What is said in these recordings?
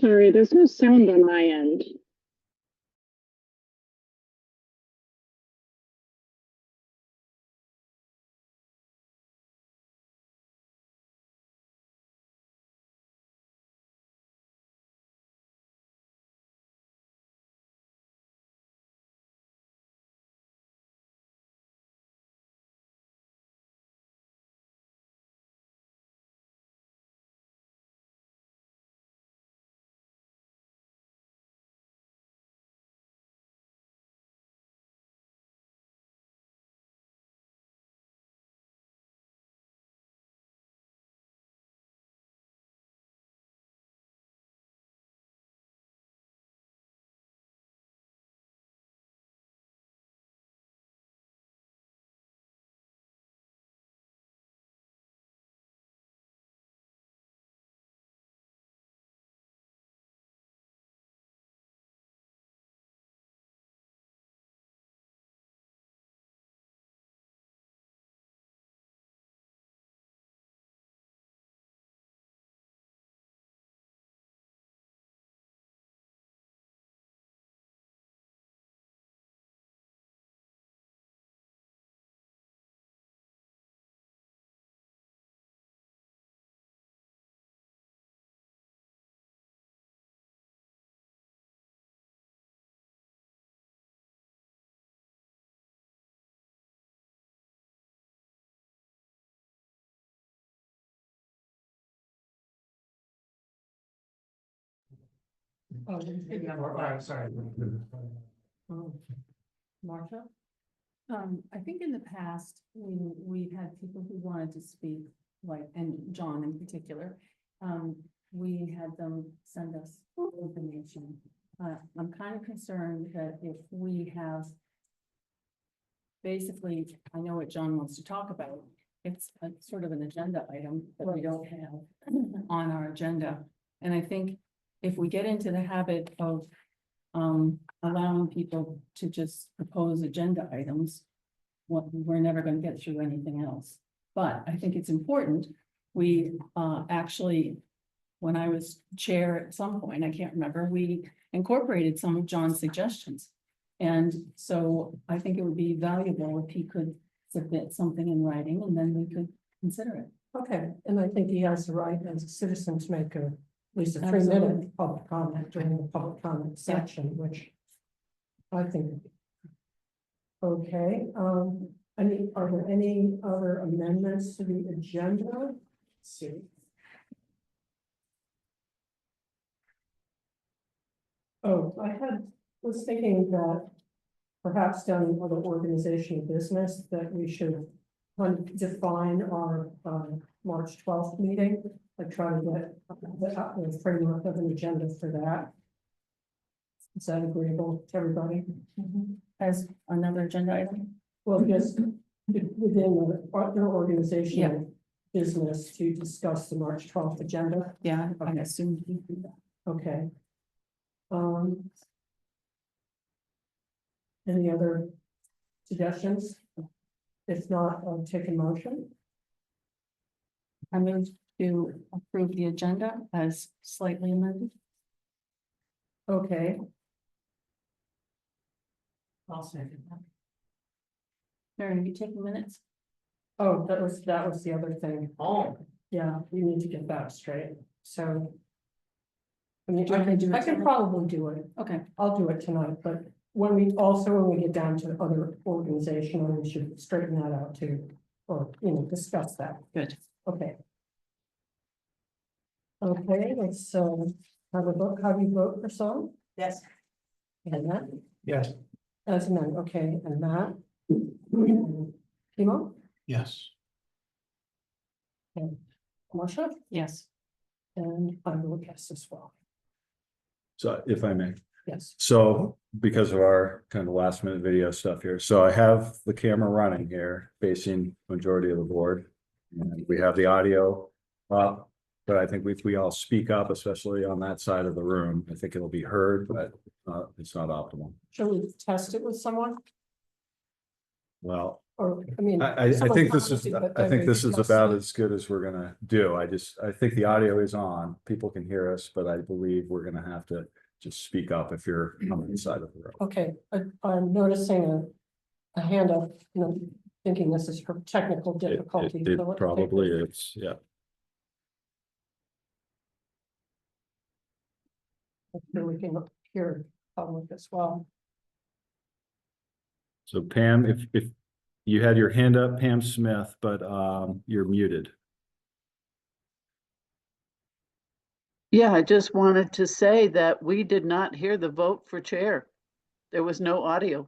Sorry, there's no sound on my end. Oh, sorry. Marcia? I think in the past, we've had people who wanted to speak, like, and John in particular. We had them send us information. I'm kind of concerned that if we have. Basically, I know what John wants to talk about. It's a sort of an agenda item that we don't have on our agenda. And I think if we get into the habit of allowing people to just propose agenda items, we're never going to get through anything else. But I think it's important. We actually, when I was chair at some point, I can't remember, we incorporated some of John's suggestions. And so I think it would be valuable if he could submit something in writing and then we could consider it. Okay, and I think he has the right as a citizen to make at least a 3-minute Absolutely. public comment during the public comment section, which I think. Okay, are there any other amendments to the agenda? Let's see. Oh, was thinking that perhaps down in other organizational business that we should define our March 12th meeting. I try to get the framework of an agenda for that. Is that agreeable to everybody? As another agenda item? Well, just within their organizational business to discuss the March 12th agenda. Yeah, I assumed you do that. Okay. Any other suggestions? If not, I'll take a motion. I move to approve the agenda as slightly amended. Okay, I'll second that. Mary, are you taking minutes? oh, that was the other thing. Oh. Yeah, we need to get that straight, so. I mean, Do you want me to do it I can tonight? probably do it, Okay, I'll do it tonight, but when we get down to other organizational, we should straighten that out too. Or, discuss that, good. okay. Okay, let's have a vote, how do you vote for some? Yes. And that, Yes. as amended, okay, and that. Timo, Yes. Marcia, Yes. and I will guess as well, So if I may, yes. so because of our kind of last minute video stuff here, so I have the camera running here facing majority of the board. And we have the audio up, but I think if we all speak up, especially on that side of the room, I think it'll be heard, but it's not optimal. Shall we test it with someone? Well, Or, I mean. I someone think this is, commented, but I then think we this is discussed about it. as good as we're gonna do. I think the audio is on, people can hear us, but I believe we're gonna have to just speak up if you're on the side of the road. Okay, I'm noticing a hand up, thinking this is for technical difficulty. It so let's take probably this. is, yeah. Hopefully we can hear public as well. So Pam, if you had your hand up, Pam Smith, but you're muted. Yeah, I just wanted to say that we did not hear the vote for chair. There was no audio.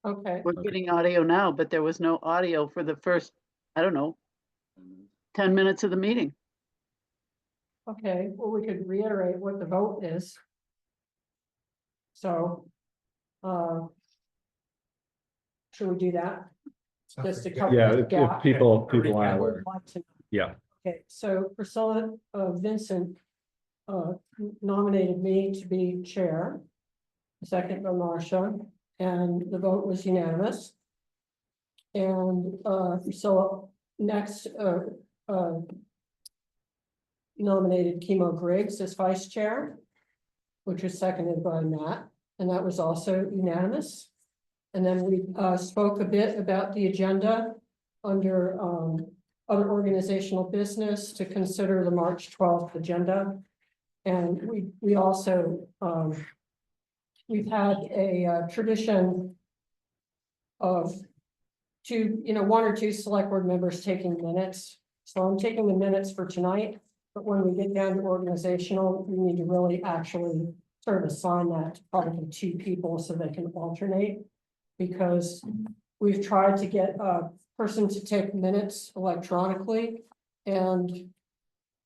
Okay, We're getting audio now, but there was no audio for the first, I don't know, 10 minutes of the meeting. okay, well, we could reiterate what the vote is. So. Should we do that? Just to cover Yeah, the if gap. people I aren't would aware. like to. Yeah, Okay, so Priscilla Vincent nominated me to be chair. Second by Marcia, and the vote was unanimous. And Priscilla next nominated Chemo Griggs as vice chair, which was seconded by Matt, and that was also unanimous. And then we spoke a bit about the agenda under other organizational business to consider the March 12th agenda. And we also we've had a tradition of one or two select board members taking minutes. So I'm taking the minutes for tonight, but when we get down to organizational, we need to really actually sort of assign that to probably two people so they can alternate. Because we've tried to get a person to take minutes electronically and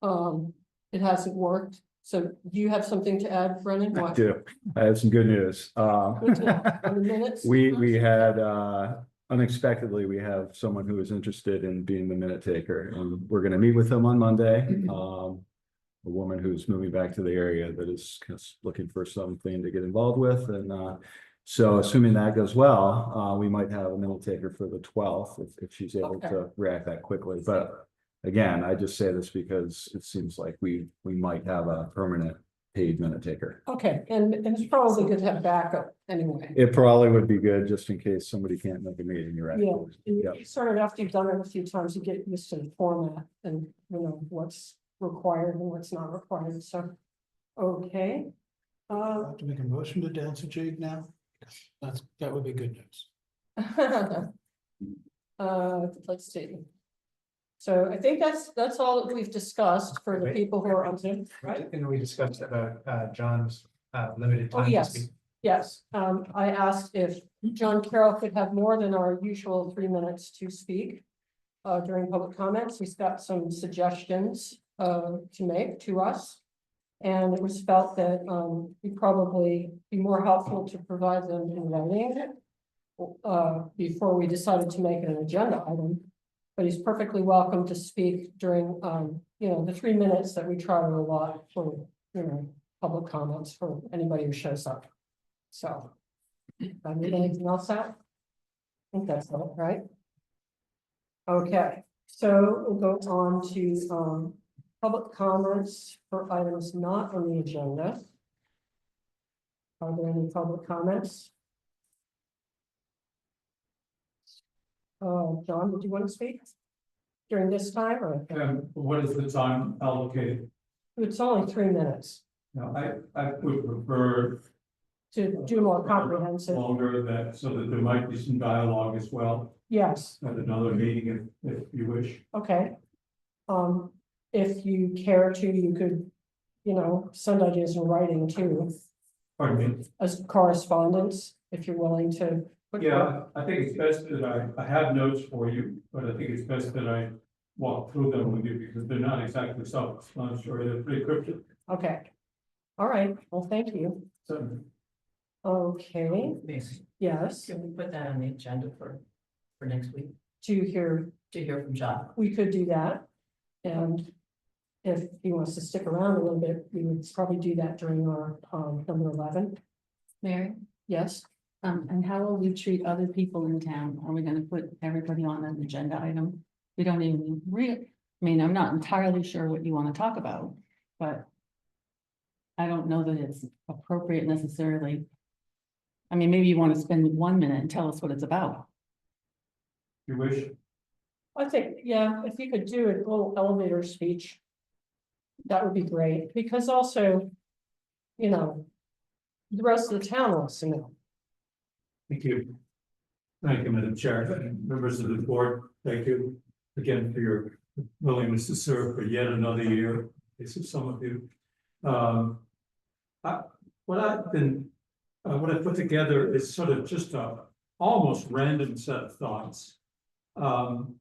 it hasn't worked. So do you have something to add, Brennan? I What? do. I have some good news. Good to know. On the minutes? We had unexpectedly, we have someone who is interested in being the minute taker, and we're gonna meet with them on Monday. A woman who's moving back to the area that is just looking for something to get involved with, and so assuming that goes well, we might have a minute taker for the 12th if she's able Okay. to react that quickly. But again, I just say this because it seems like we might have a permanent paid minute taker. Okay, and it's probably good to have backup anyway. It probably would be good just in case somebody can't make a meeting. You're right. Yeah, Yeah. and sort of after you've done it a few times, you get used to the format and what's required and what's not required, so. Okay. I have to make a motion to dance a jig now. That would be good news. Let's see. So I think that's all that we've discussed for the Wait. people who are on Zoom, right? And we discussed about John's limited Oh, time to yes. speak. Yes, I asked if John Carroll could have more than our usual 3 minutes to speak during public comments. He's got some suggestions to make to us. And it was felt that it'd probably be more helpful to provide them in writing before we decided to make it an agenda item. But he's perfectly welcome to speak during the 3 minutes that we try to allot for public comments for anybody who shows up. So, I need anything else out? I think that's all right. Okay, so we'll go on to public comments for items not on the agenda. Are there any public comments? John, would you want to speak during this time or? What is the time allocated? It's only 3 minutes Now, I would prefer to do more comprehensive. longer so that there might be some dialogue as well Yes, at another meeting if you wish. okay. If you care to, you could, send ideas in writing too, Pardon me. as correspondence, if you're willing to. Yeah, I think it's best that I have notes for you, but I think it's best that I walk through them with you because they're not exactly self-explanatory. They're pretty cryptic. Okay. All right, well, thank you. So Okay, yes, Can we put that on the agenda for next week to hear, to hear from John? we could do that. And if he wants to stick around a little bit, we would probably do that during our number 11. Mary, Yes, And how will we treat other people in town? Are we gonna put everybody on an agenda item? We don't even I mean, I'm not entirely sure what you wanna talk about, but. I don't know that it's appropriate necessarily. I mean, maybe you wanna spend 1 minute and tell us what it's about. You wish? I think, yeah, if you could do a little elevator speech. That would be great, because also, you know, the rest of the town wants to know. Thank you. Thank you, Madam Chair, and members of the board, thank you again for your willingness to serve for yet another year. This is some of you. What I put together is sort of just a almost random set of thoughts. Around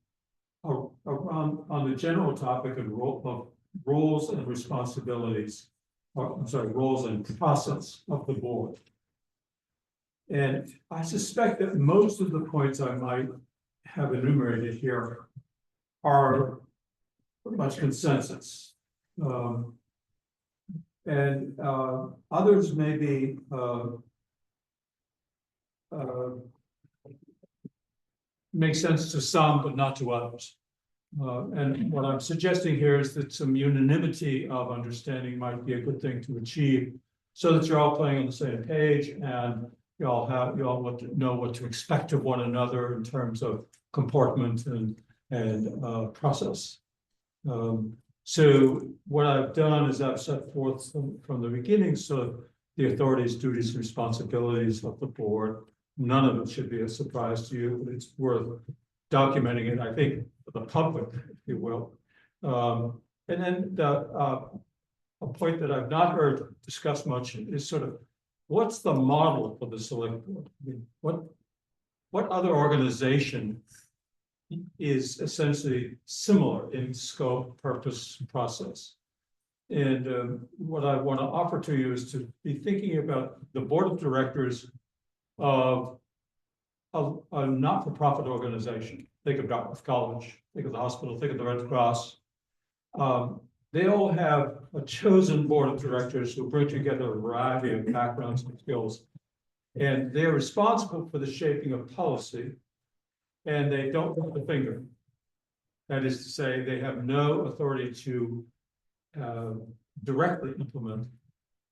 on the general topic of roles and responsibilities, or I'm sorry, roles and process of the board. And I suspect that most of the points I might have enumerated here are pretty much consensus. And others may be make sense to some, but not to others. And what I'm suggesting here is that some unanimity of understanding might be a good thing to achieve, so that you're all playing on the same page and you all know what to expect of one another in terms of comportment and process. So what I've done is I've set forth from the beginning, so the authorities, duties, and responsibilities of the board. None of it should be a surprise to you, but it's worth documenting it, I think, for the public, if you will. And then a point that I've not heard discussed much is sort of, what's the model for the select board? I mean, what other organization is essentially similar in scope, purpose, process? And what I want to offer to you is to be thinking about the board of directors of a not-for-profit organization. Think of Dartmouth College, think of the hospital, think of the Red Cross. They all have a chosen board of directors who bring together a variety of backgrounds and skills. And they're responsible for the shaping of policy, and they don't lift a finger. That is to say, they have no authority to directly implement,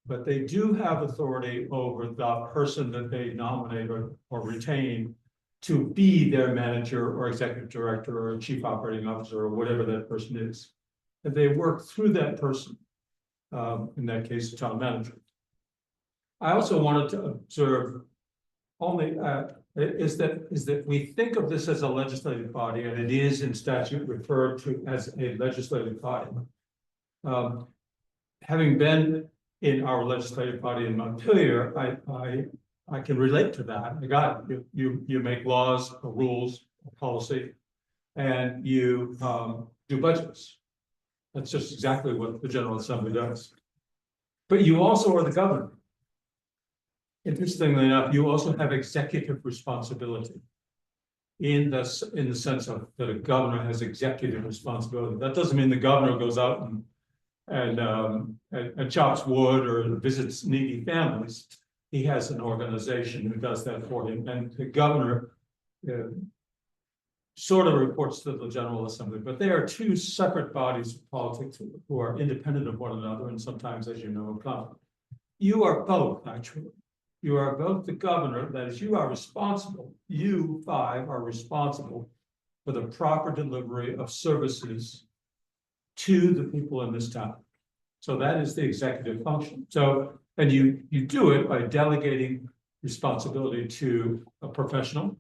but they do have authority over the person that they nominate or retain to be their manager or executive director or chief operating officer or whatever that person is. And they work through that person, in that case, the town manager. I also wanted to observe only is that we think of this as a legislative body, and it is in statute referred to as a legislative body. Having been in our legislative body in Montpelier, I can relate to that. I got it. You make laws, or rules, or policy, and you do budgets. That's just exactly what the General Assembly does. But you also are the governor. Interestingly enough, you also have executive responsibility in the sense of that a governor has executive responsibility. That doesn't mean the governor goes out and chops wood or visits needy families. He has an organization who does that for him, and the governor sort of reports to the General Assembly, but they are two separate bodies of politics who are independent of one another, and sometimes, as you know, in conflict. You are both, actually. You are both the governor, that is, you are responsible, you five are responsible for the proper delivery of services to the people in this town. So that is the executive function. So, and you do it by delegating responsibility to a professional,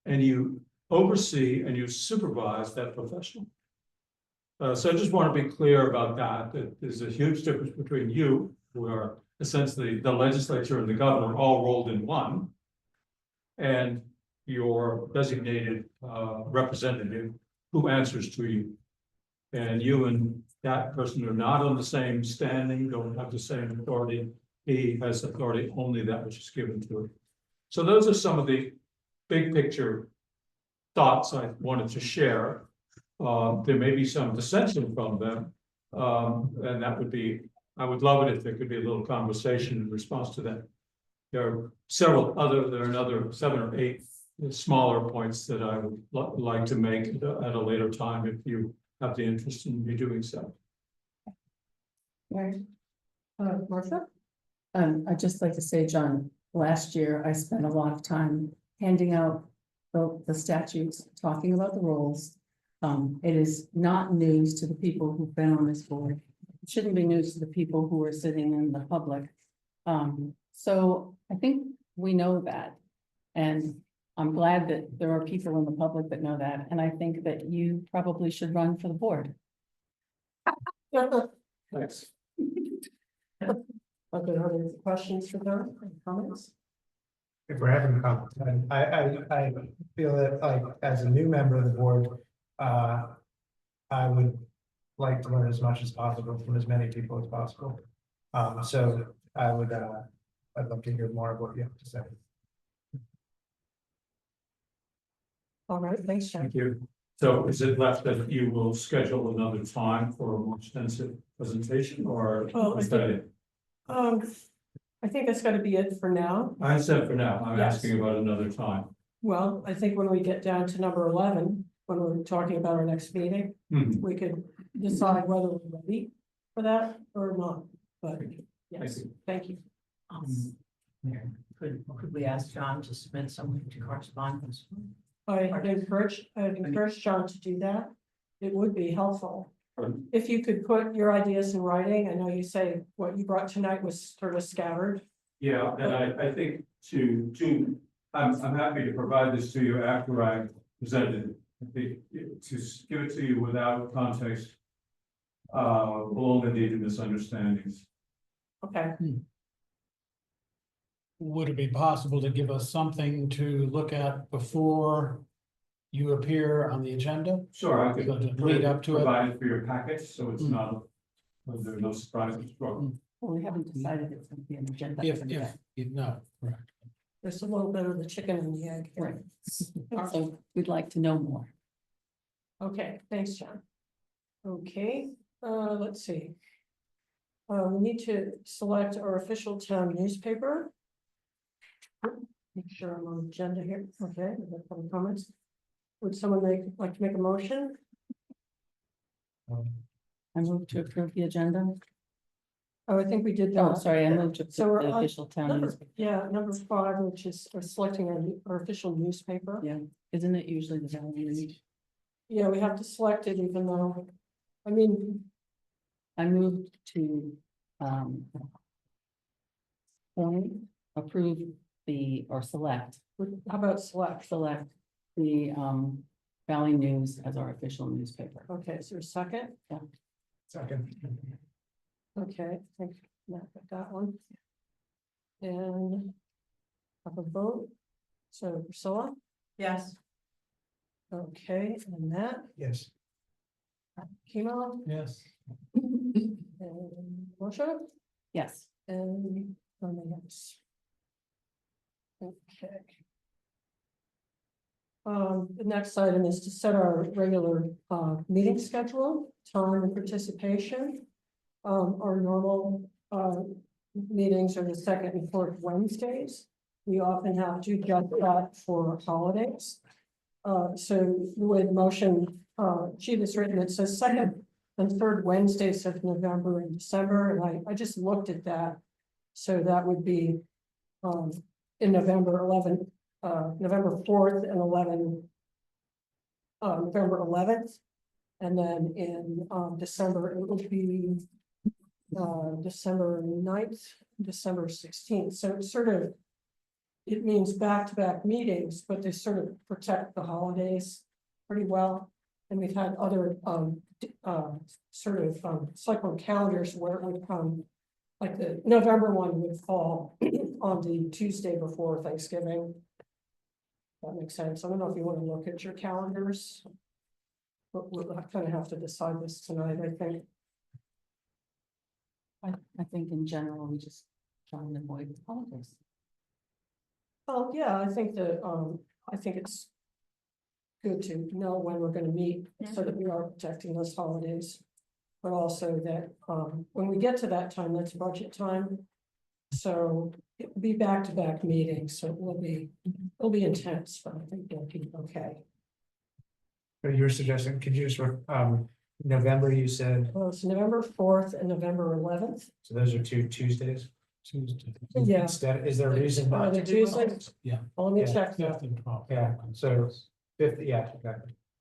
and you oversee and you supervise that professional. So I just want to be clear about that there's a huge difference between you, who are essentially the legislature and the governor all rolled in one, and your designated representative who answers to you. And you and that person are not on the same standing, don't have the same authority. He has authority only that which is given to him. So those are some of the big picture thoughts I wanted to share. There may be some dissension from them, and that would be, I would love it if there could be a little conversation in response to that. there are there are another 7 or 8 smaller points that I would like to make at a later time if you have the interest in me doing so. Right. Martha? I'd just like to say, John, last year I spent a lot of time handing out the statutes, talking about the rules. It is not news to the people who've been on this board. It shouldn't be news to the people who are sitting in the public. So I think we know that. And I'm glad that there are people in the public that know that. And I think that you probably should run for the board. Thanks. Are there other questions for them, comments? If we're having comments, I feel that like as a new member of the board, I would like to learn as much as possible from as many people as possible. So I would, I'd love to hear more of what you have to say. All right, thanks, John. Thank you. So is it left that you will schedule another time for a more extensive presentation, or Well, is that it? I think that's gotta be it for now. I said for now, I'm Yes. asking about another time. Well, I think when we get down to number 11, when we're talking about our next meeting, Mhm. we could decide whether we're ready for that or not, but I yes, see. thank you. Mayor, could we ask John to submit something to correspondence? I'd encourage John to do that. It would be helpful. Pardon? If you could put your ideas in writing, I know you say what you brought tonight was sort of scattered. Yeah, and I think I'm happy to provide this to you after I presented it. I think to give it to you without context will only lead to misunderstandings. Okay, Would it be possible to give us something to look at before you appear on the agenda? Sure, I could So to lead up to it. provide it for your packets, so it's not, there are no surprises. Well, we haven't decided it's going to be an agenda. If no, correct. there's a little bit of the chicken and the egg. Right. So we'd like to know more. Okay, thanks, John. Okay, let's see. We need to select our official town newspaper. Make sure I'm on the agenda here. Okay, we have some comments. Would someone like to make a motion? I move to approve the agenda. Oh, I think we did Oh, that. sorry, I moved to So approve we're the on official town number- newspaper. Yeah, number 5, which is we're selecting our official newspaper. Yeah, isn't it usually the Valley News? Yeah, we have to select it even though, I mean, I moved to approve or select how about select? the Valley News as our official newspaper. Okay, is there a second? Second. Okay, thank you, Matt, got that one. And have a vote. So Priscilla, Yes. okay, and Matt, Yes. Kimo, Yes. and Marcia, Yes. and yes. Okay. The next item is to set our regular meeting schedule, time and participation. Our normal meetings are the second and fourth Wednesdays. We often have to jump that for holidays. So the way the motion sheet is written, it says second and third Wednesdays of November and December, and I just looked at that. So that would be in November 11th, November 4th and November 11th. And then in December, it would be December 9th, December 16th. So it's sort of, it means back-to-back meetings, but they sort of protect the holidays pretty well. And we've had other sort of select board calendars where it would come, like the November one would fall on the Tuesday before Thanksgiving. That makes sense. I don't know if you want to look at your calendars. But we'll kind of have to decide this tonight, I think. I think in general, we just try and avoid the holidays. Oh, yeah, I think that, I think it's good to know when we're gonna meet so that we are protecting those holidays. But also that, when we get to that time, that's budget time. So it'll be back-to-back meetings, so it'll be intense, but I think it'll be okay. But you're suggesting, could you just, November, you said, Well, it's November 4th and November 11th. so those are 2 Tuesdays? Tuesday. Yeah. Instead, is there a reason not The to do Tuesday? both? Yeah. Let me Yeah. check that. Fifth and twelfth. Yeah, so 5th, yeah, okay.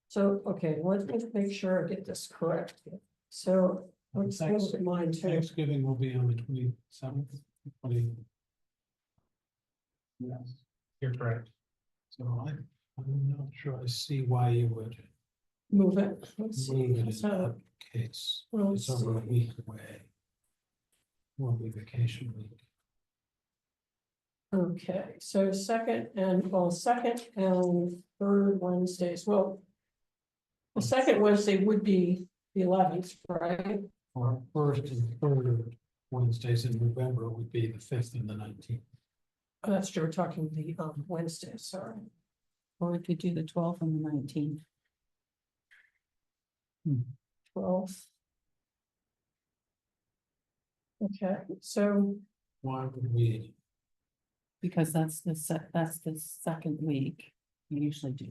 So, okay, let's make sure I get this correct. So, let's look at mine too. Thanksgiving will be on the 27th. Yes, You're correct. so I'm not sure I see why you would Move it. Let's see. move it in So, that case. well, It's let's over a see. week away. Won't be vacation week. Okay, so second and third Wednesdays, well. The second Wednesday would be the 11th, right? Or first and third Wednesdays in November would be the 5th and the 19th. Oh, that's true, we're talking the Wednesday, sorry. Or we could do the 12th and the 19th. 12th. Okay, so, Why would we? Because that's the second week we usually do.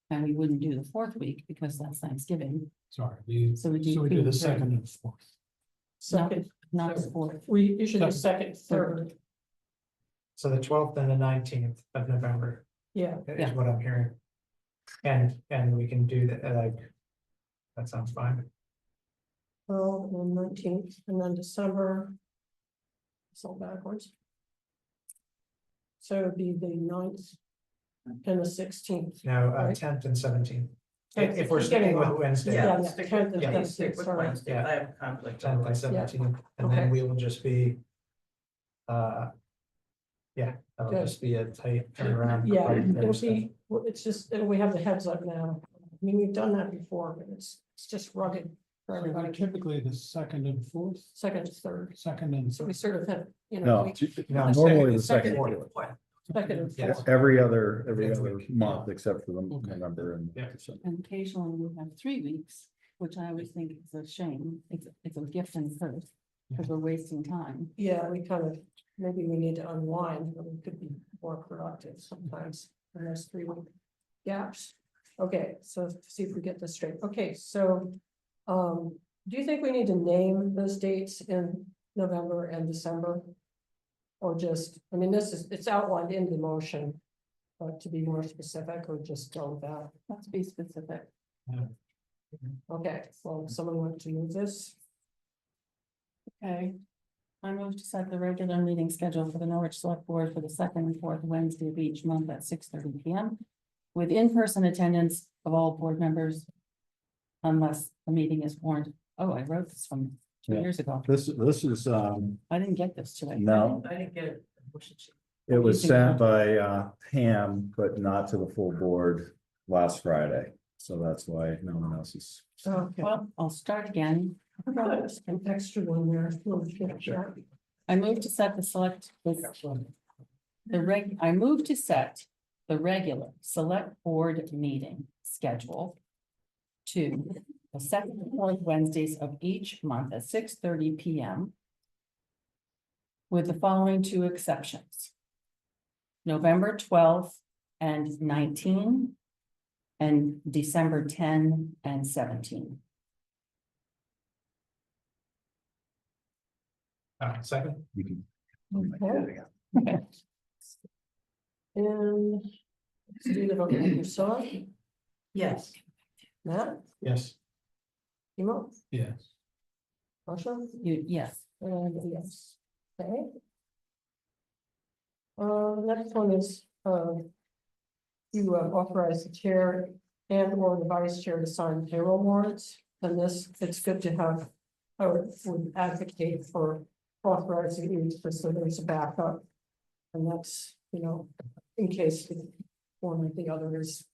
And we wouldn't do the fourth week because that's Thanksgiving, Sorry, So we do so we do two the and three. second and fourth. second, not the fourth. we usually do second, third, So the 12th and the 19th of November yeah. is Yeah. what I'm hearing. And we can do that, like, that sounds fine. Well, and 19th, and then December. It's all backwards. So it'd be the 9th and the 16th. No, Right. 10th and 17th. Tenth, If we're keep getting sticking with wrong. Wednesday. Yeah, Stick with- 10th and yeah, 17th, Stick with sorry. Wednesday, I have a conflict. 10th and otherwise. 17th, and Okay. then we will just be. Yeah, that'll Good. just be a tight turnaround. Yeah, right there, it'll so. be, well, it's just, we have the heads up now. I mean, we've done that before, but it's just rugged for So everybody. typically the second and fourth, Second, third, second and so we sort of have, you know. No, we- No, normally the second- second, Second and Yeah. fourth. every other Next month except for the Okay. November and Yeah. December. And occasionally we have 3 weeks, which I always think is a shame. It's a gift and a curse. Because we're wasting time. Yeah, we kind of, maybe we need to unwind, but we could be more productive sometimes in those 3 week gaps. Okay, so see if we get this straight. Okay, so, do you think we need to name those dates in November and December? Or just, I mean, it's outlined in the motion, but to be more specific or just go with that? Let's be specific. Okay, well, someone want to move this? Okay. I move to set the regular meeting schedule for the Norwich Select Board for the second and fourth Wednesday of each month at 6:30 p.m. With in-person attendance of all board members. Unless the meeting is warned. Oh, I wrote this from 2 Yeah. years ago. This is, I didn't get this today. no, I didn't get it. it was Using sent that. by Pam, but not to the full board last Friday. So that's why no one else is. Okay. Well, I'll start again. An extra one there. I move to set I move to set the regular select board meeting schedule. To the second and fourth Wednesdays of each month at 6:30 p.m. With the following 2 exceptions. November 12th and 19. And December 10 and 17. Second, Okay. And. So do you vote yourself, Yes. Matt, yes, Emo, yes. Marsha, Yes, and yes, okay. Next one is, you authorize the chair and or the vice chair to sign payroll warrants, and this, it's good to have. I would advocate for authorizing each, just so there's a backup. And that's, you know, in case one or the other is.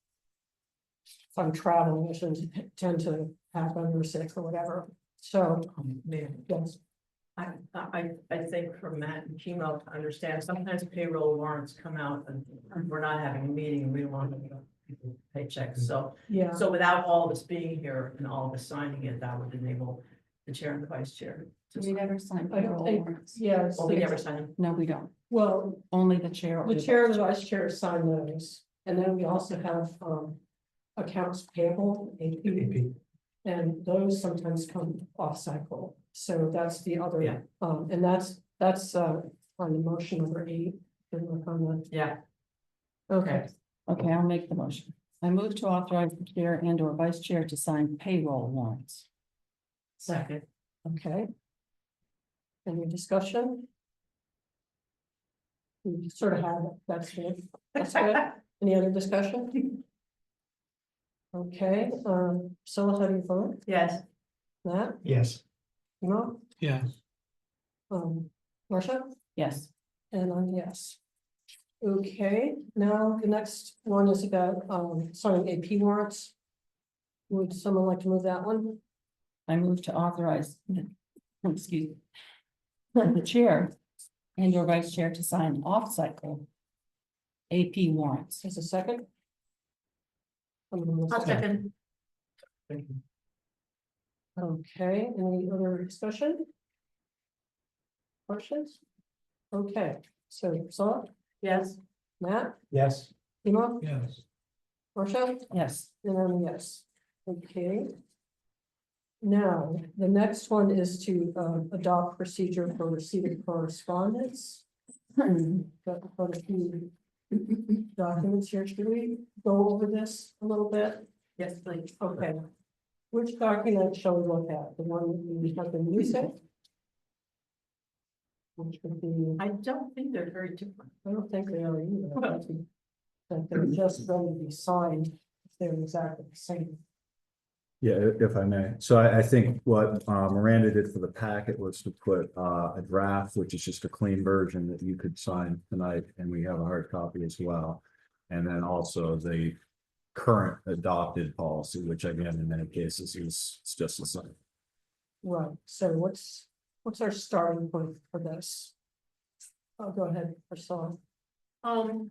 If I'm traveling, I shouldn't tend to happen or sick or whatever, so, yes. I think for Matt and Chemo to understand, sometimes payroll warrants come out and we're not having a meeting and we want to paychecks, so. Yeah, So without all of us being here and all of us signing it, that would enable the chair and the vice chair. We never sign I don't payroll think, warrants. yeah. Well, we never sign them. No, we don't. Well, Only the chair. or the chair and the vice chair sign those, and then we also have, accounts payable, AP. And those sometimes come off cycle, so that's the Yeah. other, and that's on the motion number 8. Can look on the- Yeah, Okay, Okay, I'll make the motion. I move to authorize the chair and or vice chair to sign payroll warrants. second. okay. Any discussion? We sort of have, it. That's good, that's good. Any other discussion? Okay, so how do you vote? Yes, Matt, Yes. no, Yeah, Marcia? Yes, And I'm yes. Okay, now the next one is about signing AP warrants. Would someone like to move that one? I move to authorize, excuse me, the chair and or vice chair to sign off-cycle AP warrants. As a second? I'll second. Okay, any other discussion? Questions? Okay, so Saw, Yes, Matt, Yes. Emo, yes. Marcia? Yes, And I'm a yes. Okay. Now, the next one is to adopt procedure for receipt of correspondence. Got quite a few documents here. Should we go over this a little bit? yes, please. Okay. Which document shall we look at? The one we have been using? Which would be, I don't think they're very different. I don't think they are either. I think that they're just ready to be signed. They're exactly the same. Yeah, if I may. So I think what Miranda did for the packet was to put a draft, which is just a clean version that you could sign tonight, and we have a hard copy as well. And then also the current adopted policy, which again, in many cases is it's just the same. Right, so what's our starting point for this? I'll go ahead, Priscilla. In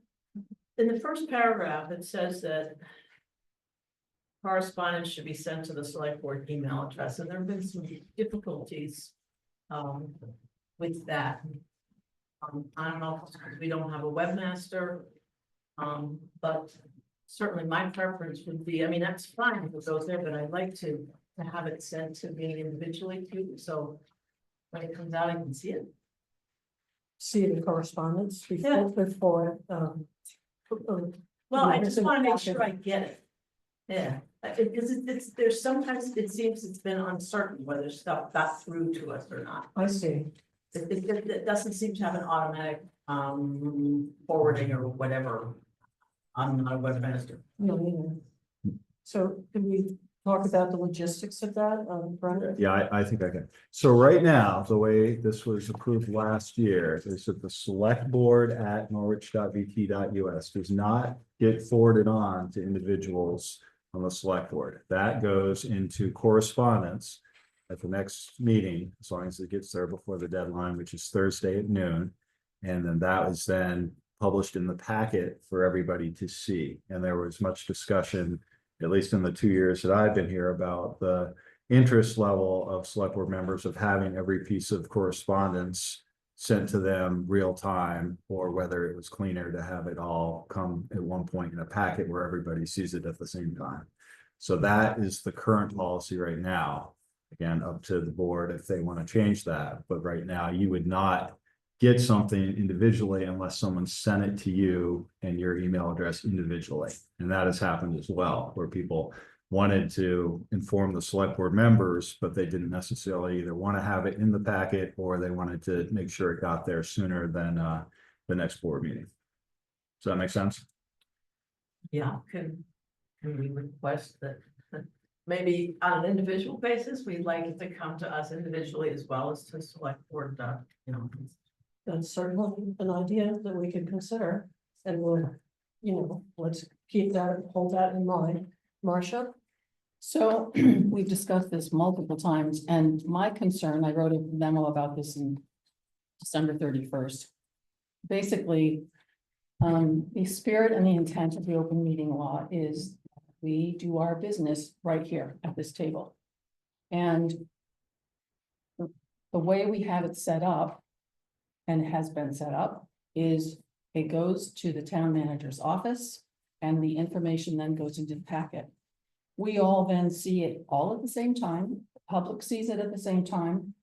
the first paragraph, it says that correspondence should be sent to the select board email address, and there have been some difficulties with that. I don't know, if it's because we don't have a webmaster, but certainly my preference would be, I mean, that's fine if it goes there, but I'd like to have it sent to me individually too, so when it comes out, I can see it. See the correspondence Yeah. before, Well, I Yeah, just it's want to make important. sure I get it. Yeah, because there's sometimes it seems it's been uncertain whether stuff got through to us or not. I see. It doesn't seem to have an automatic forwarding or whatever. I'm not a webmaster. No, neither. So can we talk about the logistics of that, Brenda? Yeah, I think I can. So right now, the way this was approved last year is that the select board at norwich.vt.us does not get forwarded on to individuals on the select board. That goes into correspondence at the next meeting, as long as it gets there before the deadline, which is Thursday at noon. And then that was then published in the packet for everybody to see. And there was much discussion, at least in the 2 years that I've been here, about the interest level of select board members of having every piece of correspondence sent to them real time, or whether it was cleaner to have it all come at one point in a packet where everybody sees it at the same time. So that is the current policy right now. Again, up to the board if they want to change that, but right now you would not get something individually unless someone sent it to you and your email address individually. And that has happened as well, where people wanted to inform the select board members, but they didn't necessarily either want to have it in the packet or they wanted to make sure it got there sooner than the next board meeting. Does that make sense? Yeah, can we request that maybe on an individual basis, we'd like it to come to us individually as well as to select board, That's certainly an idea that we could consider, and we'll, let's keep that, hold that in mind. Marcia? so we've discussed this multiple times, and my concern, I wrote a memo about this in December 31st. Basically, the spirit and the intent of the open meeting law is we do our business right here at this table. And the way we have it set up, and it has been set up, is it goes to the town manager's office, and the information then goes into the packet. We all then see it all at the same time, the public sees it at the same time,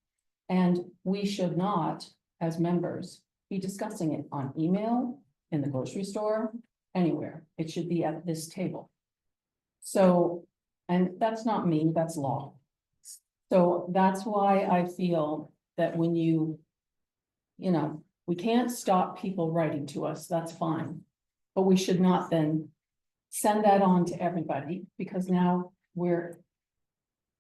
and we should not, as members, be discussing it on email, in the grocery store, anywhere. It should be at this table. So, and that's not me, that's law. So that's why I feel that when you know, we can't stop people writing to us, that's fine. But we should not then send that on to everybody, because now we're,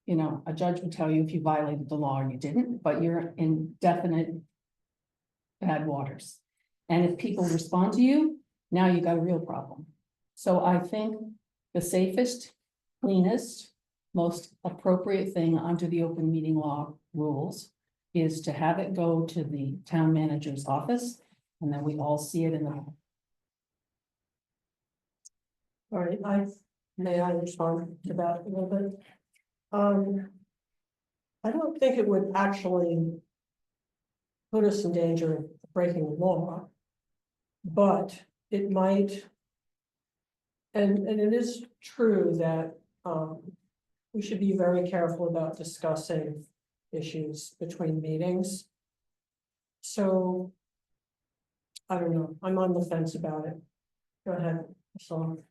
you know, a judge would tell you if you violated the law or you didn't, but you're in definite bad waters. And if people respond to you, now you got a real problem. So I think the safest, cleanest, most appropriate thing under the open meeting law rules is to have it go to the town manager's office, and then we all see it in the. All right, may I respond to that a little bit? I don't think it would actually put us in danger of breaking the law, but it might. And it is true that we should be very careful about discussing issues between meetings. So I don't know, I'm on the fence about it. Go ahead, so.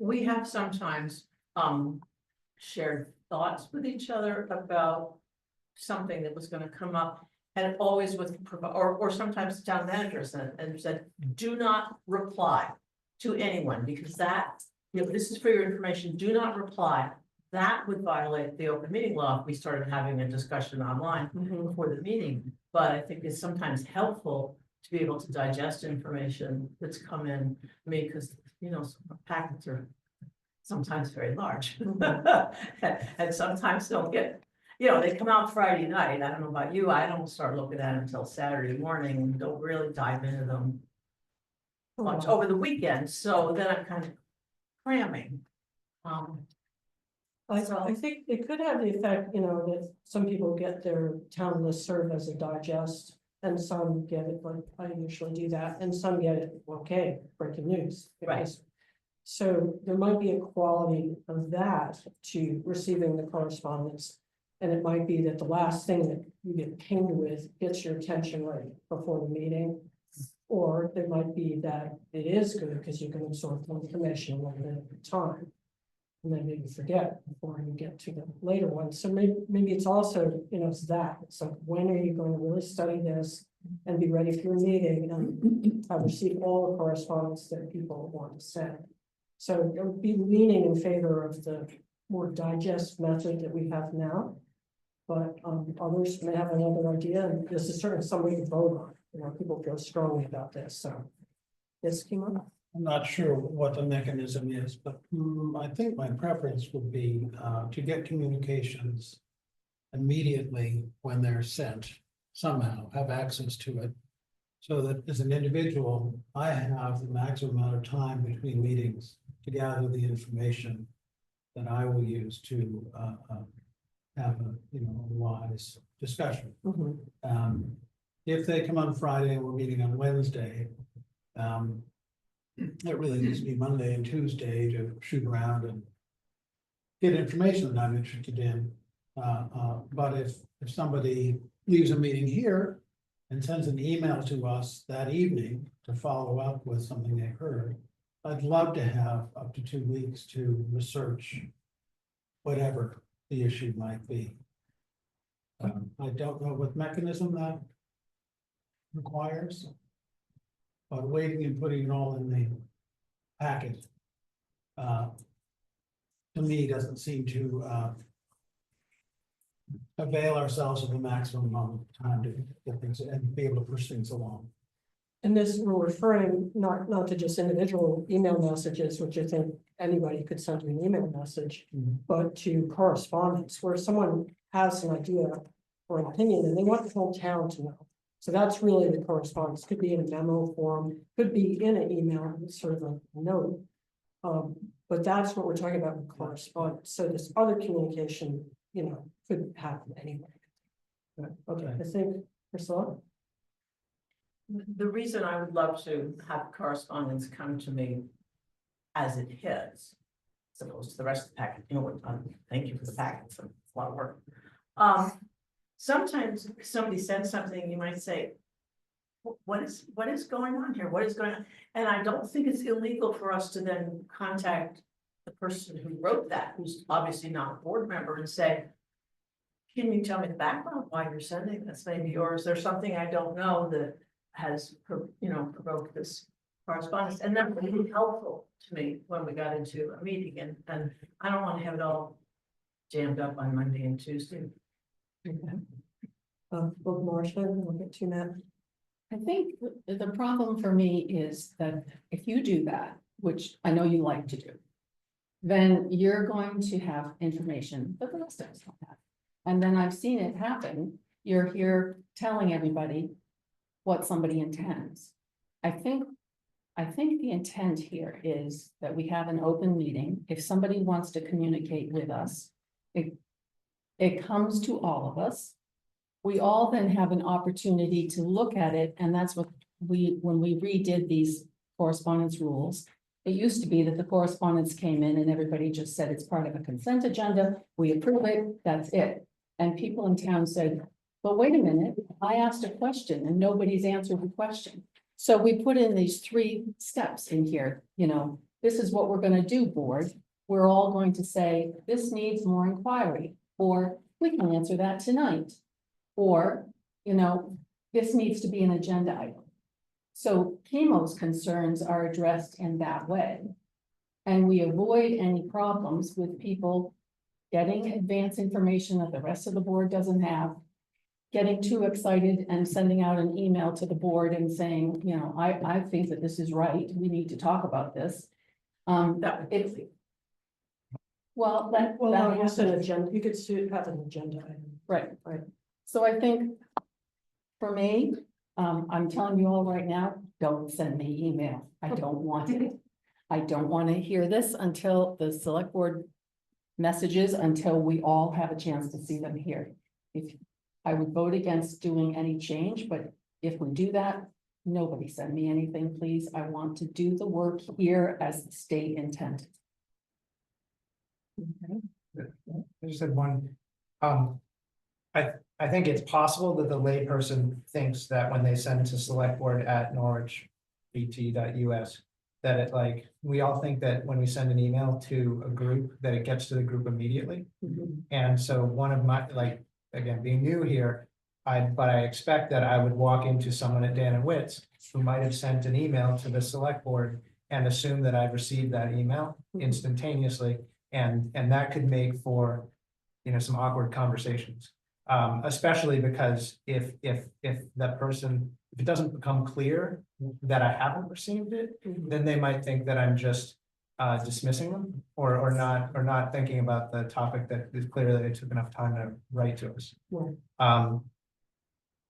We have sometimes shared thoughts with each other about something that was gonna come up. And always with, or sometimes town managers and said, do not reply to anyone, because that, you know, this is for your information, do not reply. That would violate the open meeting law if we started having a discussion online before the meeting. But I think it's sometimes helpful to be able to digest information that's come in. I mean, because, you know, packets are sometimes very large. And sometimes don't get, you know, they come out Friday night. I don't know about you, I don't start looking at them until Saturday morning and don't really dive into them much over the weekend. So then I'm kind of cramming. I think it could have the effect, you know, that some people get their town listserv as a digest, and some get it like I usually do that, and some get it, okay, breaking news. Right. So there might be a quality of that to receiving the correspondence. And it might be that the last thing that you get pinged with gets your attention right before the meeting. Or it might be that it is good because you can absorb the information a little bit at a time. And then maybe forget before you get to the later one. So maybe it's also, you know, it's that. It's like, when are you going to really study this and be ready for your meeting and have received all the correspondence that people want to send? So I would be leaning in favor of the more digest method that we have now. But others may have another idea, and this is certainly something to vote on. You know, people feel strongly about this, so. Yes, Kimo? I'm not sure what the mechanism is, but I think my preference would be to get communications immediately when they're sent, somehow have access to it. So that as an individual, I have the maximum amount of time between meetings to gather the information that I will use to have a, you know, a wise discussion. If they come on Friday and we're meeting on Wednesday, it really needs to be Monday and Tuesday to shoot around and get information that I'm interested in. But if somebody leaves a meeting here and sends an email to us that evening to follow up with something they heard, I'd love to have up to 2 weeks to research whatever the issue might be. I don't know what mechanism that requires, but waiting and putting it all in the packet to me doesn't seem to avail ourselves of the maximum amount of time to get things and be able to push things along. And this, we're referring not to just individual email messages, which I think anybody could send an email message, but to correspondence where someone has an idea or an opinion and they want the whole town to know. So that's really the correspondence. Could be in a memo form, could be in an email, sort of a note. But that's what we're talking about with correspondence. So this other communication, you know, could happen anyway. Okay, I think, Priscilla? The reason I would love to have correspondence come to me as it hits, as opposed to the rest of the packet, you know what, thank you for the packet, it's a lot of work. Sometimes somebody sends something, you might say, what is going on here? What is going on? And I don't think it's illegal for us to then contact the person who wrote that, who's obviously not a board member, and say, can you tell me the background why you're sending this maybe, or is there something I don't know that has, provoked this correspondence? And that would be helpful to me when we got into a meeting, and I don't want to have it all jammed up on Monday and Tuesday. Both Marcia, we'll get to Matt. I think the problem for me is that if you do that, which I know you like to do, then you're going to have information that the rest of us don't have. And then I've seen it happen. You're here telling everybody what somebody intends. I think the intent here is that we have an open meeting. If somebody wants to communicate with us, it comes to all of us. We all then have an opportunity to look at it, and that's what when we redid these correspondence rules. It used to be that the correspondence came in and everybody just said it's part of a consent agenda, we approve it, that's it. And people in town said, but wait a minute, I asked a question and nobody's answered the question. So we put in these 3 steps in here, this is what we're gonna do, board. We're all going to say, this needs more inquiry, or we can answer that tonight. Or, this needs to be an agenda item. So Chemo's concerns are addressed in that way. And we avoid any problems with people getting advance information that the rest of the board doesn't have, getting too excited and sending out an email to the board and saying, I think that this is right, we need to talk about this. That would be. Well, I guess an agenda, you could have an agenda item. Right. Right. So I think for me, I'm telling you all right now, don't send me email. I don't want it. I don't want to hear this until the select board messages, until we all have a chance to see them here. If I would vote against doing any change, but if we do that, nobody send me anything, please. I want to do the work here as the state intended. I just had one, I think it's possible that the layperson thinks that when they send to selectboard@Norwich VT.us, that we all think that when we send an email to a group, that it gets to the group immediately. And so one of my, again, being new here, but I expect that I would walk into someone at Dan and Witt's who might have sent an email to the select board and assume that I've received that email instantaneously. And that could make for, some awkward conversations. Especially because if that person, if it doesn't become clear that I haven't received it, then they might think that I'm just dismissing them or not thinking about the topic that is clear that it took enough time to write to us.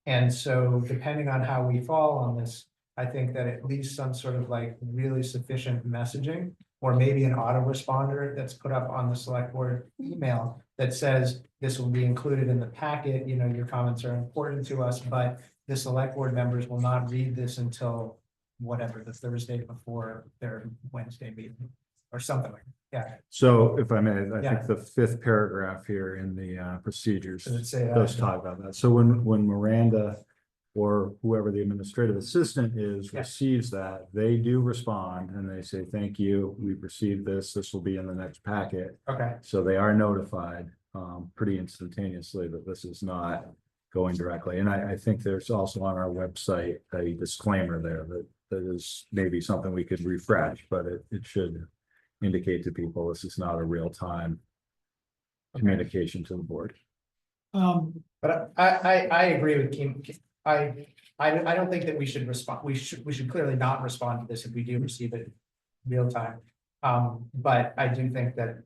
And so depending on how we fall on this, I think that at least some sort of really sufficient messaging, or maybe an autoresponder that's put up on the select board email that says this will be included in the packet, your comments are important to us, but the select board members will not read this until whatever, the Thursday before their Wednesday meeting or something like that. Yeah. So if I may, I Yeah. think the 5th paragraph here in the procedures Does it say that? does talk about that. So when Miranda or whoever the administrative assistant is Yeah. receives that, they do respond and they say, thank you, we've received this, this will be in the next packet. Okay. So they are notified pretty instantaneously that this is not going directly. And I think there's also on our website a disclaimer there that is maybe something we could refresh, but it should indicate to people this is not a real-time communication to the board. But I agree with Kim. I don't think that we should respond. We should clearly not respond to this if we do receive it real time. But I do think that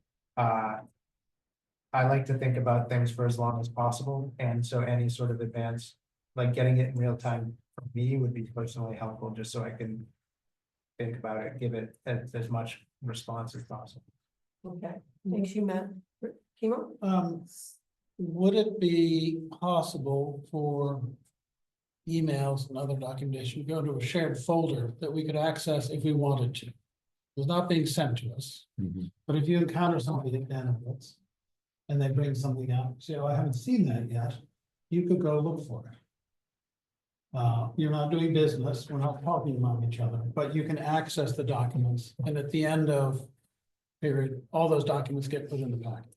I like to think about things for as long as possible. And so any sort of advance, like getting it in real time for me would be personally helpful, just so I can think about it, give it as much response as possible. Okay, thanks you, Matt. Chemo? would it be possible for emails and other documentation to go to a shared folder that we could access if we wanted to? It's not being sent to us, but if you encounter somebody that benefits and they bring something up, say, oh, I haven't seen that yet, you could go look for it. You're not doing business, we're not talking among each other, but you can access the documents, and at the end of period, all those documents get put in the packet.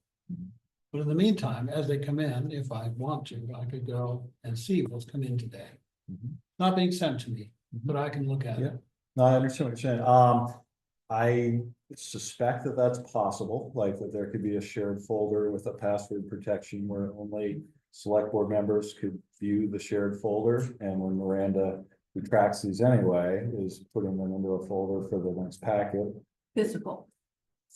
But in the meantime, as they come in, if I want to, I could go and see what's come in today. Not being sent to me, but I can look at it. No, I understand what you're saying. I suspect that that's possible, like that there could be a shared folder with a password protection where only select board members could view the shared folder. And when Miranda, who tracks these anyway, is putting them into a folder for the next packet. Physical.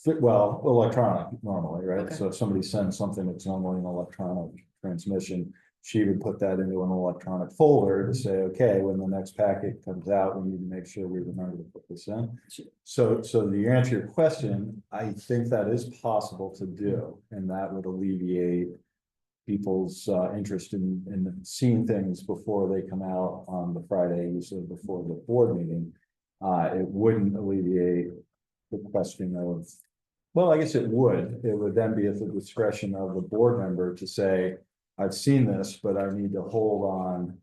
Well, electronic normally, right? Okay. So if somebody sends something that's normally an electronic transmission, she would put that into an electronic folder to say, okay, when the next packet comes out, we need to make sure we remember to put this in. So to answer your question, I think that is possible to do, and that would alleviate people's interest in seeing things before they come out on the Friday, usually before the board meeting. It wouldn't alleviate the question of, well, I guess it would then be at the discretion of the board member to say, I've seen this, but I need to hold on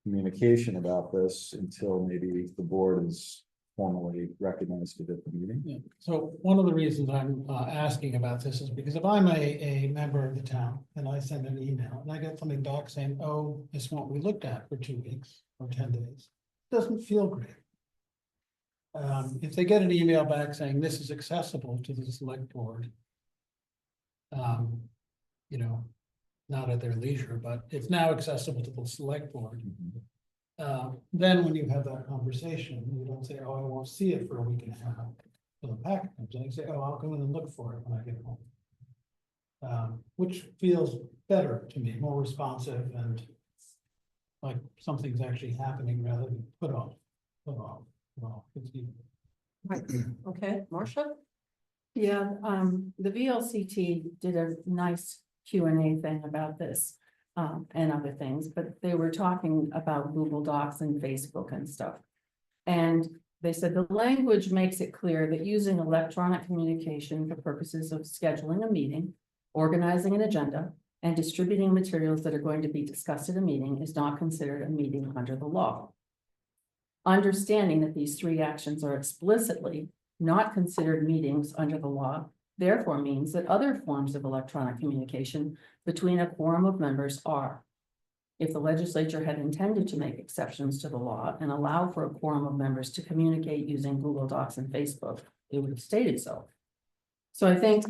communication about this until maybe the board is formally recognized it at the meeting. Yeah. So one of the reasons I'm asking about this is because if I'm a member of the town and I send an email and I get something back saying, oh, this is what we looked at for 2 weeks or 10 days, it doesn't feel great. If they get an email back saying this is accessible to the select board, you know, not at their leisure, but it's now accessible to the select board. Then when you have that conversation, you don't say, oh, I won't see it for a week and a half. So the packet comes in, you say, oh, I'll go in and look for it when I get home. Which feels better to me, more responsive and like something's actually happening rather than put off. Well, it's even. Right, okay, Marcia? Yeah, the VLCT did a nice Q&A thing about this, and other things, but they were talking about Google Docs and Facebook and stuff. And they said the language makes it clear that using electronic communication for purposes of scheduling a meeting, organizing an agenda, and distributing materials that are going to be discussed at a meeting is not considered a meeting under the law. Understanding that these 3 actions are explicitly not considered meetings under the law, therefore means that other forms of electronic communication between a quorum of members are. If the legislature had intended to make exceptions to the law and allow for a quorum of members to communicate using Google Docs and Facebook, it would have stated so. So I think,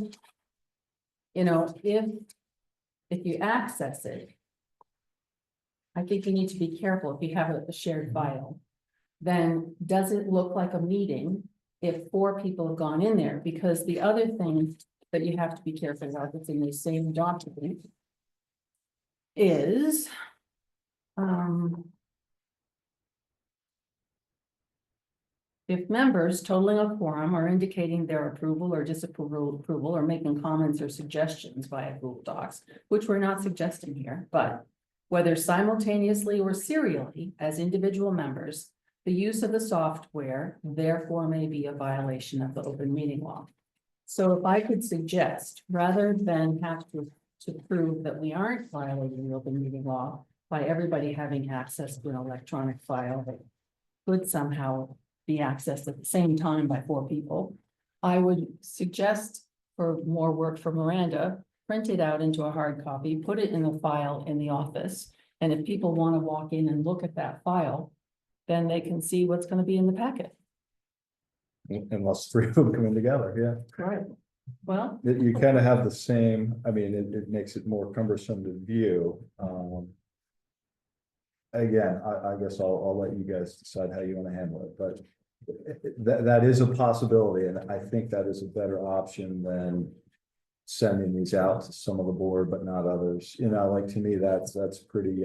you know, if you access it, I think you need to be careful if you have a shared file. Then does it look like a meeting if 4 people have gone in there? Because the other thing that you have to be careful about that's in the same document is if members totaling a quorum are indicating their approval or disapproval or making comments or suggestions via Google Docs, which we're not suggesting here, but whether simultaneously or serially as individual members, the use of the software therefore may be a violation of the open meeting law. So if I could suggest, rather than have to prove that we aren't violating the open meeting law by everybody having access to an electronic file that could somehow be accessed at the same time by 4 people, I would suggest for more work for Miranda, print it out into a hard copy, put it in a file in the office. And if people want to walk in and look at that file, then they can see what's going to be in the packet. Unless 3 of them come in together, yeah. Right. Well, You kind of have the same, I mean, it makes it more cumbersome to view. Again, I guess I'll let you guys decide how you want to handle it, but that is a possibility, and I think that is a better option than sending these out to some of the board, but not others. You know, like, to me, that's pretty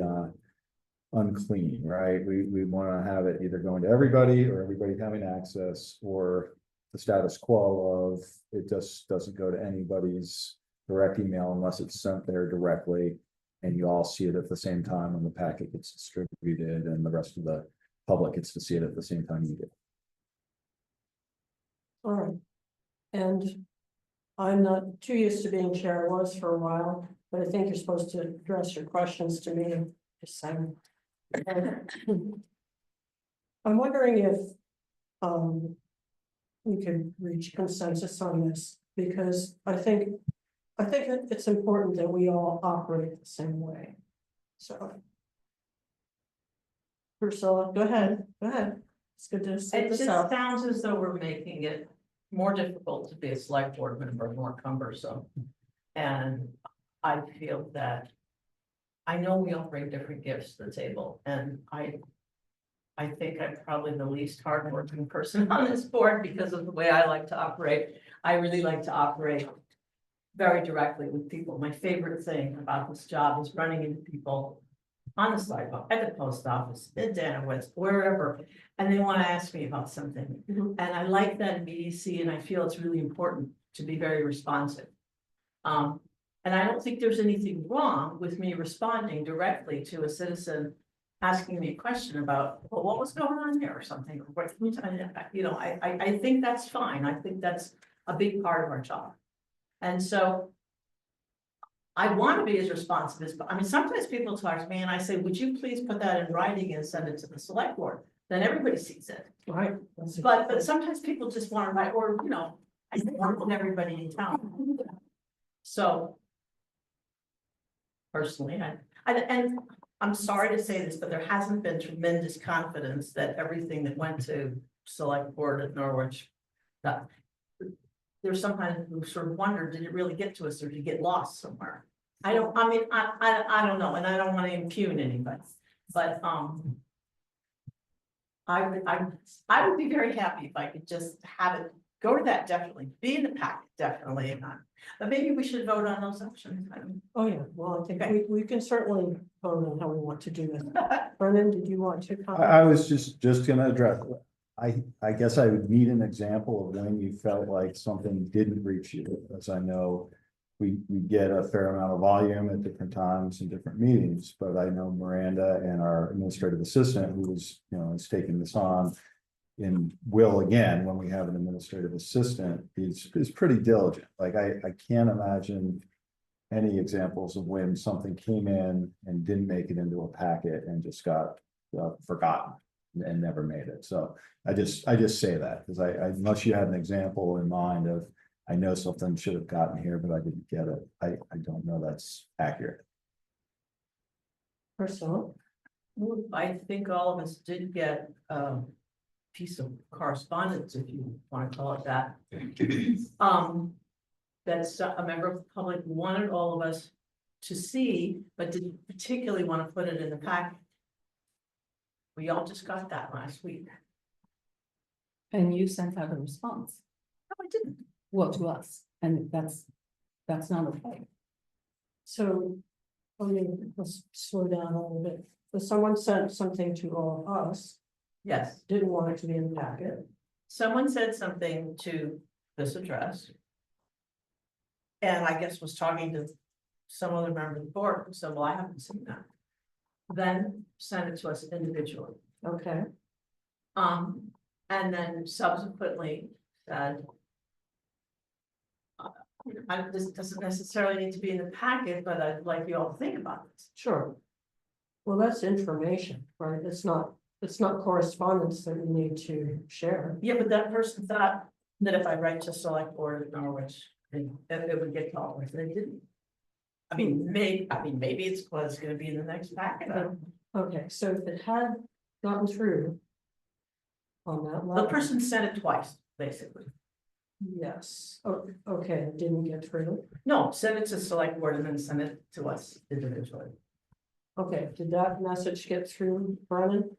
unclean, right? We want to have it either going to everybody or everybody having access, or the status quo of it just doesn't go to anybody's direct email unless it's sent there directly. And you all see it at the same time when the packet gets distributed and the rest of the public gets to see it at the same time you do. All right. And I'm not too used to being chair, I was for a while, but I think you're supposed to address your questions to me. Just saying. I'm wondering if we could reach consensus on this, because I think that it's important that we all operate the same way. So. Priscilla, go ahead. It's good to see It this just out. sounds as though we're making it more difficult to be a select board member, more cumbersome. And I feel that, I know we all bring different gifts to the table, and I think I'm probably the least hardworking person on this board because of the way I like to operate. I really like to operate very directly with people. My favorite thing about this job is running into people on the sidewalk, at the post office, in Danowitz, wherever, and they want to ask me about something. Mhm. And I like that immediacy, and I feel it's really important to be very responsive. And I don't think there's anything wrong with me responding directly to a citizen asking me a question about, well, what was going on here or something, or what can you tell me about? You know, I think that's fine. I think that's a big part of our job. And so I want to be as responsive as, I mean, sometimes people talk to me and I say, would you please put that in writing and send it to the select board? Then everybody sees it. Right. But sometimes people just want to write, or, you know, I want everybody in town. So. Personally, and I'm sorry to say this, but there hasn't been tremendous confidence that everything that went to select board at Norwich. That there's sometimes who sort of wonder, did it really get to us or did it get lost somewhere? I don't know, and I don't want to impugn anybody, but I would be very happy if I could just have it go to that, definitely be in the packet, definitely, and but maybe we should vote on those options. I don't. Oh, yeah, well, I think Okay. we can certainly vote on how we want to do this. Brennan, did you want to comment? I was just gonna address, I guess I would need an example of when you felt like something didn't reach you, as I know. We get a fair amount of volume at different times and different meetings, but I know Miranda and our administrative assistant, who was, is taking this on. And will again, when we have an administrative assistant, is pretty diligent. Like I can't imagine any examples of when something came in and didn't make it into a packet and just got forgotten and never made it. So I just say that because I unless you had an example in mind of, I know something should have gotten here, but I didn't get it. I don't know that's accurate. Priscilla? I think all of us did get piece of correspondence, if you want to call it that. That's a member of the public wanted all of us to see, but didn't particularly want to put it in the packet. We all just got that last week. And you sent out a response, No, I didn't. well, to us, and that's not okay. So, let's slow down a little bit. So someone sent something to all of us, Yes, didn't want it to be in the packet. someone said something to this address. And I guess was talking to some other member of the board, who said, well, I haven't seen that. Then sent it to us individually. Okay, And then subsequently said. This doesn't necessarily need to be in the packet, but I'd like you all to think about this. sure. Well, that's information, right? It's not correspondence that we need to share. Yeah, but that person thought that if I write to select board at Norwich, it would get called, and they didn't. I mean, maybe it's what's gonna be in the next packet. Okay, so if it had gotten through on that The level. person sent it twice, basically. Yes, oh, okay, it didn't get through. No, send it to select board and then send it to us individually. Okay, did that message get through, Brennan?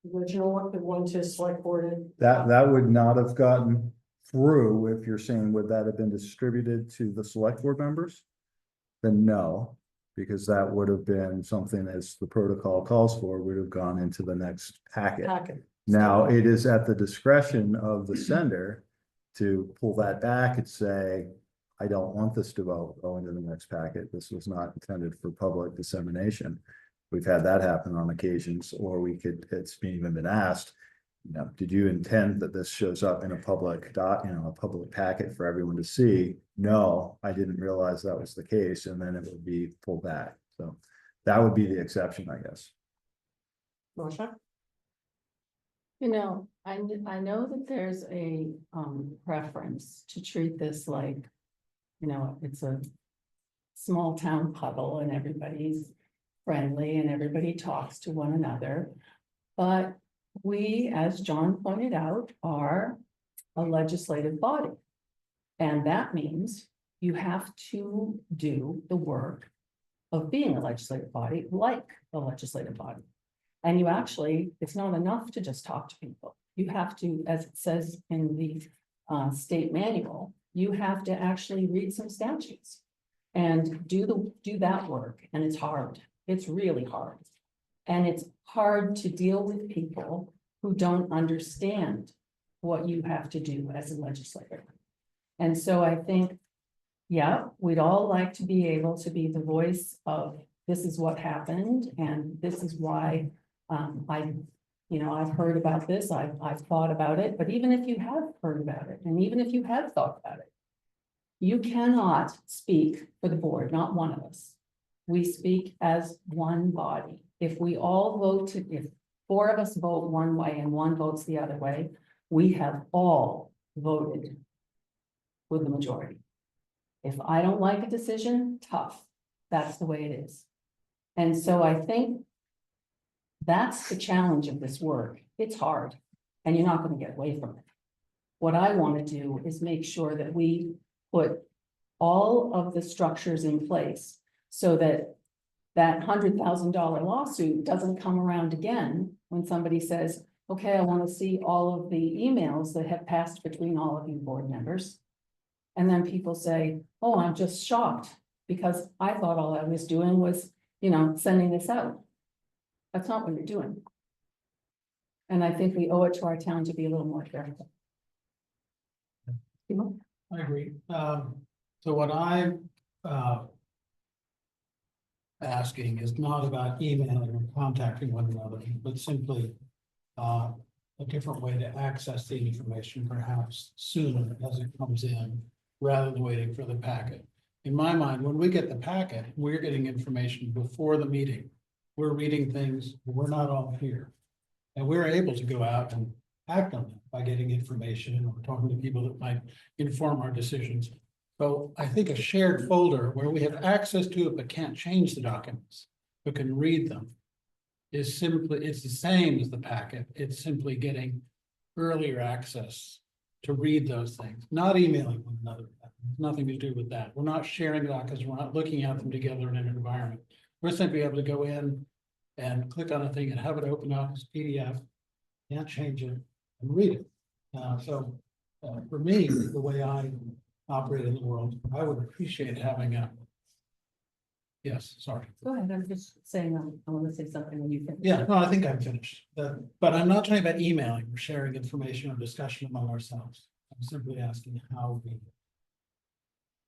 The original one, the one to select board. That would not have gotten through if you're saying, would that have been distributed to the select board members? Then no, because that would have been something as the protocol calls for, would have gone into the next packet. Now, it is at the discretion of the sender to pull that back and say, I don't want this to go into the next packet. This was not intended for public dissemination. We've had that happen on occasions, or it's even been asked, you know, did you intend that this shows up in a public a public packet for everyone to see? No, I didn't realize that was the case, and then it would be pulled back. So that would be the exception, I guess. Marcia? You know, I know that there's a preference to treat this like, you know, it's a small town puddle and everybody's friendly and everybody talks to one another. But we, as John pointed out, are a legislative body. And that means you have to do the work of being a legislative body, like the legislative body. And you actually, it's not enough to just talk to people. You have to, as it says in the state manual, you have to actually read some statutes and do that work. And it's hard. It's really hard. And it's hard to deal with people who don't understand what you have to do as a legislator. And so I think, yeah, we'd all like to be able to be the voice of this is what happened and this is why I've heard about this, I've thought about it, but even if you have heard about it, and even if you have thought about it, you cannot speak for the board, not one of us. We speak as one body. If we all vote, if 4 of us vote one way and 1 votes the other way, we have all voted with the majority. If I don't like a decision, tough, that's the way it is. And so I think that's the challenge of this work. It's hard, and you're not going to get away from it. What I want to do is make sure that we put all of the structures in place so that that $100,000 lawsuit doesn't come around again when somebody says, okay, I want to see all of the emails that have passed between all of you board members. And then people say, oh, I'm just shocked because I thought all I was doing was, sending this out. That's not what you're doing. And I think we owe it to our town to be a little more careful. I agree. So what I'm asking is not about emailing or contacting one another, but simply a different way to access the information perhaps sooner as it comes in, rather than waiting for the packet. In my mind, when we get the packet, we're getting information before the meeting. We're reading things, we're not all here. And we're able to go out and act on them by getting information and talking to people that might inform our decisions. So I think a shared folder where we have access to it but can't change the documents, but can read them, it's the same as the packet. It's simply getting earlier access to read those things, not emailing one another. Nothing to do with that. We're not sharing documents. We're not looking at them together in an environment. We're simply able to go in and click on a thing and have it open up as PDF, can't change it, and read it. So for me, the way I operate in the world, I would appreciate having a. Yes, sorry. Go ahead, I'm just saying, I want to say something when you finish. Yeah, no, I think I'm finished. But I'm not talking about emailing or sharing information or discussion among ourselves. I'm simply asking how we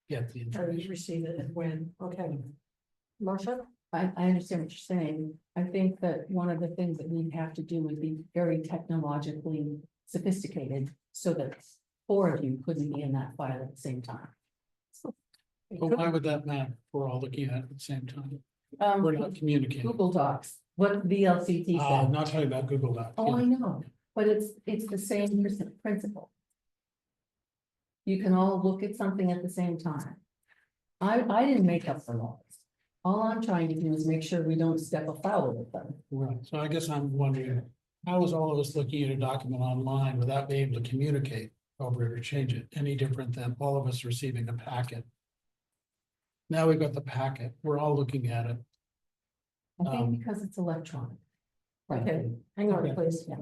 get the How you information. receive it and when, okay. Marcia? I understand what you're saying. I think that one of the things that we have to do would be very technologically sophisticated so that 4 of you couldn't be in that file at the same time. But why would that matter? We're all looking at it at the same time. We're not communicating. Google Docs, what VLCT I'm said. not talking about Google Docs. Oh, I know, but it's the same principle. You can all look at something at the same time. I didn't make up the laws. All I'm trying to do is make sure we don't step afoul with them. Right, so I guess I'm wondering, how is all of us looking at a document online without being able to communicate over it or change it any different than all of us receiving a packet? Now we've got the packet, we're all looking at it. I think because it's electronic. Okay, hang on, Okay. please. Yeah.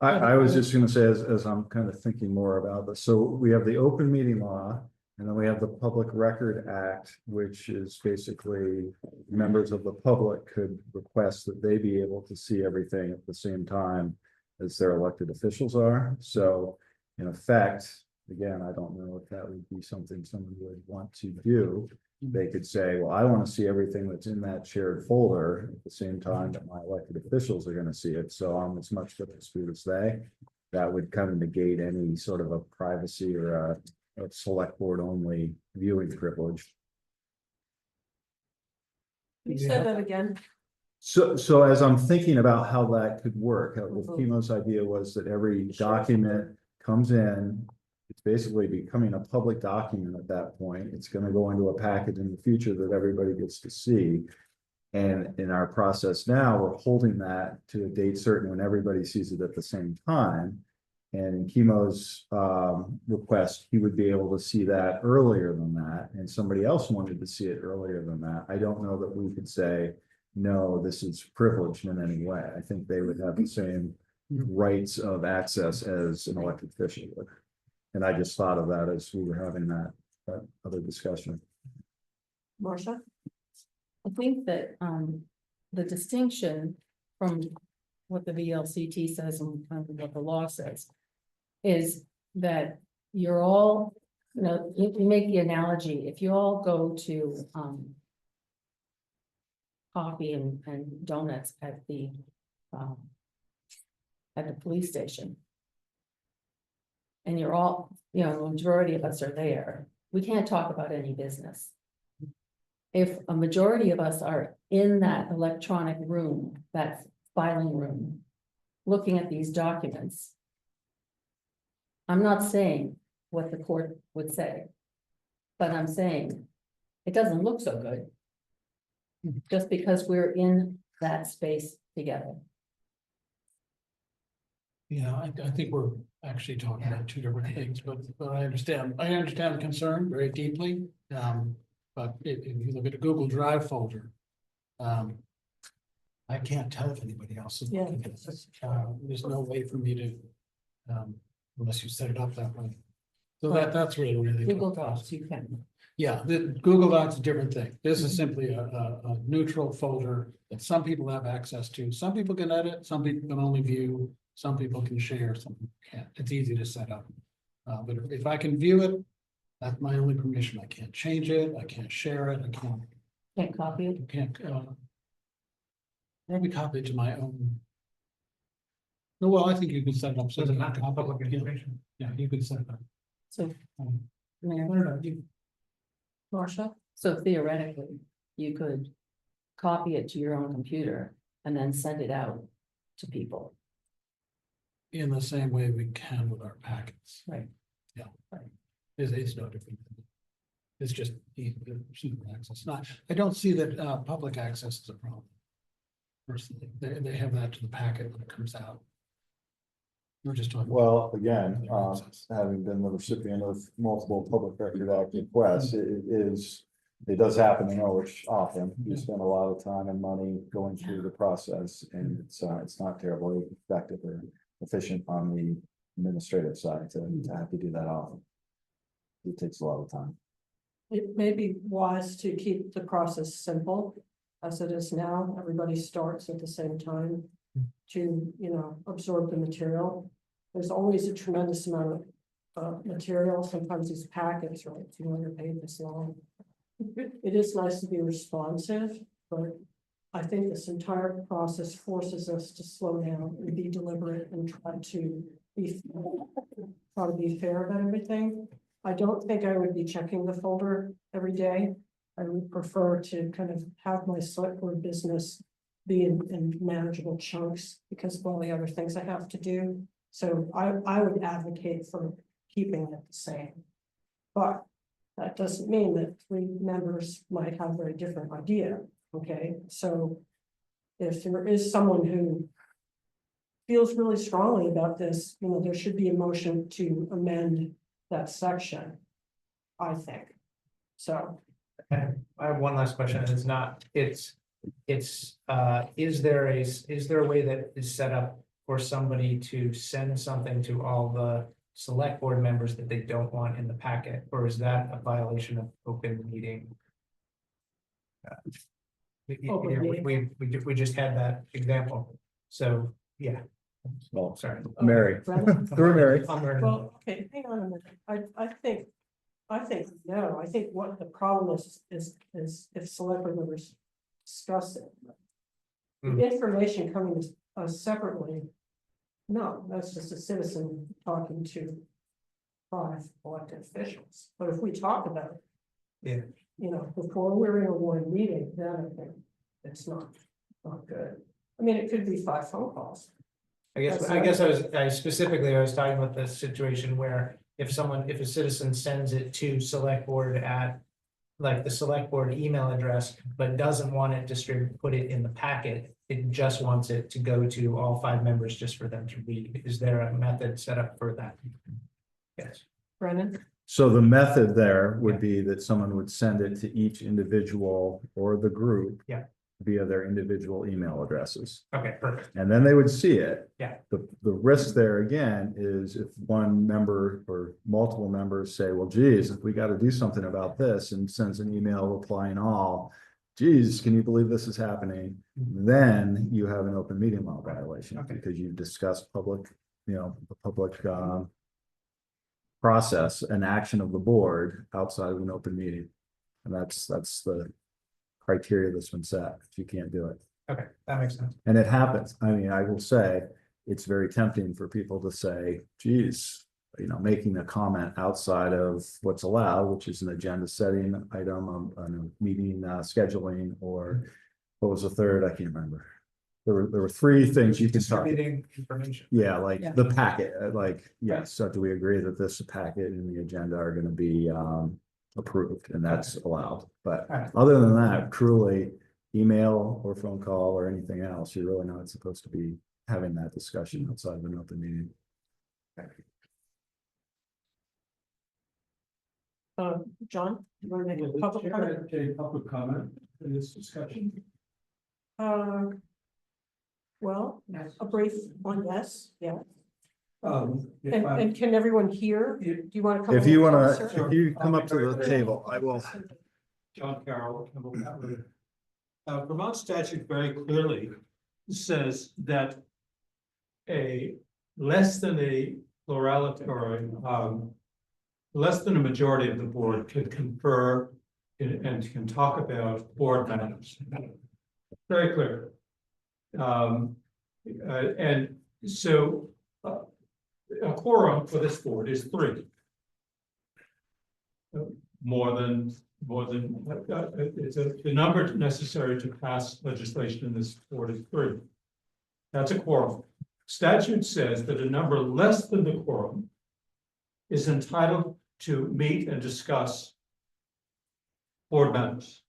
I was just gonna say, as I'm kind of thinking more about this, so we have the open meeting law. And then we have the Public Record Act, which is basically members of the public could request that they be able to see everything at the same time as their elected officials are. So in effect, again, I don't know if that would be something someone would want to do. They could say, well, I want to see everything that's in that shared folder at the same time that my elected officials are gonna see it, so I'm as much up to speed as they. That would kind of negate any sort of a privacy or a select board only viewing privilege. Can you say that again? So as I'm thinking about how that could work, with Chemo's idea was that every document comes in. It's basically becoming a public document at that point. It's gonna go into a packet in the future that everybody gets to see. And in our process now, we're holding that to a date certain when everybody sees it at the same time. And in Chemo's request, he would be able to see that earlier than that, and somebody else wanted to see it earlier than that. I don't know that we could say, no, this is privileged in any way. I think they would have the same rights of access as an elected official would. And I just thought of that as we were having that other discussion. Marcia? I think that, the distinction from what the VLCT says and kind of what the law says is that you're all, you know, you make the analogy, if you all go to, coffee and donuts at the police station. And you're all, you know, the majority of us are there, we can't talk about any business. If a majority of us are in that electronic room, that filing room, looking at these documents, I'm not saying what the court would say, but I'm saying it doesn't look so good. Just because we're in that space together. Yeah, I think we're actually talking about two different things, but I understand the concern very deeply. But if you look at a Google Drive folder, I can't tell if anybody else is looking at this. There's no way for me to, unless you set it up that way. So that's really. Google Docs, you can. Yeah, the Google Docs is a different thing. This is simply a neutral folder that some people have access to. Some people can edit, some people can only view, some people can share, some people can't. It's easy to set up. But if I can view it, that's my only permission. I can't change it, I can't share it, I Can't copy it. can't, maybe copy it to my own. No, well, I think you can set it up. So Does it it's not not public information? Yeah, you can set it up. So, I don't know, Marcia? so theoretically, you could copy it to your own computer and then send it out to people. in the same way we can with our packets. Right. Yeah. It's no different. It's just super access. Not, I don't see that public access is a problem. Personally, they have that to the packet when it comes out. We're just talking. Well, again, having been the recipient of multiple Public Record Act requests, it does happen in Norwich often. We spend a lot of time and money going through the process, and it's not terribly effective or efficient on the administrative side to have to do that often. It takes a lot of time. It may be wise to keep the process simple as it is now. Everybody starts at the same time to, absorb the material. There's always a tremendous amount of material. Sometimes these packets are like 200 pages long. It is nice to be responsive, but I think this entire process forces us to slow down and be deliberate and try to be fair about everything. I don't think I would be checking the folder every day. I would prefer to kind of have my select board business be in manageable chunks because of all the other things I have to do. So I would advocate for keeping it the same. But that doesn't mean that three members might have a very different idea, okay? So if there is someone who feels really strongly about this, there should be a motion to amend that section, I think. So. I have one last question, and is there a way that is set up for somebody to send something to all the select board members that they don't want in the packet, or is that a violation of open meeting? Open meeting. We just had that example, so, yeah, Oh, Sorry. Mary, Brennan? through Mary. I'm learning. Well, okay, hang on a minute. I think, no, I think what the problem is if select board members discuss it. Hmm. The information coming to us separately, no, that's just a citizen talking to five elected officials. But if we talk about it, Yeah. you know, before we're in a one meeting, then I think it's not good. I mean, it could be 5 phone calls. I guess I was talking about the situation where if a citizen sends it to select board at. Like the select board email address, but doesn't want it put it in the packet, it just wants it to go to all 5 members just for them to read. Is there a method set up for that? Yes. Brennan? So the method there would be that someone would send it to each individual or the group. Yeah. Via their individual email addresses. Okay, perfect. And then they would see it. Yeah. The risk there again is if one member or multiple members say, well, geez, if we got to do something about this and sends an email replying all, geez, can you believe this is happening? Then you have an open meeting law violation Okay. because you've discussed public, the public process and action of the board outside of an open meeting. And that's the criteria that's been set, if you can't do it. Okay, that makes sense. And it happens. I mean, I will say, it's very tempting for people to say, geez, making a comment outside of what's allowed, which is an agenda setting item on a meeting scheduling, or what was the third? I can't remember. There were 3 things you can talk. Distributing information. Yeah, like Yeah. the packet, yes, so do we agree that this packet and the agenda are gonna be approved, and that's allowed, but Alright. other than that, truly, email or phone call or anything else, you're really not supposed to be having that discussion outside of an open meeting. John, you want to make a public comment? A public comment in this discussion. Well, a brief one, yes, yeah. If And, I- and can everyone hear? Do you want to come? If a you little wanna, closer? if you come up to the table, I will. John Carroll, Campbell Capital. Vermont statute very clearly says that a less than a plurality or less than a majority of the board could confer and can talk about board matters. Very clear. And so a quorum for this board is 3. More than, it's the number necessary to pass legislation in this board is 3. That's a quorum. Statute says that a number less than the quorum is entitled to meet and discuss board matters.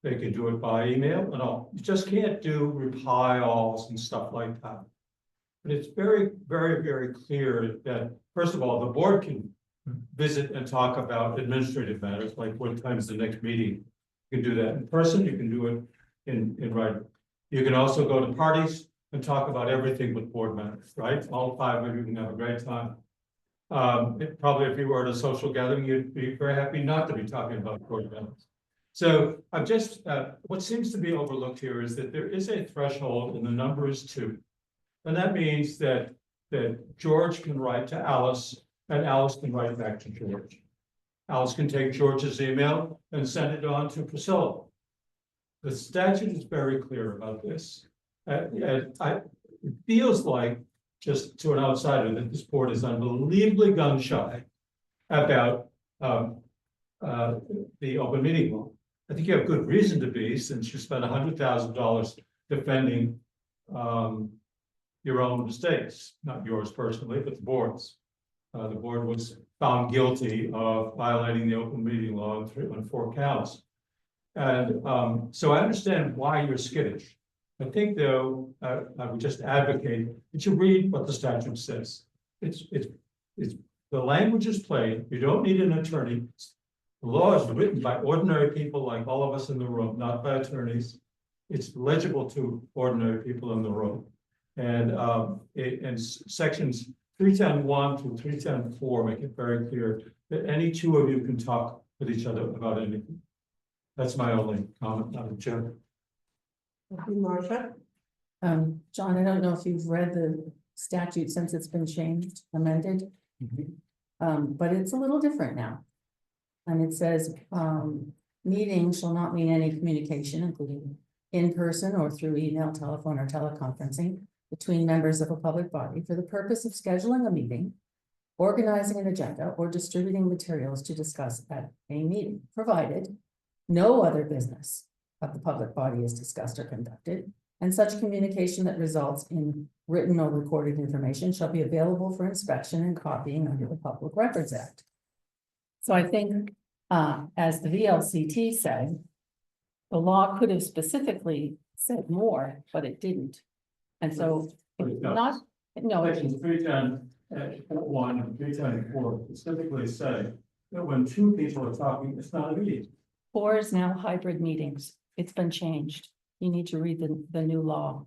They can do it by email and all. You just can't do reply alls and stuff like that. But it's very, very, very clear that, first of all, the board can visit and talk about administrative matters, like what time's the next meeting. You can do that in person, you can do it in writing. You can also go to parties and talk about everything with board matters, right? All 5 of you can have a great time. Probably if you were at a social gathering, you'd be very happy not to be talking about board matters. So I'm just, what seems to be overlooked here is that there is a threshold and the number is 2. And that means that George can write to Alice and Alice can write back to George. Alice can take George's email and send it on to Priscilla. The statute is very clear about this. It feels like, just to an outsider, that this board is unbelievably gun shy about the open meeting law. I think you have good reason to be, since you spent $100,000 defending your own mistakes, not yours personally, but the board's. The board was found guilty of violating the open meeting law on 4 counts. And so I understand why you're skittish. I think, though, I would just advocate that you read what the statute says. It's the language is plain. You don't need an attorney. The law is written by ordinary people like all of us in the room, not by attorneys. It's legible to ordinary people in the room. And sections 310(1) through 310(4) make it very clear that any 2 of you can talk with each other about anything. That's my only comment, Madam Chair. Thank you, Martha. John, I don't know if you've read the statute since it's been changed, amended. But it's a little different now. And it says, meetings shall not mean any communication, including in person or through email, telephone, or teleconferencing between members of a public body for the purpose of scheduling a meeting, organizing an agenda, or distributing materials to discuss at a meeting, provided no other business of the public body is discussed or conducted, and such communication that results in written or recorded information shall be available for inspection and copying under the Public Records Act. So I think, as the VLCT said, the law could have specifically said more, but it didn't. And so, But it does. not, no, it- Sections 310, 1 and 310 specifically say that when two people are talking, it's not a meeting. 4 is now hybrid meetings. It's been changed. You need to read the new law.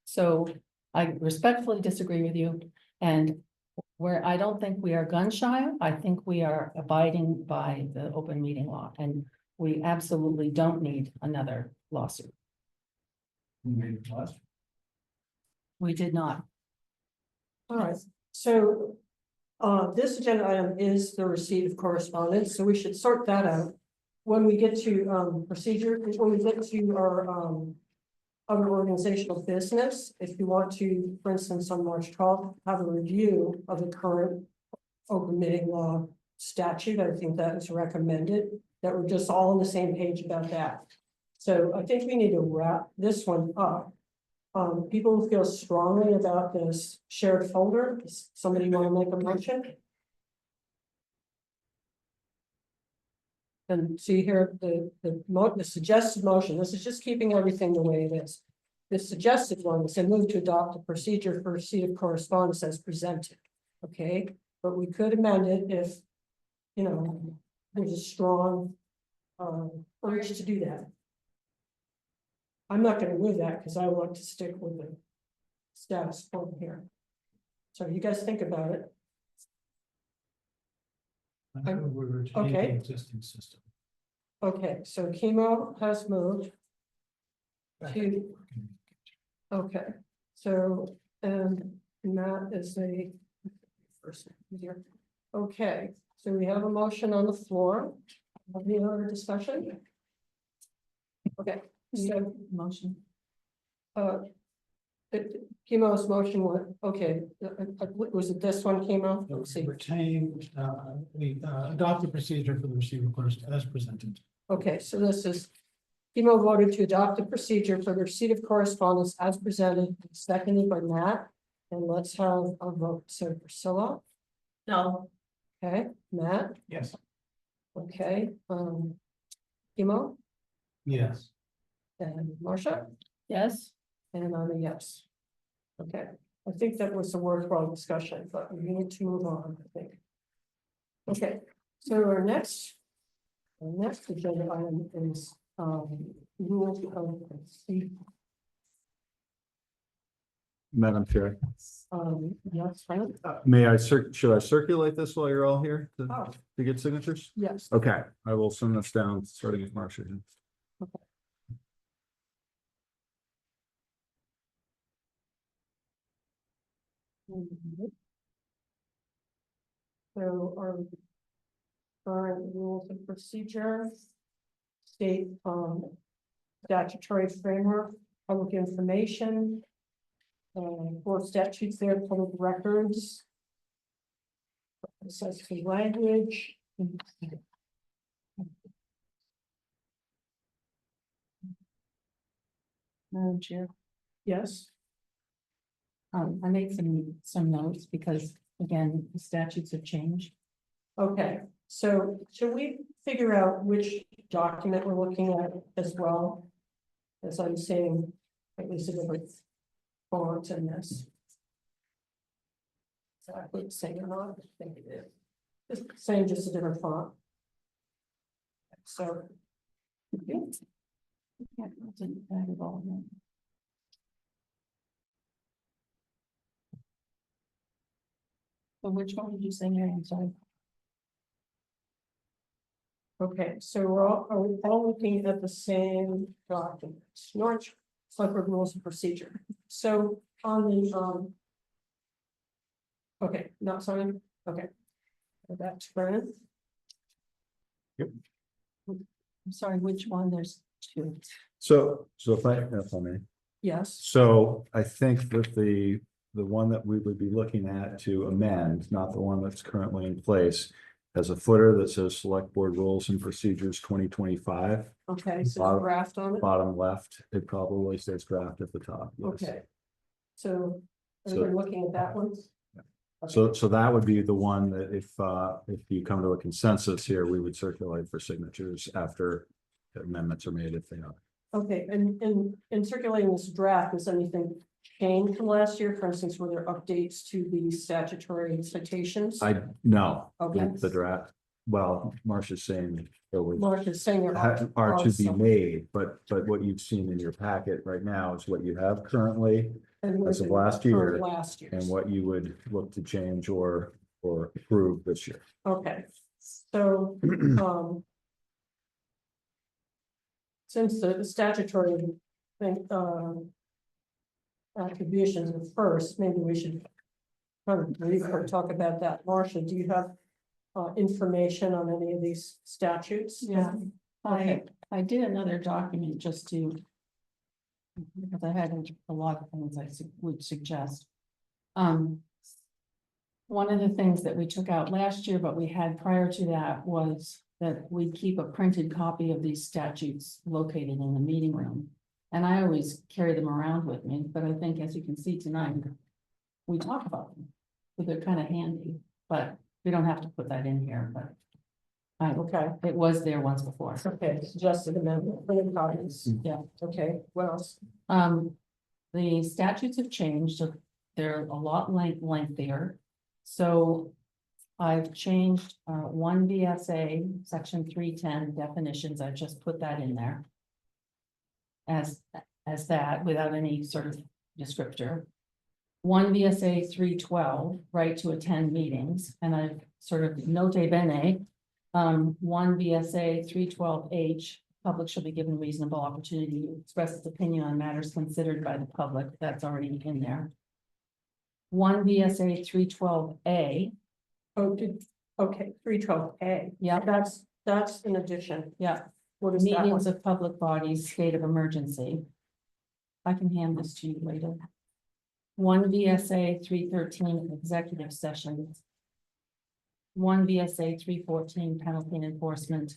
So I respectfully disagree with you, and where I don't think we are gun shy, I think we are abiding by the open meeting law, and we absolutely don't need another lawsuit. We did not. All right, so this agenda item is the receipt of correspondence, so we should sort that out. When we get to procedure, when we get to our other organizational business, if you want to, for instance, on March 12th, have a review of the current open meeting law statute, I think that is recommended, that we're just all on the same page about that. So I think we need to wrap this one up. People who feel strongly about this shared folder, does somebody want to make a motion? And see here, the suggested motion, this is just keeping everything the way it is. The suggested one is to move to adopt a procedure for receipt of correspondence as presented. Okay, but we could amend it if, you know, there's a strong urge to do that. I'm not gonna move that because I want to stick with the status quo here. So you guys think about it. I know we were Okay. changing the existing system. Okay, so chemo has moved to, okay, so, Matt is a person here. Okay, so we have a motion on the floor. Any other discussion? Okay, so, Motion. chemo's motion was, okay, was it this one, chemo? Let's see. Retain, we adopt the procedure for the receiver first as presented. Okay, so this is, chemo voted to adopt a procedure for the receipt of correspondence as presented, seconded by Matt. And let's have a vote. So Priscilla, No, okay, Matt, Yes. okay, chemo, Yes. and Marcia, Yes, and I'm a yes. Okay, I think that was a worthwhile discussion, but we need to move on, I think. Okay, so our next agenda item is, rules of procedure. Madam Chair, Yes, fine. should I circulate this while you're all here to Oh, get signatures? yes. Okay, I will send this down, starting with Marcia. Mhm. So our current rules of procedure state statutory framework, public information. For statutes there, public records. Accessible language. Madam Chair. Yes, I made some notes because, again, the statutes have changed. okay, so should we figure out which document we're looking at as well? As I'm saying, at least a different font in this. Exactly the same or not, I think it is. It's the same, just a different font. So. Yeah, it didn't add it all, no. So which one did you say, Mary? I'm sorry. Okay, so are we all looking at the same documents? Norwich select board rules of procedure. So on the, okay, not sorry, okay. Go back to Brennan. I'm sorry, which one? There's two. So if I may. Yes, So I think that the one that we would be looking at to amend, not the one that's currently in place, has a footer that says Select Board Rules and Procedures 2025. okay, so Bottom- draft on it, Bottom left, it probably says draft at the top. yes. okay. So, So- we're looking at that one? So that would be the one that if you come to a consensus here, we would circulate for signatures after amendments are made if they are. Okay, and in circulating this draft, has anything changed from last year? For instance, were there updates to the statutory citations? No, Okay. the draft, well, Marcia's saying there was. Mark is saying there Are to be some. made, but what you've seen in your packet right now is what you have currently And as of were last there year, last year's? and what you would look to change or approve this year. Okay, so, since the statutory thing, attributions are first, maybe we should kind of brief or talk about that. Marcia, do you have information on any of these statutes? Yeah. Okay. I did another document just to. Because I had a lot of things would suggest. One of the things that we took out last year, but we had prior to that was that we keep a printed copy of these statutes located in the meeting room. And I always carry them around with me, but I think as you can see tonight, we talk about them. So they're kind of handy, but we don't have to put that in here, but. Okay, It was there once before. okay, suggested amendment, printed copies, Yeah. okay, what else? The statutes have changed, so they're a lot lengthier. So I've changed, one VSA, section 310 definitions, I've just put that in there. As that, without any sort of descriptor. One VSA 312, right to attend meetings, and I've sort of note bene. One VSA 312H, public shall be given reasonable opportunity to express its opinion on matters considered by the public, that's already in there. One VSA 312A, Oh, okay, 312A, yeah, that's in addition, yeah, what is that one? meetings of public bodies, state of emergency. I can hand this to you later. One VSA 313 executive sessions. One VSA 314 penalty and enforcement.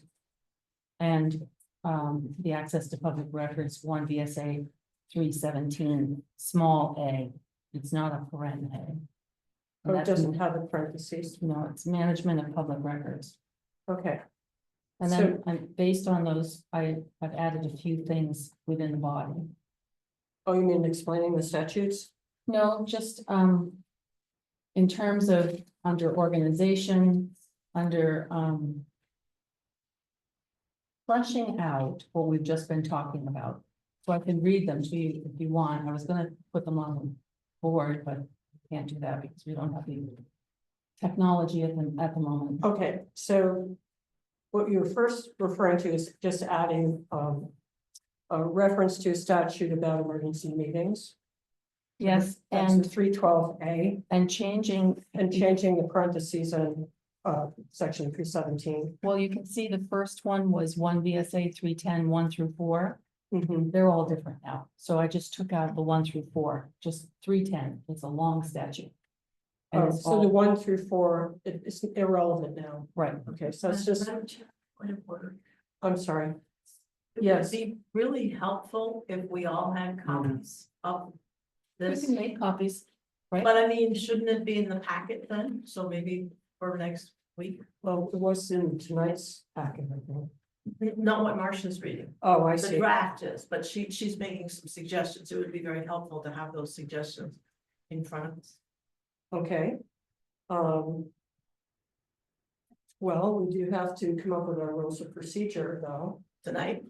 And the access to public records, one VSA 317 small a, it's not a paren a. Oh, it That's- doesn't have the parentheses, No, it's management of public records. okay, And then, and based on those, I've added a few things within the body. oh, you mean explaining the statutes? No, just, in terms of under organization, under, fleshing out what we've just been talking about. So I can read them to you if you want. I was gonna put them on the board, but can't do that because we don't have the technology at the moment. Okay, so what you're first referring to is just adding a reference to a statute about emergency meetings. Yes, That's and, 312A, and changing, and changing the parentheses in section 317. well, you can see the first one was one VSA 310, 1 through 4. Mhm. They're all different now. So I just took out the 1 through 4, just 310. It's a long statute. And Oh, it's so the all, 1 through 4, it's irrelevant now. right, Okay, so it's just, Point of order. I'm sorry. It Yes. would be really helpful if we all had copies of we this. can make copies, right? But I mean, shouldn't it be in the packet then? So maybe for next week, Well, it was in tonight's packet, I think. not what Marcia's reading. Oh, I The see. draft is, but she's making some suggestions. It would be very helpful to have those suggestions in front of us. Okay. Well, we do have to come up with our rules of procedure, though. Tonight,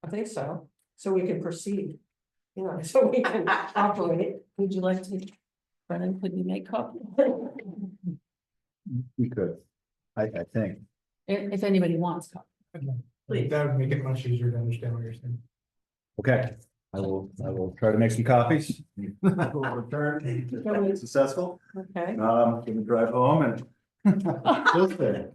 I think so. So we can proceed. You know, so we can operate. Would you like to, Brennan, could you make copies? We could, I think. If anybody wants copies. please. That would make it much easier to understand what you're saying. Okay, I will try to make some copies. I will return. Successful. Okay. Can we drive home and. Still stay.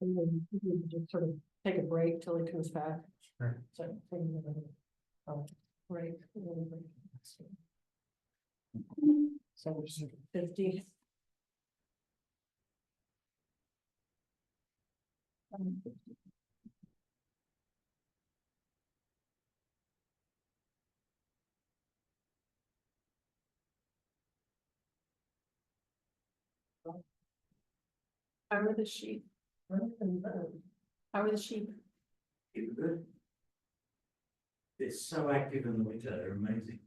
And then we can just sort of take a break till he comes back. Sure. So, break. a little break. So we're just 50. How are the sheep? How are the sheep? Keep good. They're so active in the winter, they're amazing.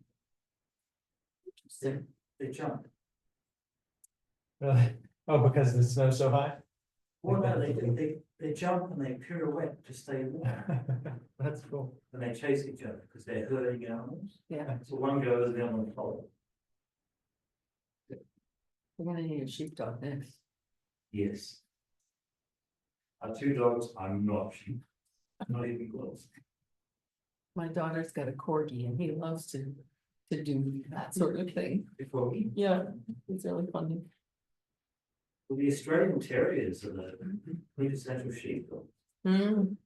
They jump. Really? Oh, because the snow's so high? Well, no, they jump and they pirouette to stay warm. That's cool. And they chase each other because they're herding animals. Yeah, So one goes and the other one follows. we're gonna need a sheepdog next. Yes. Our two dogs are not sheep. Not even close. My daughter's got a corgi and he loves to do that sort of thing. Before we, Yeah, it's really funny. well, the Australian Terriers are the quintessential sheepdog. Mm.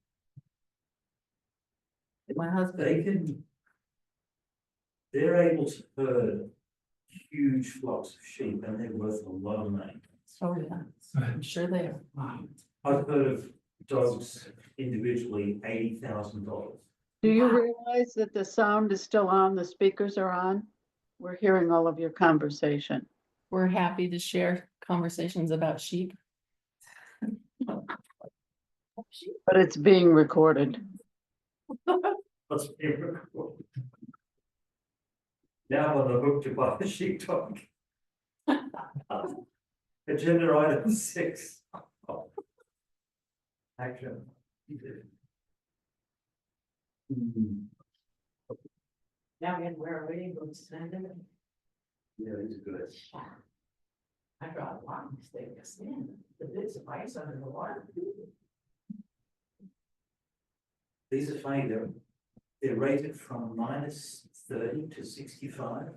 My They husband, can. They're able to herd huge flocks of sheep and they're worth a lot of money. oh yeah, I'm sure they are. I've heard of dogs individually, $80,000. Do you realize that the sound is still on, the speakers are on? We're hearing all of your conversation. We're happy to share conversations about sheep. But it's being recorded. Let's be recorded. Now I'm on the hook to buy a sheepdog. Agenda item 6. Action. Now, and where are we going to send it? Yeah, these are good. I brought a lot of mistakes in, the bits of ice under the water. These are funny, they're rated from -30 to 65.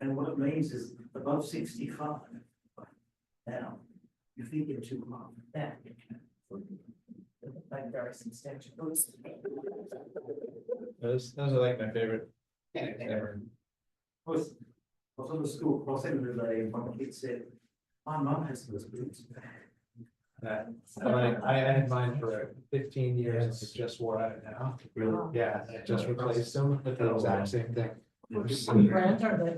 And what it means is above 65. Now, you think you're too hot. Yeah. Like very substantial. Those are like my favorite. Ever. I was on the school crossing the day and one kid said, my mum has those boots. I had mine for 15 years, it just wore out now. Really? Yeah, I just replaced them with the exact same thing. Brand are they?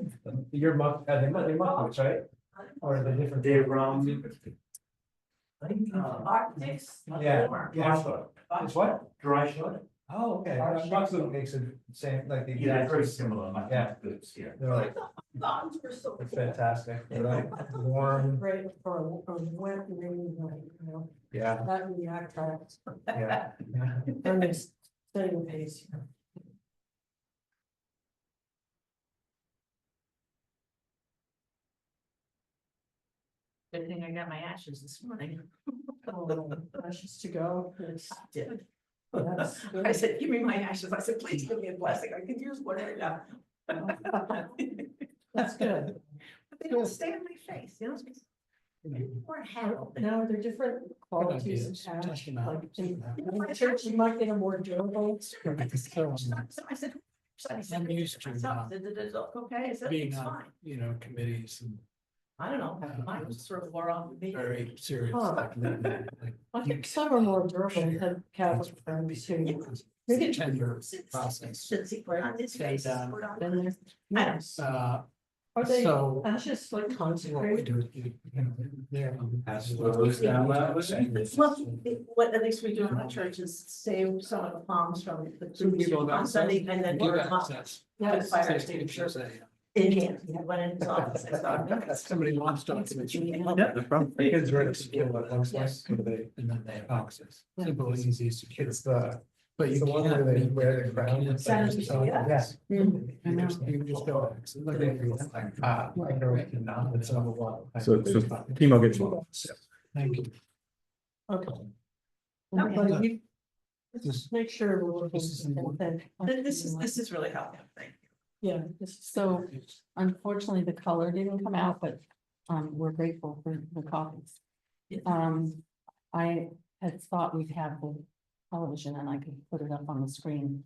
Your muck, they muck, right? Or are they different? They're I think, Arctics. Yeah, dry shot. It's what? Dry shot. Oh, okay, Muxlow makes it same, like the Yeah, they're exact. very similar, my Yeah. boots, yeah. They're like, Thongs were so. it's fantastic, they're like warm, Great for a wet rainy night, you know, yeah, that and the attracts. yeah. And they stay in pace. Good thing I got my ashes this morning. Ashes to go. It's- Did. That's I said, give me my ashes. I said, please give me a blessing. I could use one right now. That's good. But they don't stay on my face, you know? Or handle. No, they're different qualities of ideas. ash. Test them out. Like in my church, you might get a more durable. I said, I'm used to, Did it look okay? I said, being it's on, fine. you know, committees and I don't know, mine was sort of wore off the beat. very serious. Huh. like that, like, I you think some are more durable than Catholic can't- friends who. It's a tenure process. Should see put on his face. And, put on- Been there. I don't- Yes. Are they so anxious, like what we concentrate? do, there. Well, what at least we do in the church is save some of the palms from the food on Sunday and then burn them up. Yeah, With fire extinguisher in hand, he had one in his office. I thought, Somebody wants documents. Yeah, no problem. Kids ready to feel what it looks like, Yes. and then they have access. Simple, easy, secure. It's the, But you the one can't. where they wear the crown. can't- Saturday, yeah. Yes. You can just go. So chemo gets you. Thank you. Okay. Okay. But you- Just make sure we're looking. This is at that. This is really helpful, thank Yeah. this- So unfortunately, the color didn't come out, but we're grateful for the copies. you. I had thought we'd have the television and I could put it up on the screen.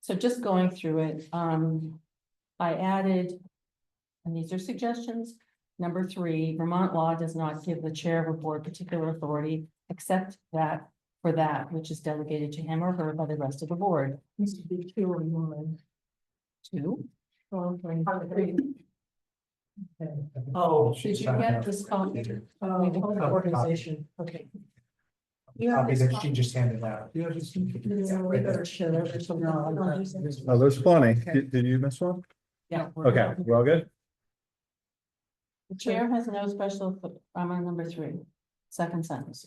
So just going through it, I added, and these are suggestions. Number 3, Vermont law does not give the chair of a board particular authority, except that for that which is delegated to him or her by the rest of the board. Needs to be 2 or more. 2. Okay. Oh, Did you get this copy? Organization, okay. Copy that she just handed out. Yeah, we better share that with some. Oh, there's plenty. Did you miss one? Yeah. Okay, we're all good? The chair has no special, I'm on number 3, second sentence.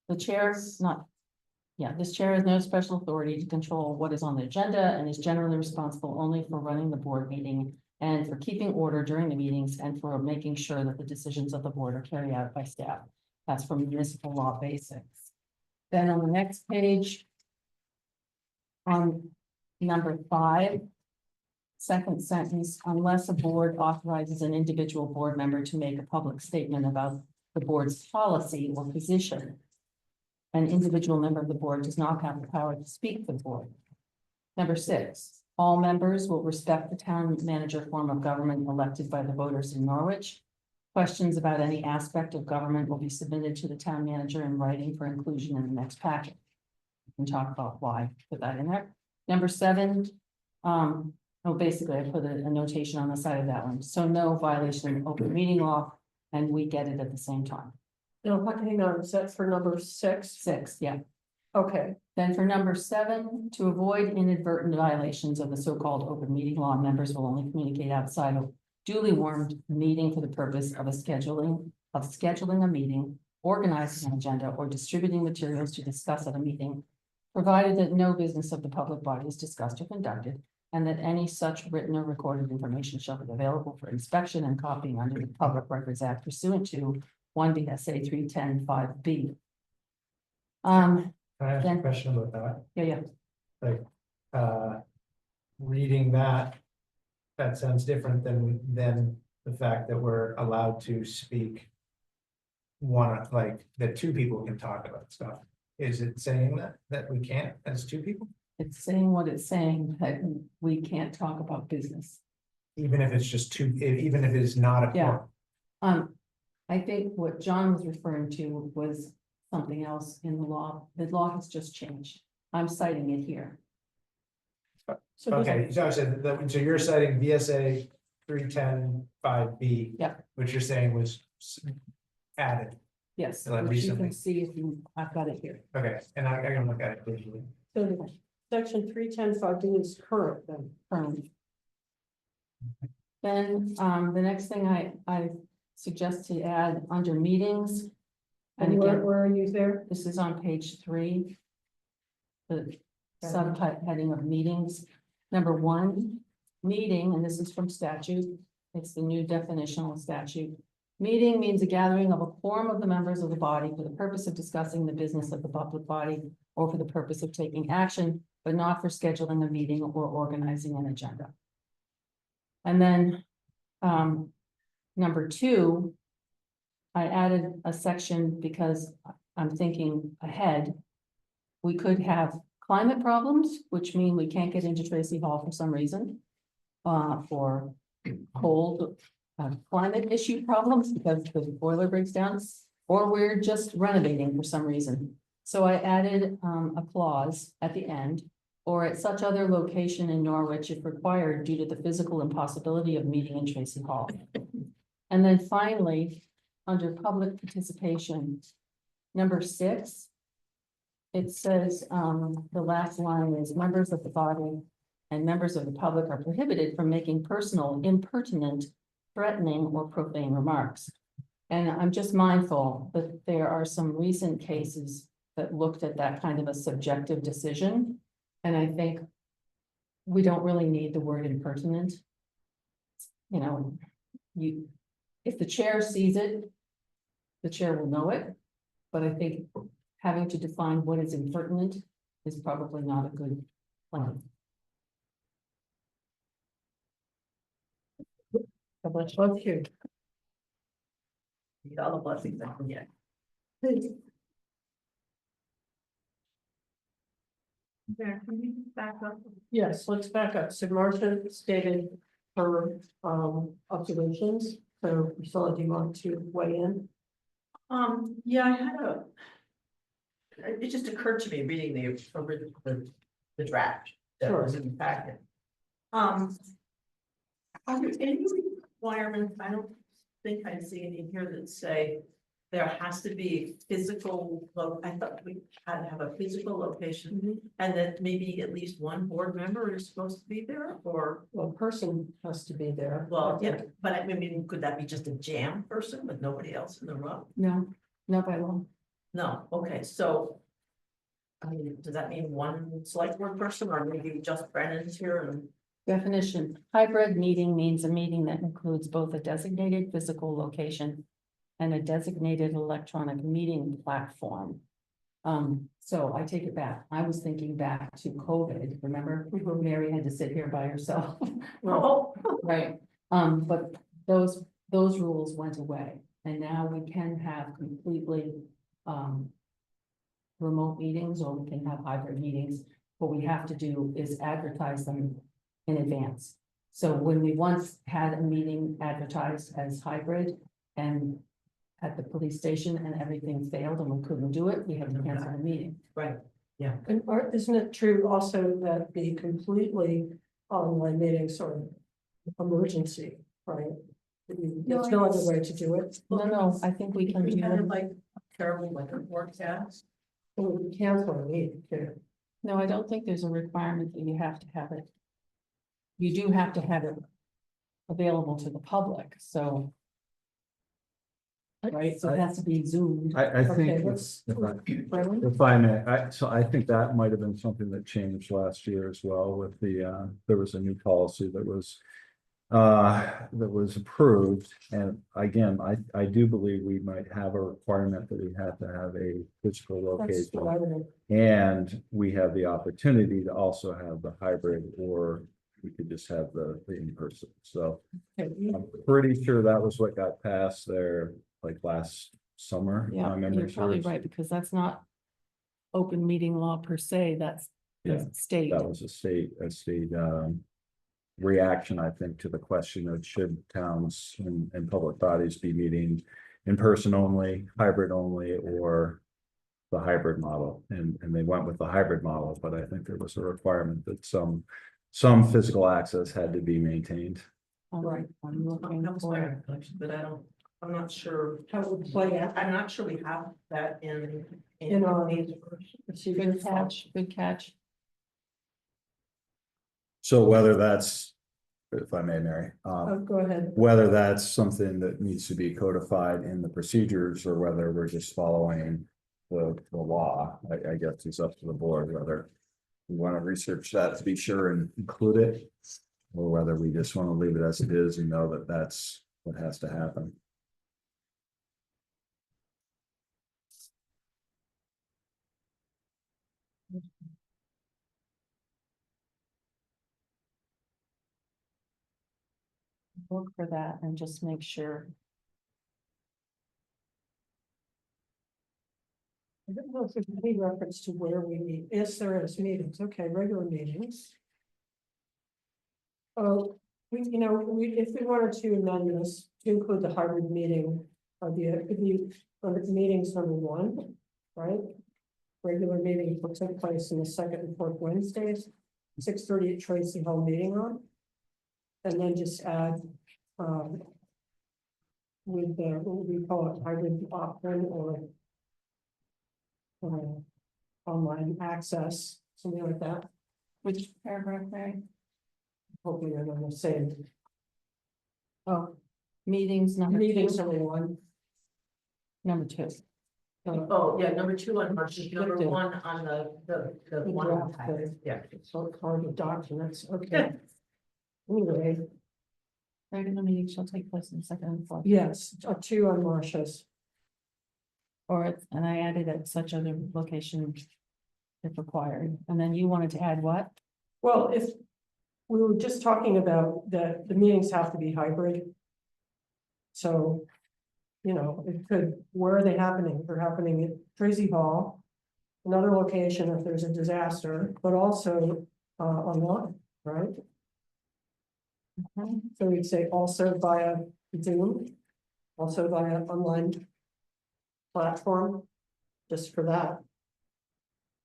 The chair this chair has no special authority to control what is on the agenda and is generally responsible only for running the board meeting and for keeping order during the meetings and for making sure that the decisions of the board are carried out by staff. That's from municipal law basics. Then on the next page, on number 5, second sentence, unless a board authorizes an individual board member to make a public statement about the board's policy or position, an individual member of the board does not have the power to speak for the board. Number 6, all members will respect the town manager form of government elected by the voters in Norwich. Questions about any aspect of government will be submitted to the town manager in writing for inclusion in the next packet. We can talk about why, put that in there. Number 7, basically I put a notation on the side of that one. So no violation of open meeting law, and we get it at the same time. No, hang on, is that for number 6? 6, yeah. Okay, Then for number 7, to avoid inadvertent violations of the so-called open meeting law, members will only communicate outside of duly warned meeting for the purpose of scheduling a meeting, organizing an agenda, or distributing materials to discuss at a meeting, provided that no business of the public body is discussed or conducted, and that any such written or recorded information shall be available for inspection and copying under the Public Records Act pursuant to 1 VSA 310(5)(b). Can I ask Then- a question about that? Yeah. Reading that. That sounds different than the fact that we're allowed to speak. That 2 people can talk about stuff. Is it saying that we can't as 2 people? It's saying what it's saying, that we can't talk about business. Even if it's just 2, even if it is not a Yeah. quorum? I think what John was referring to was something else in the law. The law has just changed. I'm citing it here. so does Okay, it- so I said that, so you're citing VSA 310(5)(b). Yep. Which you're saying was added. Yes, Like which you recently. can see if you, I've got it here. Okay, and I can look at it visually. so section 310(5)(b) is current then. Then, the next thing I suggest to add under meetings. And And again, where are you there? this is on page 3. The subheading of meetings. Number 1, meeting, and this is from statute. It's the new definitional statute. Meeting means a gathering of a quorum of the members of the body for the purpose of discussing the business of the public body or for the purpose of taking action, but not for scheduling a meeting or organizing an agenda. And then, number 2, I added a section because I'm thinking ahead. We could have climate problems, which mean we can't get into Tracy Hall for some reason. For cold, climate issue problems because the boiler breaks down, or we're just renovating for some reason. So I added, a clause at the end, or at such other location in Norwich if required due to the physical impossibility of meeting in Tracy Hall. And then finally, under public participation, number 6. It says, the last line is members of the body and members of the public are prohibited from making personal, impertinent, threatening or profane remarks. And I'm just mindful that there are some recent cases that looked at that kind of a subjective decision. And I think we don't really need the word impertinent. You know, if the chair sees it, the chair will know it. But I think having to define what is impertinent is probably not a good plan. God bless you. Thank you. Need all the blessings I can get. There, can you back up? Yes, let's back up. So Marcia stated her observations. So Priscilla, do you want to weigh in? Yeah, I had it just occurred to me reading the draft that was in the packet. Are there any requirements? I don't think I see any here that say there has to be physical, I thought we had to have a physical location and that maybe at least one board member is supposed to be there or, One person has to be there. well, yeah, but I mean, could that be just a jam person with nobody else in the room? No, not by law. No, okay, so. I mean, does that mean one select board person or maybe just Brennan's here and? Definition, hybrid meeting means a meeting that includes both a designated physical location and a designated electronic meeting platform. So I take it back. I was thinking back to COVID, remember? Mary had to sit here by herself. Oh, Right, but those rules went away, and now we can have completely, remote meetings, or we can have hybrid meetings. What we have to do is advertise them in advance. So when we once had a meeting advertised as hybrid and at the police station and everything failed and we couldn't do it, we had to cancel the meeting. right, And isn't it true also that the completely online meetings are emergency, right? There's no other way to do it. No, I think we can we do had them. like a terrible weather forecast. Well, we cancel a meeting too. No, I don't think there's a requirement that you have to have it. You do have to have it available to the public, so. Right, so it has to be zoomed. I Okay, think let's- if I may, I think that might have been something that changed last year as well with the, there was a new policy that was approved. And again, I do believe we might have a requirement that we have to have a physical That's what I location. would- And we have the opportunity to also have the hybrid, or we could just have the in-person. So Okay, I'm pretty sure that was what got passed there like last summer. Yeah, my memory you're probably serves. right, because that's not open meeting law per se, that's Yeah, the state. that was a state reaction, I think, to the question of should towns and public bodies be meeting in person only, hybrid only, or the hybrid model, and they went with the hybrid model, but I think there was a requirement that some physical access had to be maintained. All right, I'm looking That was my for, recollection, but I'm not sure. how it would play out I'm not sure we have that in. in our good procedures. catch, good catch. So whether that's, if I may, Mary, Go ahead. whether that's something that needs to be codified in the procedures, or whether we're just following the law, I guess it's up to the board whether we want to research that to be sure and include it, or whether we just want to leave it as it is and know that that's what has to happen. Look for that and just make sure. I don't know if there's any reference to where we meet. Yes, there is meetings. Okay, regular meetings. Oh, if we wanted to amend this to include the hybrid meeting, could be under meetings number 1, right? Regular meeting will take place in the second and fourth Wednesdays, 6:30 at Tracy Hall meeting room. And then just add, with the, what we call it, hybrid option or online access, something like that. Which paragraph, Mary? Hopefully I'm on the same. Oh, Meetings number meetings 2, number 1. number 2. Oh, yeah, number 2 on March, number Okay. 1 on the The one. draft, Yeah. So hard of documents, okay. Anyway, Regular meeting shall take place in the second and fourth. yes, 2 on Marcia's. And I added at such other location if required, and then you wanted to add what? Well, if we were just talking about that the meetings have to be hybrid. So, it could, where are they happening? They're happening at Tracy Hall. Another location if there's a disaster, but also online, right? So we'd say also via Zoom, also via online platform, just for that.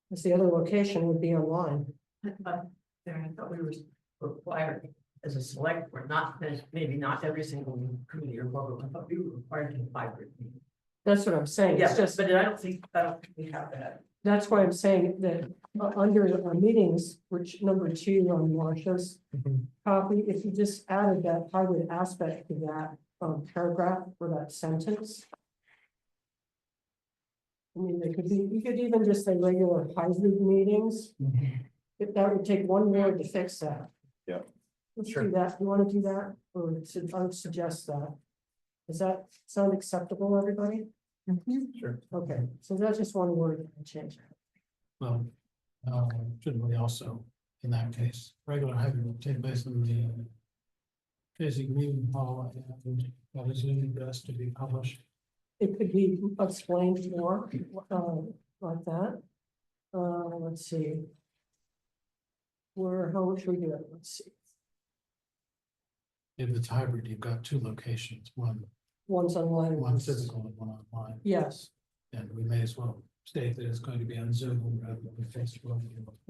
Because the other location would be online. But there, I thought we were required as a select, we're not, maybe not every single committee or board, I thought we were required to have hybrid. That's what I'm saying. Yeah, It's just, but I don't think we have that. that's why I'm saying that under our meetings, which number 2 on Marcia's copy, if you just added that hybrid aspect to that paragraph or that sentence. I mean, they could be, you could even just say regular hybrid meetings. If that would take one word to fix that. Yeah. Let's Sure. do that. You want to do that? Or I would suggest that. Does that sound acceptable, everybody? Sure. Okay, so that's just one word that can change. Well, shouldn't we also, in that case, regular hybrid will take place in the Tracy Green Hall and that is in the to be published. It could be explained more, like that. Let's see. How should we do it? Let's see. If it's hybrid, you've got 2 locations, one One's online. one's- physical and one online, Yes, and we may as well state that it's going to be on Zoom rather than Facebook.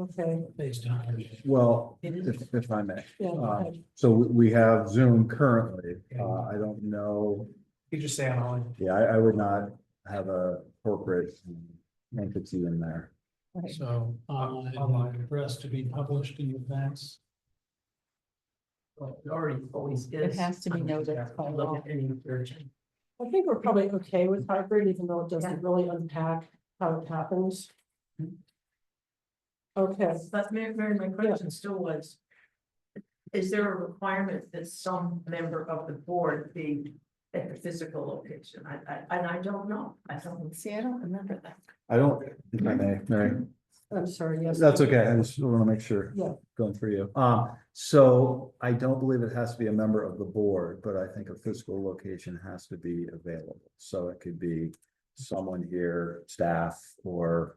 okay, Based on. Well, if I may. yeah, Uh, So we have Zoom currently. I don't know. You just say online. Yeah, I would not have a corporate entity in there. So online address to be published in advance. Well, it already always is. It has to be noted by Look law. at any version. I think we're probably okay with hybrid, even though it doesn't really unpack how it happens. Okay, But Mary, my question still was. Is there a requirement that some member of the board be at the physical location? I don't know. I don't. See, I don't remember that. I don't, if I may, Mary. I'm sorry, yes. That's okay. I just want to make sure. Yeah. Going for you. So I don't believe it has to be a member of the board, but I think a physical location has to be available. So it could be someone here, staff, or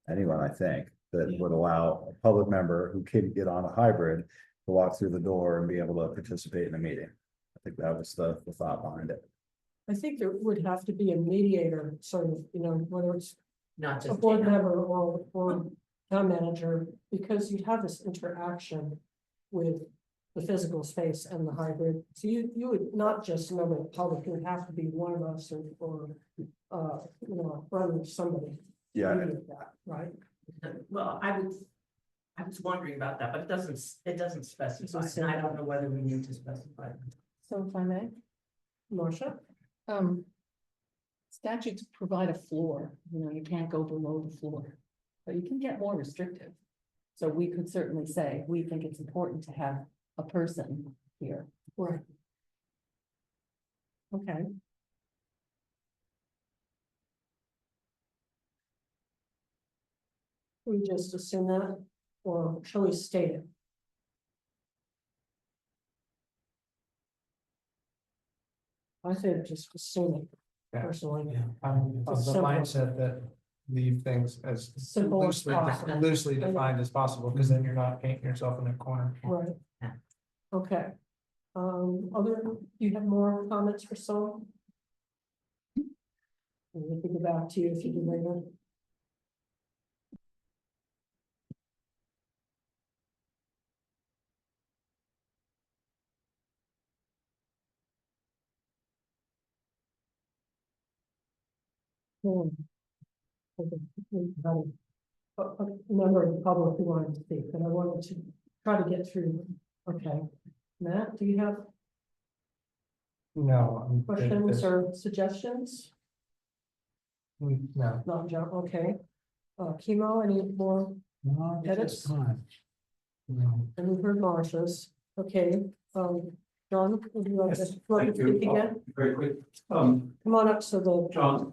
anyone, I think, that would allow a public member who can get on a hybrid to walk through the door and be able to participate in a meeting. I think that was the thought behind it. I think there would have to be a mediator, sort of, whether it's Not a just. board member or town manager, because you have this interaction with the physical space and the hybrid. So you would not just remember the public, it would have to be one of us or a friend of somebody. Yeah. With that, right? Well, I was wondering about that, but it doesn't specify, and I don't know whether we need to specify. So if I may, Marcia? statutes provide a floor, you can't go below the floor, but you can get more restrictive. So we could certainly say, we think it's important to have a person here. Right. Okay. We just assume that, or shall we state it? I say just assume it personally. Yeah, I'm of the Simple. mindset that leave things as Simple as possible. loosely defined as possible, because then you're not painting yourself in a corner. Right. Okay. Do you have more comments for Sol? We can go back to you if you do later. Okay. A member of the public who wanted to speak, but I wanted to try to get through. Okay. Matt, do you have No. questions or suggestions? No. Not John, okay. Chemo, any more? No, it's Edits? just time. No. And we've heard Marcia's. Okay, John, would you like to, Yes, like to thank you. speak again? Very quick. Come on up so the. John,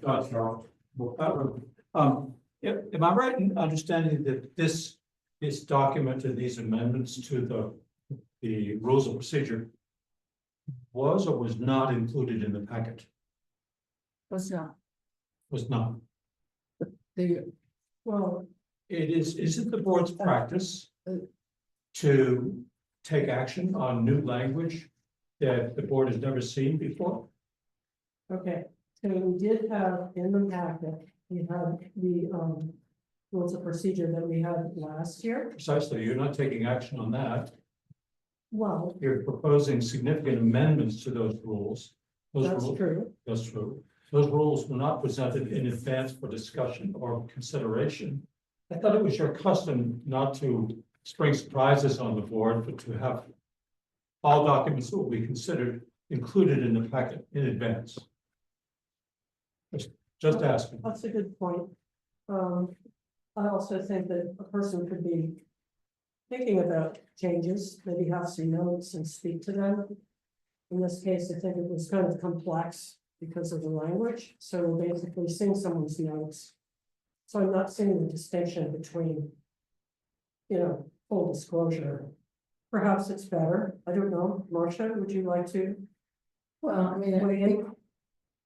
am I right in understanding that this is documented, these amendments to the rules of procedure was or was not included in the packet? Was not, Was not. Well, Is it the board's practice to take action on new language that the board has never seen before? okay, so we did have in the packet, we had the rules of procedure that we had last year. Precisely, you're not taking action on that. Well, You're proposing significant amendments to those rules. Those that's rules, true. that's true. Those rules were not presented in advance for discussion or consideration. I thought it was your custom not to spring surprises on the board, but to have all documents that will be considered included in the packet in advance. Just asking. That's a good point. I also think that a person could be thinking about changes, maybe have some notes and speak to them. In this case, I think it was kind of complex because of the language, so we're basically seeing someone's notes. So I'm not seeing the distinction between, full disclosure. Perhaps it's better, I don't know. Marcia, would you like to? well, I mean, I think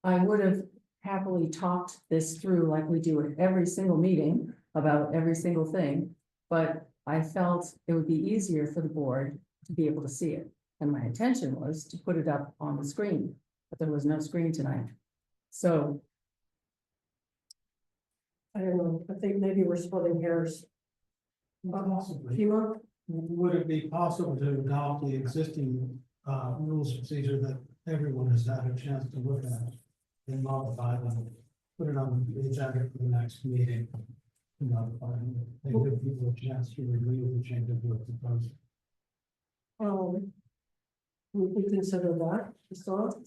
I would have happily talked this through like we do at every single meeting about every single thing. But I felt it would be easier for the board to be able to see it. And my intention was to put it up on the screen, but there was no screen tonight. So I don't know, I think maybe we're splitting hairs. Possibly. Kima? Would it be possible to adopt the existing rules of procedure that everyone has had a chance to look at? And modify them, put it on the agenda for the next meeting. Modify them, they give people a chance to review the changes we're proposing. We consider that, so,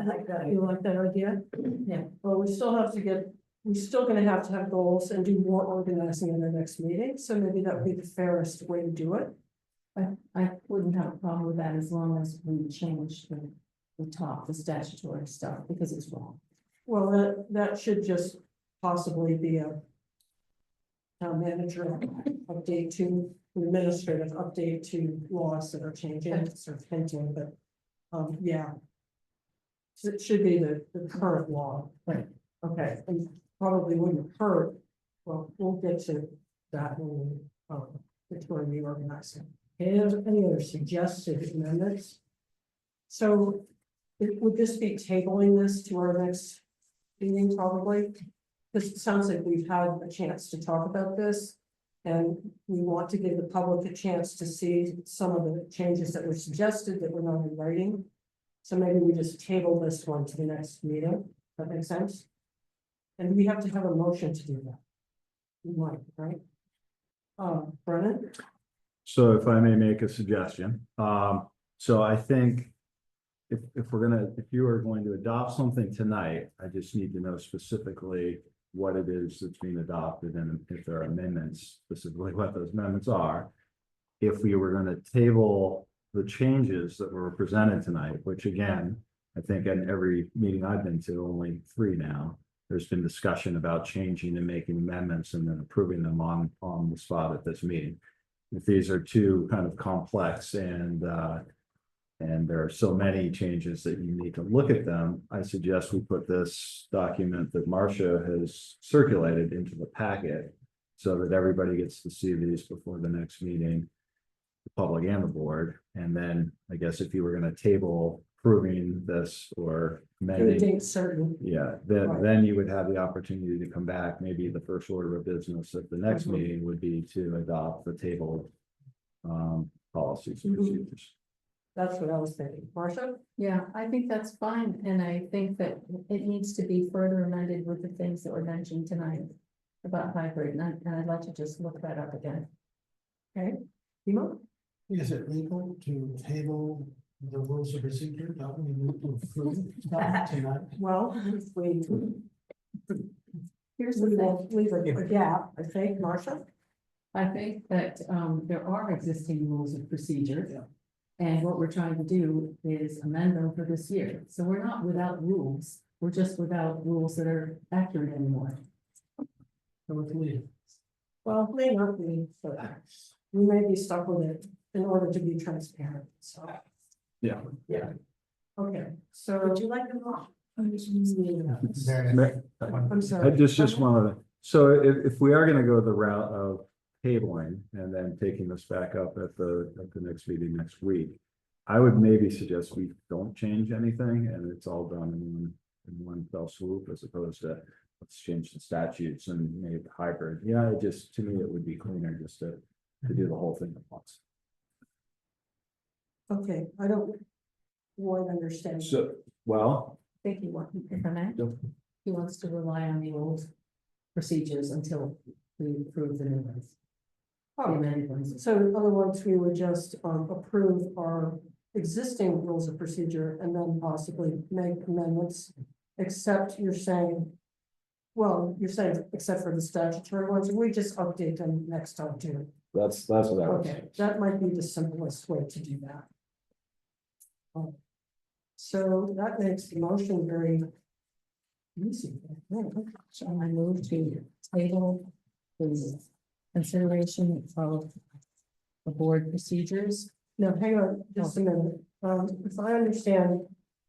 I like that. you like that idea? Yeah. Well, we're still gonna have to have goals and do more organizing in the next meeting, so maybe that would be the fairest way to do it. I wouldn't have a problem with that as long as we change the top, the statutory stuff, because it's wrong. Well, that should just possibly be a town manager update to, administrative update to laws that are changing, it's sort of hinting, but, yeah. So it should be the current law. Right. Okay, and probably wouldn't hurt, well, we'll get to that when we, get to our reorganizing. Any other suggested amendments? So, would this be tabling this to our next meeting probably? Because it sounds like we've had a chance to talk about this. And we want to give the public a chance to see some of the changes that were suggested that were not in writing. So maybe we just table this one to the next meeting. That makes sense? And we have to have a motion to do that. We might, right? Brennan? So if I may make a suggestion, so I think. If you are going to adopt something tonight, I just need to know specifically what it is that's being adopted and if there are amendments, specifically what those amendments are. If we were going to table the changes that were presented tonight, which again, I think in every meeting I've been to, only 3 now, there's been discussion about changing and making amendments and then approving them on the spot at this meeting. If these are too kind of complex and And there are so many changes that you need to look at them. I suggest we put this document that Marcia has circulated into the packet. So that everybody gets to see these before the next meeting. The public and the board, and then I guess if you were gonna table proving this or To a amending. date certain. Yeah, Right. then you would have the opportunity to come back, maybe the first order of business at the next Mhm. meeting would be to adopt the table. Policies and Mhm. procedures. That's what I was thinking. Marcia? Yeah, I think that's fine, and I think that it needs to be further amended with the things that were mentioned tonight about hybrid, and I'd like to just look that up again. Okay. Timo? Is it legal to table the rules of procedure? Don't we need to approve stuff tonight? Well, if we. Here's the We thing. will leave a gap, I think, Marcia? I think that there are existing rules of procedure. Yeah. And what we're trying to do is amend them for this year. So we're not without rules. We're just without rules that are accurate anymore. So it's legal. Well, it may not be, but we may be stuck with it in order to be transparent, so. Yeah. Yeah. Okay, so. Would you like to know? Very- I'm I sorry. just wanted to, so if we are gonna go the route of tabling and then taking this back up at the next meeting next week. I would maybe suggest we don't change anything and it's all done in one fell swoop as opposed to. Let's change the statutes and make it hybrid. Yeah, it just, to me, it would be cleaner just to do the whole thing at once. Okay, I don't quite understand. So, well, I think he wants, if I may, he wants to rely on the old procedures until we approve the new ones. The Oh, amended ones. so in other words, we would just approve our existing rules of procedure and then possibly make amendments. Except you're saying, well, you're saying except for the statutory ones, we just update them next time too. that's what I was. Okay, that might be the simplest way to do that. So that makes the motion very easy. So I move to table the consideration of the board procedures. Now, hang on just a minute. If I understand,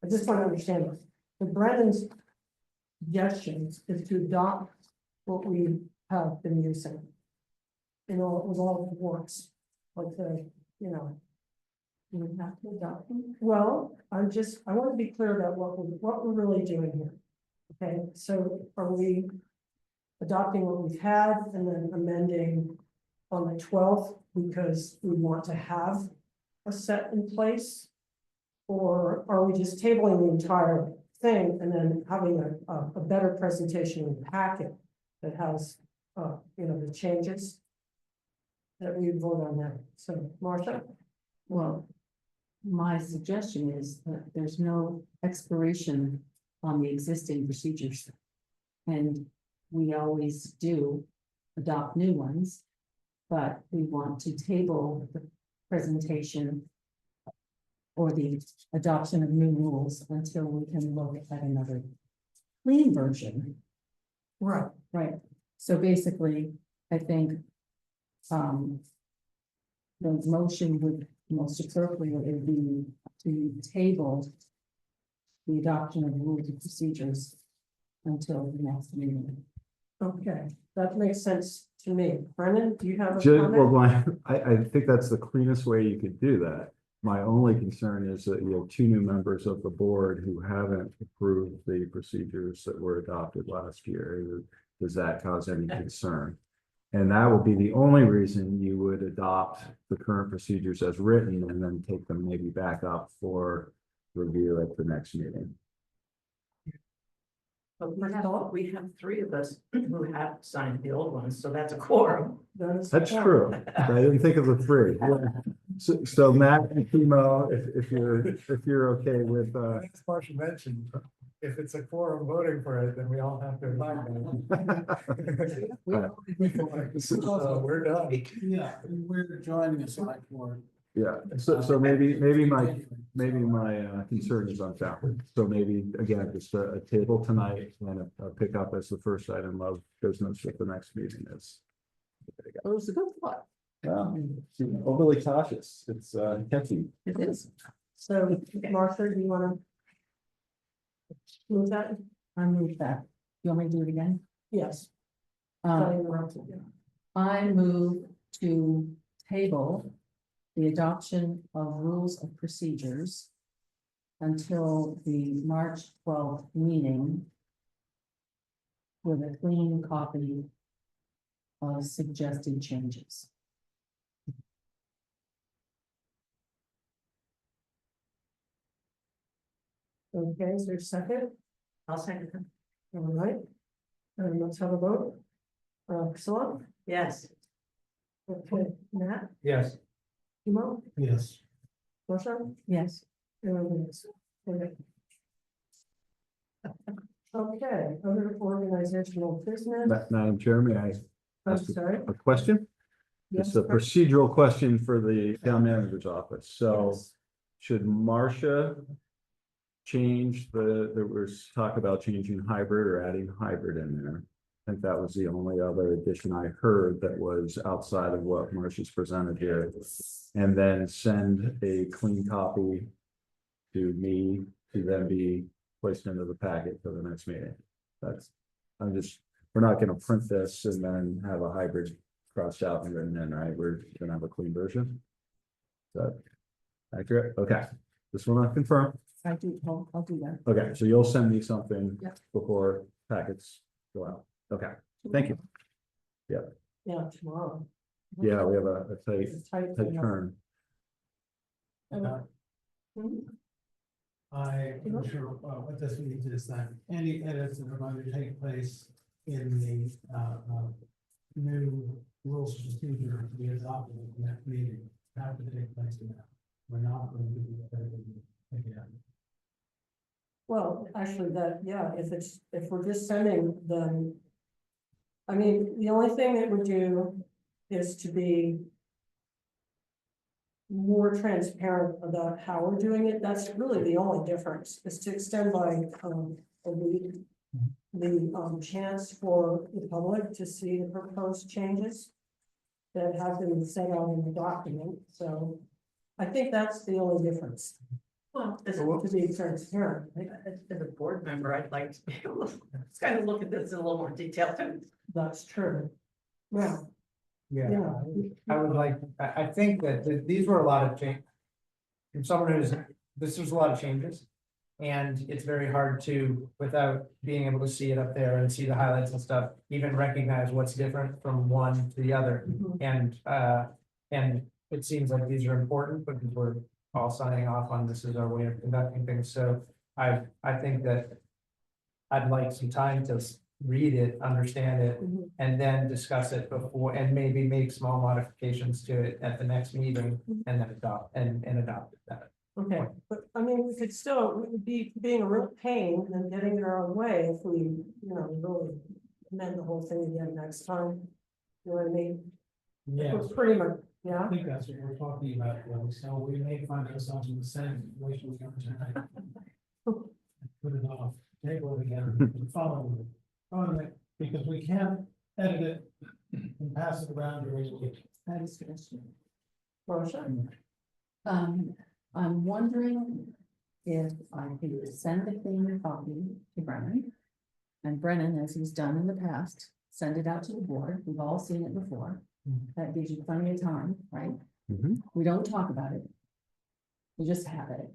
I just want to understand this. The Brennan's suggestions is to adopt what we have been using. You know, with all the works, like the, you know. We have to adopt them. Well, I want to be clear about what we're really doing here. Okay, so are we adopting what we've had and then amending on the 12th because we want to have a set in place? Or are we just tabling the entire thing and then having a better presentation in the packet that has, you know, the changes that we vote on now? So, Marcia? Well, my suggestion is that there's no expiration on the existing procedures. And we always do adopt new ones, but we want to table the presentation or the adoption of new rules until we can look at another clean version. Right. Right, so basically, I think the motion would most appropriately be to table the adoption of rules and procedures until the next meeting. Okay, that makes sense to me. Brennan, do you have a Well, comment? I think that's the cleanest way you could do that. My only concern is that you have two new members of the board who haven't approved the procedures that were adopted last year. Does that cause any concern? And that would be the only reason you would adopt the current procedures as written and then take them maybe back up for review at the next meeting. But we have three of us who have signed the old ones, so that's a quorum. That's true. I didn't think of the three. So Matt and Timo, if you're okay with, As Marcia mentioned, if it's a quorum voting for it, then we all have to abide by it. So we're done. Yeah, we're joining a select board. yeah, so maybe my concern is unfounded. So maybe, again, just a table tonight and a pickup as the first item of business at the next meeting is. It was a good thought. Overly cautious, it's catchy. It is. So Martha, do you wanna? Move that? I move that. You want me to do it again? Yes. I Um, interrupted you. I move to table the adoption of rules of procedures until the March 12th meeting with a clean copy of suggested changes. Okay, is there a second? I'll second them. All right. Let's have a vote. Priscilla? Yes. Okay, Matt? Yes. Timo? Yes. Russia? Yes. Yes. Okay. Okay, other organizational business. Madam Chair, may I I'm ask sorry. a question? It's Yes, a Chris? procedural question for the town manager's office. So Yes. should Marcia change there was talk about changing hybrid or adding hybrid in there? I think that was the only other addition I heard that was outside of what Marcia's presented here. And then send a clean copy to me to then be placed into the packet for the next meeting. We're not gonna print this and then have a hybrid crossed out and written in, right? We're gonna have a clean version. Is that accurate? Okay, just want to confirm. I do, I'll do that. Okay, so you'll send me something Yeah. before packets go out. Okay, thank you. Yeah, tomorrow. Yeah, we have a tight It's tight. turn. I'm sure what this means is that any edits that are going to take place in the new rules of procedure to be adopted at the next meeting have to take place now. We're not going to do that again. Well, actually, if we're just sending them. I mean, the only thing that would do is to be more transparent about how we're doing it. That's really the only difference, is to extend by a week the chance for the public to see the proposed changes that have been set out in the document. So I think that's the only difference, Well, to be transparent. as a board member, I'd like to be able to kind of look at this in a little more detail too. That's true. Yeah. Yeah, I would like, I think that these were a lot of change. From someone this was a lot of changes. And it's very hard to, without being able to see it up there and see the highlights and stuff, even recognize what's different from one to the other. And it seems like these are important because we're all signing off on this as our way of conducting things. So I think that I'd like some time to read it, understand it, and then discuss it before, and maybe make small modifications to it at the next meeting and then adopt that. Okay, but I mean, we could still, we would be being a real pain and getting in our own way if we, really amend the whole thing again next time. You know what I mean? Yes, We're pretty much, I yeah, think that's what we're talking about, Will. So we may find ourselves in the same situation we are tonight. Put it off, table it again, and follow it, because we can't edit it and pass it around during the week. That is good. Marcia? I'm wondering if I could send a clean copy to Brennan. And Brennan, as he's done in the past, send it out to the board. We've all seen it before. That gives you plenty of time, right? We don't talk about it. We just have it.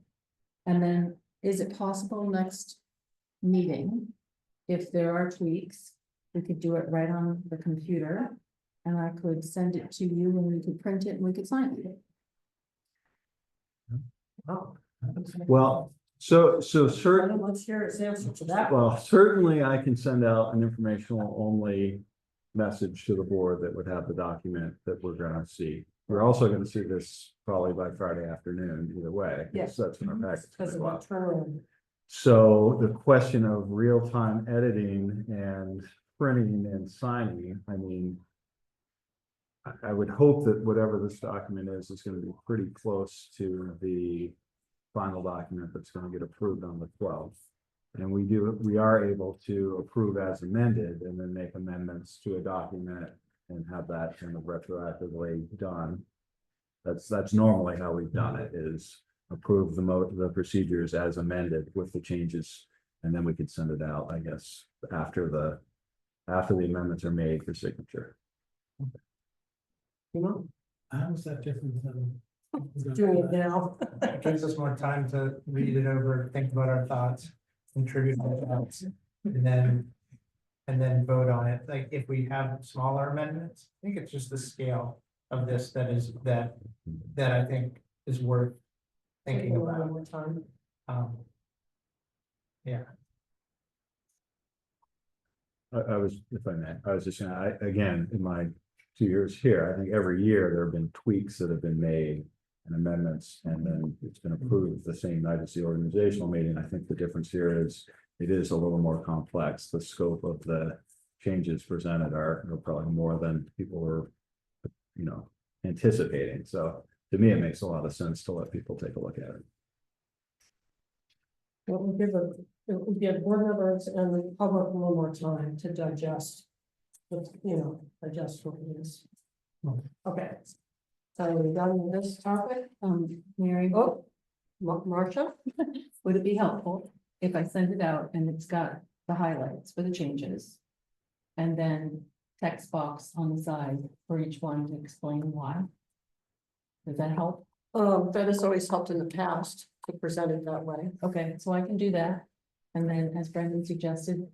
And then, is it possible next meeting, if there are tweaks, we could do it right on the computer? And I could send it to you and we could print it and we could sign it. Well, so certain, Let's hear his answer to that. well, certainly I can send out an informational only message to the board that would have the document that we're gonna see. We're also gonna see this probably by Friday afternoon, either way. Yes. That's when our packets Because go of out. the turnaround. So the question of real-time editing and printing and signing, I mean. I would hope that whatever this document is gonna be pretty close to the final document that's gonna get approved on the 12th. And we are able to approve as amended and then make amendments to a document and have that kind of retroactively done. That's normally how we've done it, is approve the procedures as amended with the changes. And then we could send it out, I guess, after the amendments are made for signature. You know, How is that different than? doing it now. It gives us more time to read it over, think about our thoughts, contribute our thoughts, and then vote on it. Like, if we have smaller amendments, I think it's just the scale of this that I think is worth thinking A little about. more time. Yeah, I was, if I may, I was just saying, again, in my 2 years here, I think every year there have been tweaks that have been made and amendments, and then it's been approved the same night as the organizational meeting. I think the difference here is it is a little more complex. The scope of the changes presented are probably more than people were, anticipating. So to me, it makes a lot of sense to let people take a look at it. It will give board members and the public a little more time to digest. Digest what it is. Okay. So we're done with this topic. Mary, Oh, Marcia? would it be helpful if I send it out and it's got the highlights for the changes? And then text box on the side for each one to explain why? Does that help? That has always helped in the past to present it that way. Okay, so I can do that. And then, as Brendan suggested,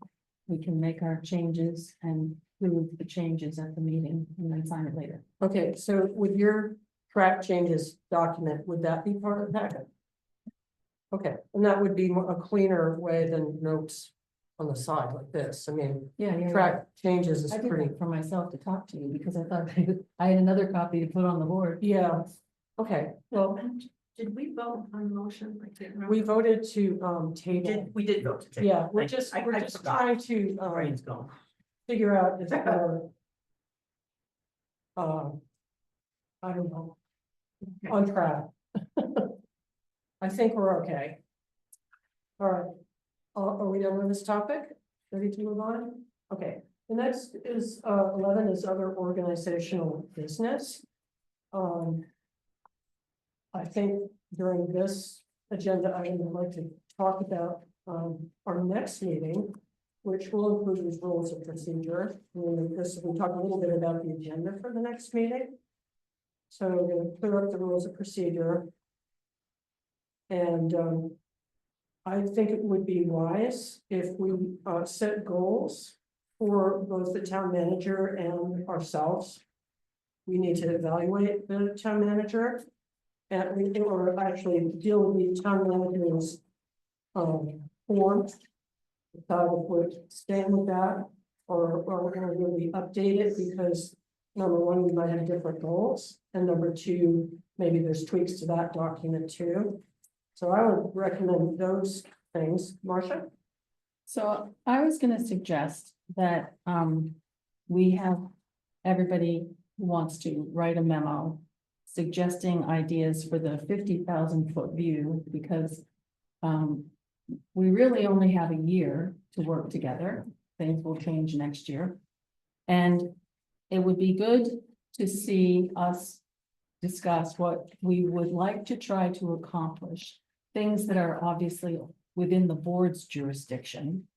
we can make our changes and prove the changes at the meeting and then sign it later. Okay, so with your track changes document, would that be part of the packet? Okay, and that would be a cleaner way than notes on the side like this. I mean, Yeah. track changes is I did pretty, that for myself to talk to you because I thought I had another copy to put on the board. yeah. Okay, well, Did we vote on the motion? I can't remember. we voted to table. We did vote to take. Yeah, we're I just forgot. trying to Brain's gone. figure out if we're I don't know, on track. I think we're okay. All right, are we done with this topic? Ready to move on? Okay, the next is 11 is other organizational business. I think during this agenda item, I'd like to talk about our next meeting, which will include these rules of procedure. And this, we'll talk a little bit about the agenda for the next meeting. So we're going to clear up the rules of procedure. And I think it would be wise if we set goals for both the town manager and ourselves. We need to evaluate the town manager. And we do, or actually deal with the town manager's form. Decide if we're staying with that, or we're gonna really update it, because number one, we might have different goals, and number two, maybe there's tweaks to that document too. So I would recommend those things. Marcia? So I was gonna suggest that we have everybody who wants to write a memo suggesting ideas for the 50,000-foot view, because we really only have a year to work together. Things will change next year. And it would be good to see us discuss what we would like to try to accomplish. Things that are obviously within the board's jurisdiction,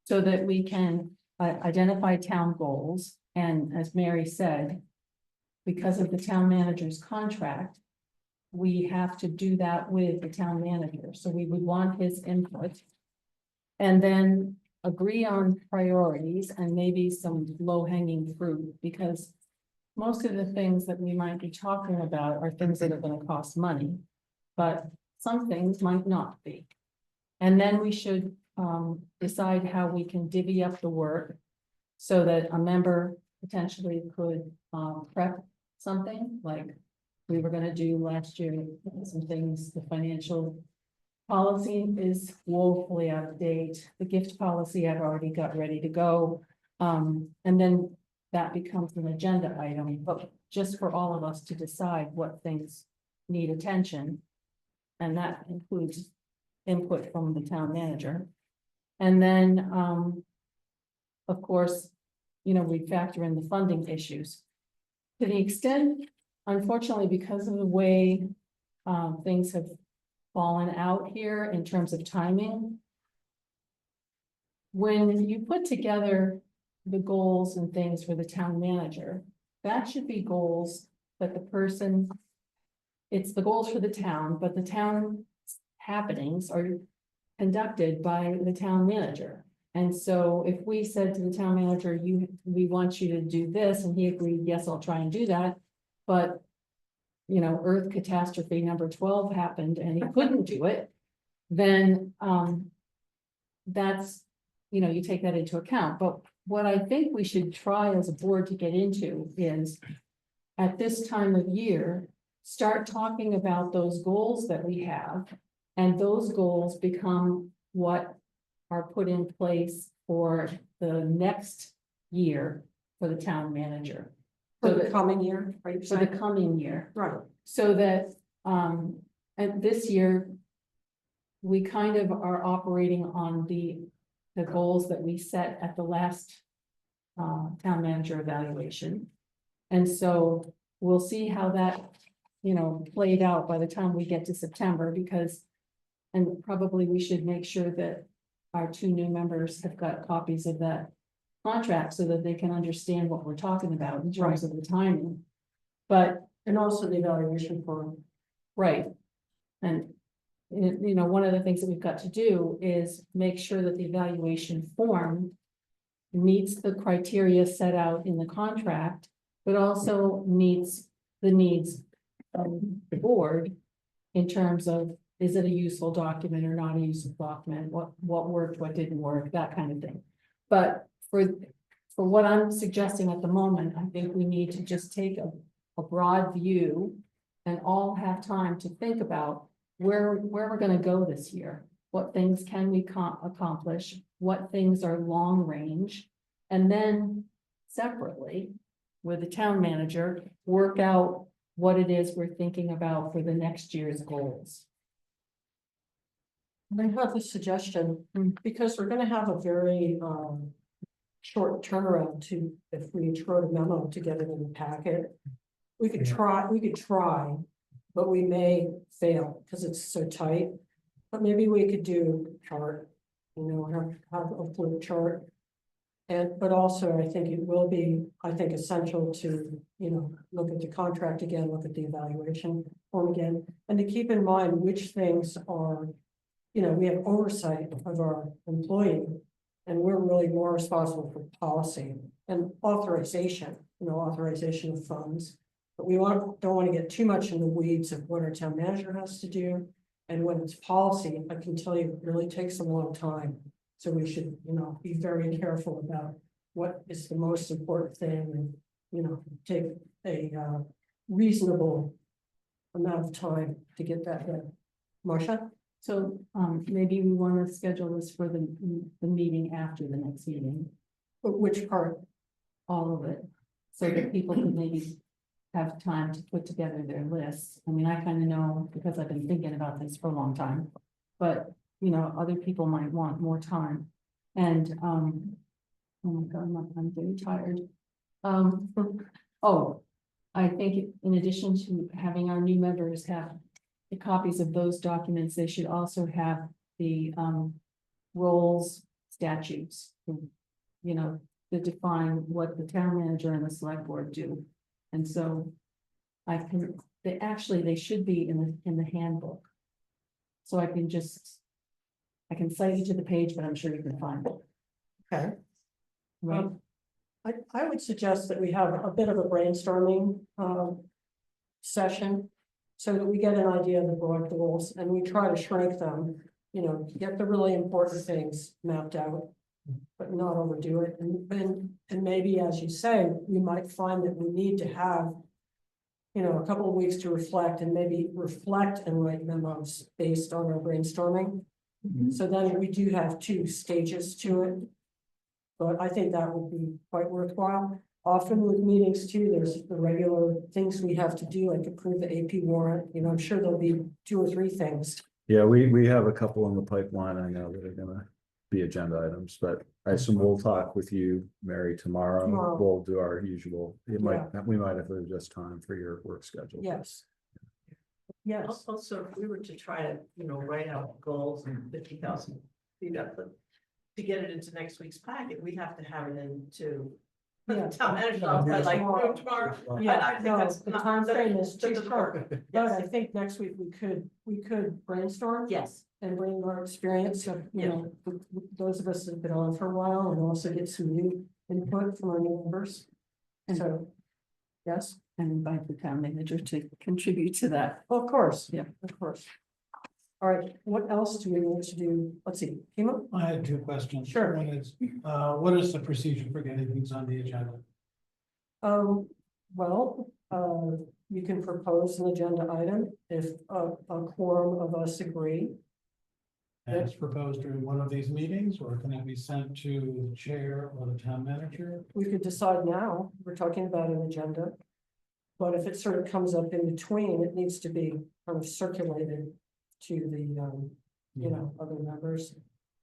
so that we can identify town goals. And as Mary said, because of the town manager's contract, we have to do that with the town manager. So we would want his input. And then agree on priorities and maybe some low-hanging fruit, because most of the things that we might be talking about are things that are going to cost money, but some things might not be. And then we should decide how we can divvy up the work so that a member potentially could prep something like we were going to do last year, some things. The financial policy is woefully out of date. The gift policy I've already got ready to go. And then that becomes an agenda item, but just for all of us to decide what things need attention. And that includes input from the town manager. And then, of course, we factor in the funding issues. To the extent, unfortunately, because of the way things have fallen out here in terms of timing. When you put together the goals and things for the town manager, that should be goals that the person. It's the goals for the town, but the town happenings are conducted by the town manager. And so if we said to the town manager, we want you to do this, and he agreed, yes, I'll try and do that. But, you know, Earth catastrophe number 12 happened and he couldn't do it, then, that's, you know, you take that into account. But what I think we should try as a board to get into is at this time of year, start talking about those goals that we have. And those goals become what are put in place for the next year for the town manager. For So the that, coming year, are you for the saying? coming year, Right, so that, and this year, we kind of are operating on the goals that we set at the last town manager evaluation. And so we'll see how that, you know, played out by the time we get to September, because, and probably we should make sure that our 2 new members have got copies of that contract so that they can understand what we're talking about in terms of the timing. But, and also the evaluation form. right, and you know, one of the things that we've got to do is make sure that the evaluation form meets the criteria set out in the contract, but also meets the needs of the board in terms of, is it a useful document or not a useful document? What worked, what didn't work, that kind of thing. But for what I'm suggesting at the moment, I think we need to just take a broad view and all have time to think about where we're gonna go this year. What things can we accomplish? What things are long range? And then separately, with the town manager, work out what it is we're thinking about for the next year's goals. I have a suggestion, because we're gonna have a very short turnaround to, if we wrote a memo to get it in the packet. We could try, but we may fail because it's so tight. But maybe we could do a chart, you know, have a flip chart. But also I think it will be, essential to, you know, look at the contract again, look at the evaluation form again, and to keep in mind which things are, you know, we have oversight of our employee, and we're really more responsible for policy and authorization, you know, authorization of funds. But we don't want to get too much in the weeds of what our town manager has to do. And when it's policy, I can tell you, it really takes a long time. So we should, you know, be very careful about what is the most important thing, and, you know, take a reasonable amount of time to get that done. Marcia? So maybe we want to schedule this for the meeting after the next meeting, Which part? all of it, so that people can maybe have time to put together their lists. I mean, I kind of know because I've been thinking about this for a long time, but you know, other people might want more time. And oh my God, I'm very tired. Oh, I think in addition to having our new members have the copies of those documents, they should also have the roles statutes, you know, that define what the town manager and the select board do. And so they should be in the handbook. So I can cite you to the page, but I'm sure you can find it. Okay. Right? I would suggest that we have a bit of a brainstorming session, so that we get an idea of the broad goals and we try to shrink them, you know, get the really important things mapped out, but not overdo it. And maybe, as you say, we might find that we need to have, you know, a couple of weeks to reflect, and maybe reflect and write memos based on our brainstorming. So then we do have 2 stages to it. But I think that would be quite worthwhile. Often with meetings too, there's the regular things we have to do, like approve the AP warrant. You know, I'm sure there'll be 2 or 3 things. Yeah, we have a couple in the pipeline, I know, that are gonna be agenda items, but I assume we'll talk with you, Mary, tomorrow. Tomorrow. We'll do our usual, we might have to adjust time for your work schedule. Yes. Yes, Also, if we were to try to, write out goals and 50,000 feet up, but to get it into next week's packet, we'd have to have it into. Yeah. Town manager's office by like Tomorrow. tomorrow. yeah, I think no, that's the not- time frame is that too doesn't short, work. but Yes. I think next week we could brainstorm. Yes, And bring our experience of, Yeah. those of us that have been on for a while and also get some new input from our new members. So, yes, And invite the town manager to contribute to that. of course. Yeah. Of course. All right, what else do we need to do? Let's see, Kima? I had two questions. Sure. One is, what is the procedure for getting things on the agenda? Well, you can propose an agenda item if a quorum of us agree. As proposed during one of these meetings, or can it be sent to the chair or the town manager? We could decide now, we're talking about an agenda. But if it sort of comes up in between, it needs to be kind of circulated to the, other members.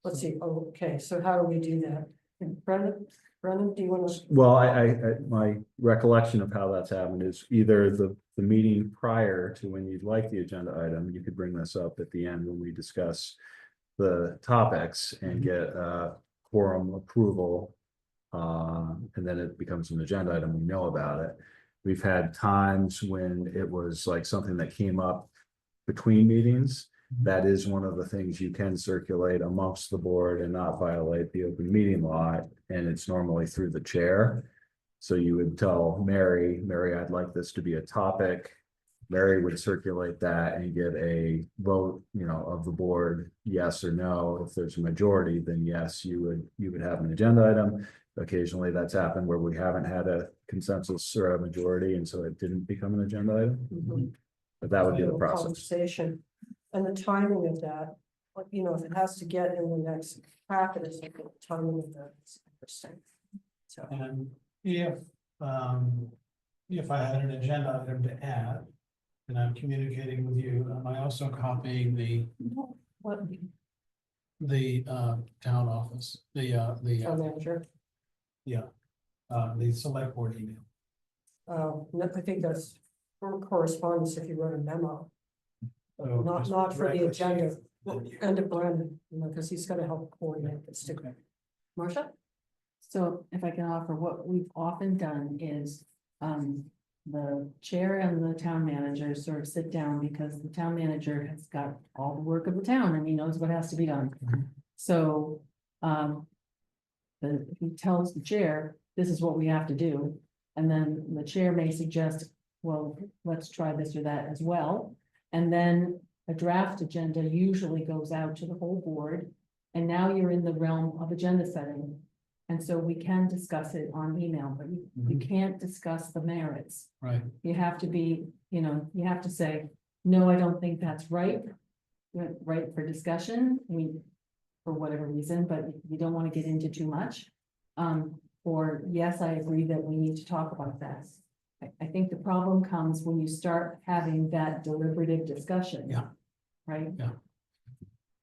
Let's see, okay, so how do we do that? Brendan, do you want to? Well, my recollection of how that's happened is either the meeting prior to when you'd like the agenda item, you could bring this up at the end when we discuss the topics and get quorum approval. And then it becomes an agenda item, we know about it. We've had times when it was like something that came up between meetings. That is one of the things you can circulate amongst the board and not violate the open meeting law, and it's normally through the chair. So you would tell Mary, I'd like this to be a topic. Mary would circulate that and get a vote, of the board, yes or no. If there's a majority, then yes, you would have an agenda item. Occasionally that's happened where we haven't had a consensus or a majority, and so it didn't become an agenda item. But that would be the process. Conversation. And the timing of that, if it has to get in the next packet, it's like the timing of that is interesting. So, And if I had an agenda item to add, and I'm communicating with you, am I also copying what, the town office, town manager? the select board email? No, I think that's for correspondence if you wrote a memo, Oh, not just for the directly. agenda. And to Brendan, because he's gonna help coordinate this too. Okay. Marcia? So if I can offer, what we've often done is, the chair and the town manager sort of sit down because the town manager has got all the work of the town and he knows what has to be done. So, he tells the chair, this is what we have to do. And then the chair may suggest, well, let's try this or that as well. And then a draft agenda usually goes out to the whole board. And now you're in the realm of agenda setting. And so we can discuss it on email, but you can't discuss the merits. Right. You have to be, you have to say, no, I don't think that's right. Right for discussion, for whatever reason, but you don't want to get into too much. Or yes, I agree that we need to talk about that. I think the problem comes when you start having that deliberative discussion. Yeah. Right?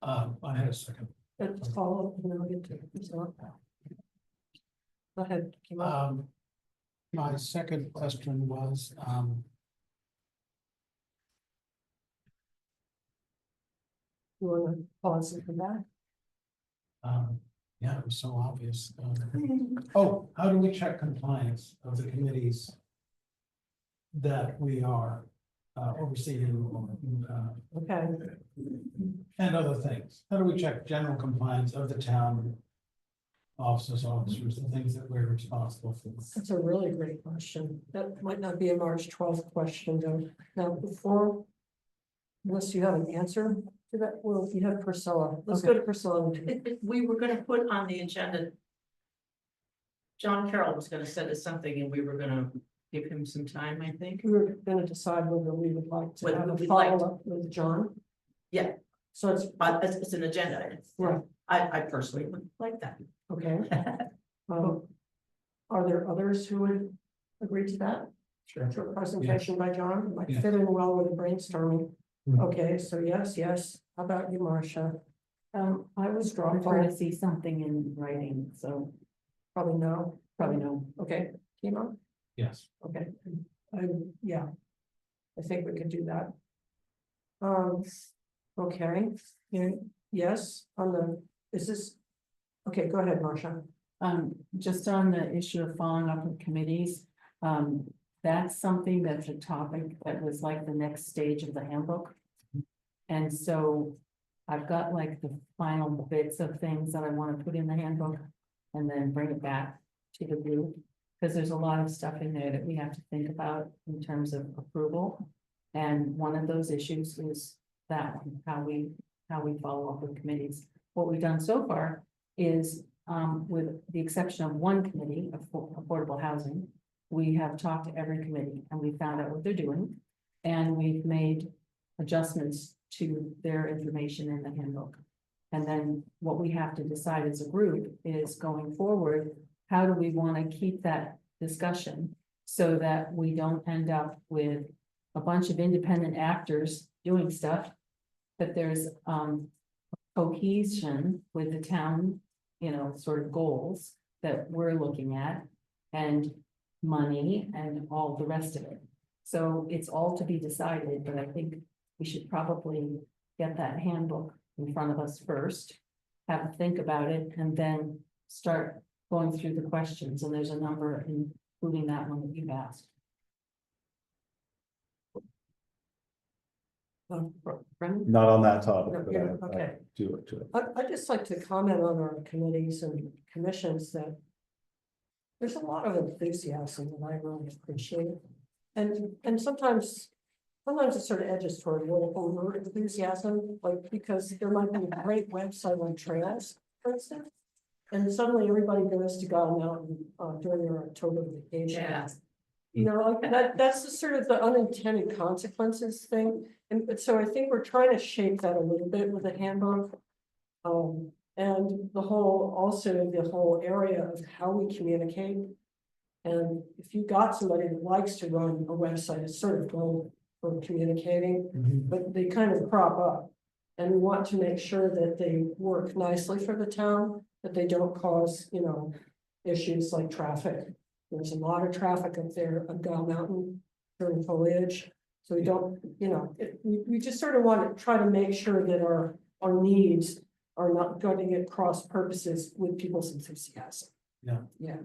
I had a second. Let's follow up and then we'll get to it. So, go ahead, Kima. My second question was, You wanna pause and come back? yeah, it was so obvious. Oh, how do we check compliance of the committees that we are overseeing, Okay, and other things? How do we check general compliance of the town officers, the things that we're responsible for? that's a really great question. That might not be a March 12th question though. Now, before, unless you have an answer to that, well, you have Priscilla. Let's go to Priscilla. we were gonna put on the agenda. John Carroll was gonna send us something and we were gonna give him some time, I think. We were gonna decide whether we would like to Whether have a we'd like to- follow-up with John. Yeah. So it's, But it's an agenda item. right, I personally would like that. okay. Are there others who would agree to that? Sure. To a presentation by John, might Yeah. fit in well with the brainstorming. Mhm. Okay, so yes. How about you, Marcia? I was prefer to see something in writing, so Probably no. probably no. Okay, Kimo? Yes. Okay, yeah. I think we could do that. Um, okay, yeah, yes, is this? Okay, go ahead, Marcia. Just on the issue of following up with committees, that's something that's a topic that was like the next stage of the handbook. And so I've got like the final bits of things that I want to put in the handbook and then bring it back to the group. Because there's a lot of stuff in there that we have to think about in terms of approval. And one of those issues is that one, how we follow up with committees. What we've done so far is, with the exception of one committee of affordable housing, we have talked to every committee and we found out what they're doing. And we've made adjustments to their information in the handbook. And then what we have to decide as a group is going forward, how do we want to keep that discussion so that we don't end up with a bunch of independent actors doing stuff, that there's cohesion with the town, sort of goals that we're looking at, and money and all the rest of it. So it's all to be decided, but I think we should probably get that handbook in front of us first, have a think about it, and then start going through the questions. And there's a number, including that one that you've asked. Brendan? Not on that topic, No, but yeah, I okay. do it to it. I'd just like to comment on our committees and commissions that there's a lot of enthusiasm that I really appreciate. And sometimes it sort of edges toward a little over enthusiasm, like because there might be a great website on trails, for instance. And suddenly everybody goes to God Mountain during their October vacation. Yeah. Like that's the sort of the unintended consequences thing. And so I think we're trying to shape that a little bit with the handbook. And the whole area of how we communicate. And if you got somebody that likes to run a website, it's sort of gold for communicating, but they kind of crop up. And we want to make sure that they work nicely for the town, that they don't cause, issues like traffic. There's a lot of traffic up there on Gull Mountain during foliage. So we don't, we just sort of want to try to make sure that our needs are not going to get cross purposes with people's enthusiasm. Yeah. Yeah.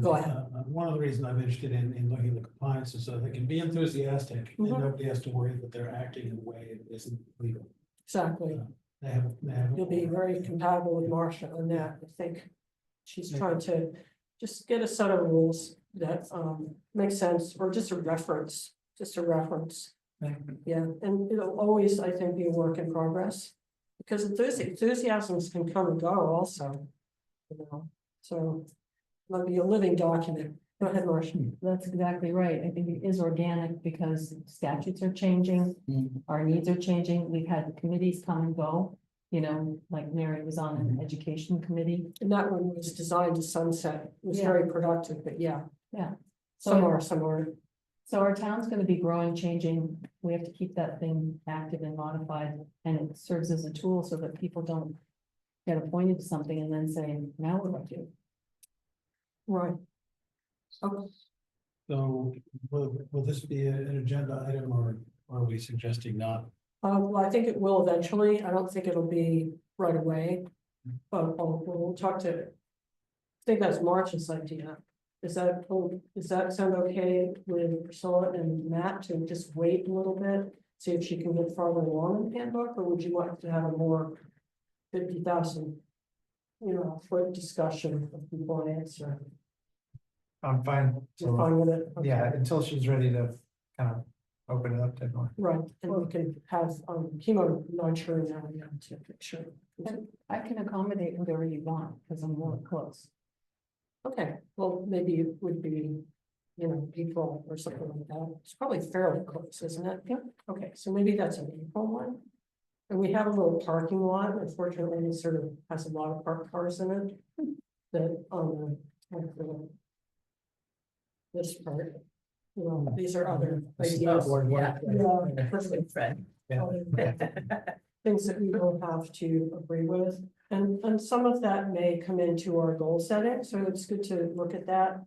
Go ahead. One of the reasons I'm interested in looking at the compliance is so they can be enthusiastic and Mhm. nobody has to worry that they're acting in a way that isn't legal. Exactly. They have. You'll be very compatible with Marcia on that. I think she's trying to just get a set of rules that make sense, or just a reference. Yeah, and it'll always, I think, be a work in progress. Because enthusiasms can come and go also. So might be a living document. Go ahead, Marcia. That's exactly right. I think it is organic because statutes are changing, our needs are changing. We've had committees come and go. Like Mary was on an education committee. And that one was designed to sunset. It was Yeah. very productive, but yeah. Yeah. Somewhere. So our town's gonna be growing, changing. We have to keep that thing active and modified, and it serves as a tool so that people don't get appointed to something and then say, now what do I do? Right. Okay. So will this be an agenda item or are we suggesting not? Well, I think it will eventually. I don't think it'll be right away. But we'll talk to. I think that's March's idea. Does that sound okay with Priscilla and Matt to just wait a little bit? See if she can get farther along in the handbook, or would you like to have a more 50,000, foot discussion of compliance, or I'm fine. you're fine with it? Okay. Yeah, until she's ready to kind of open it up to more. Right, and we can have chemo nudger now to make sure. I can accommodate whatever you want, because I'm more close. Okay, well, maybe it would be, April or something like that. It's probably fairly close, isn't it? Yeah. Okay, so maybe that's an April one. And we have a little parking lot. Unfortunately, it sort of has a lot of parked cars in it. That this part, these are other ideas. Yeah, Perfect, Fred. Yeah. Things that we will have to agree with. And some of that may come into our goal setting, so it's good to look at that.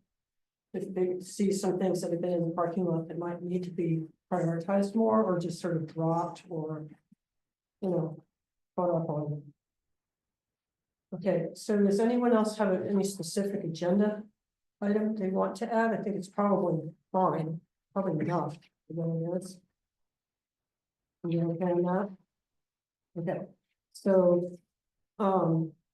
If they see some things that have been in the parking lot that might need to be prioritized more or just sort of dropped or, caught up on. Okay, so does anyone else have any specific agenda item they want to add? I think it's probably fine, probably enough. You okay on that? Okay, so,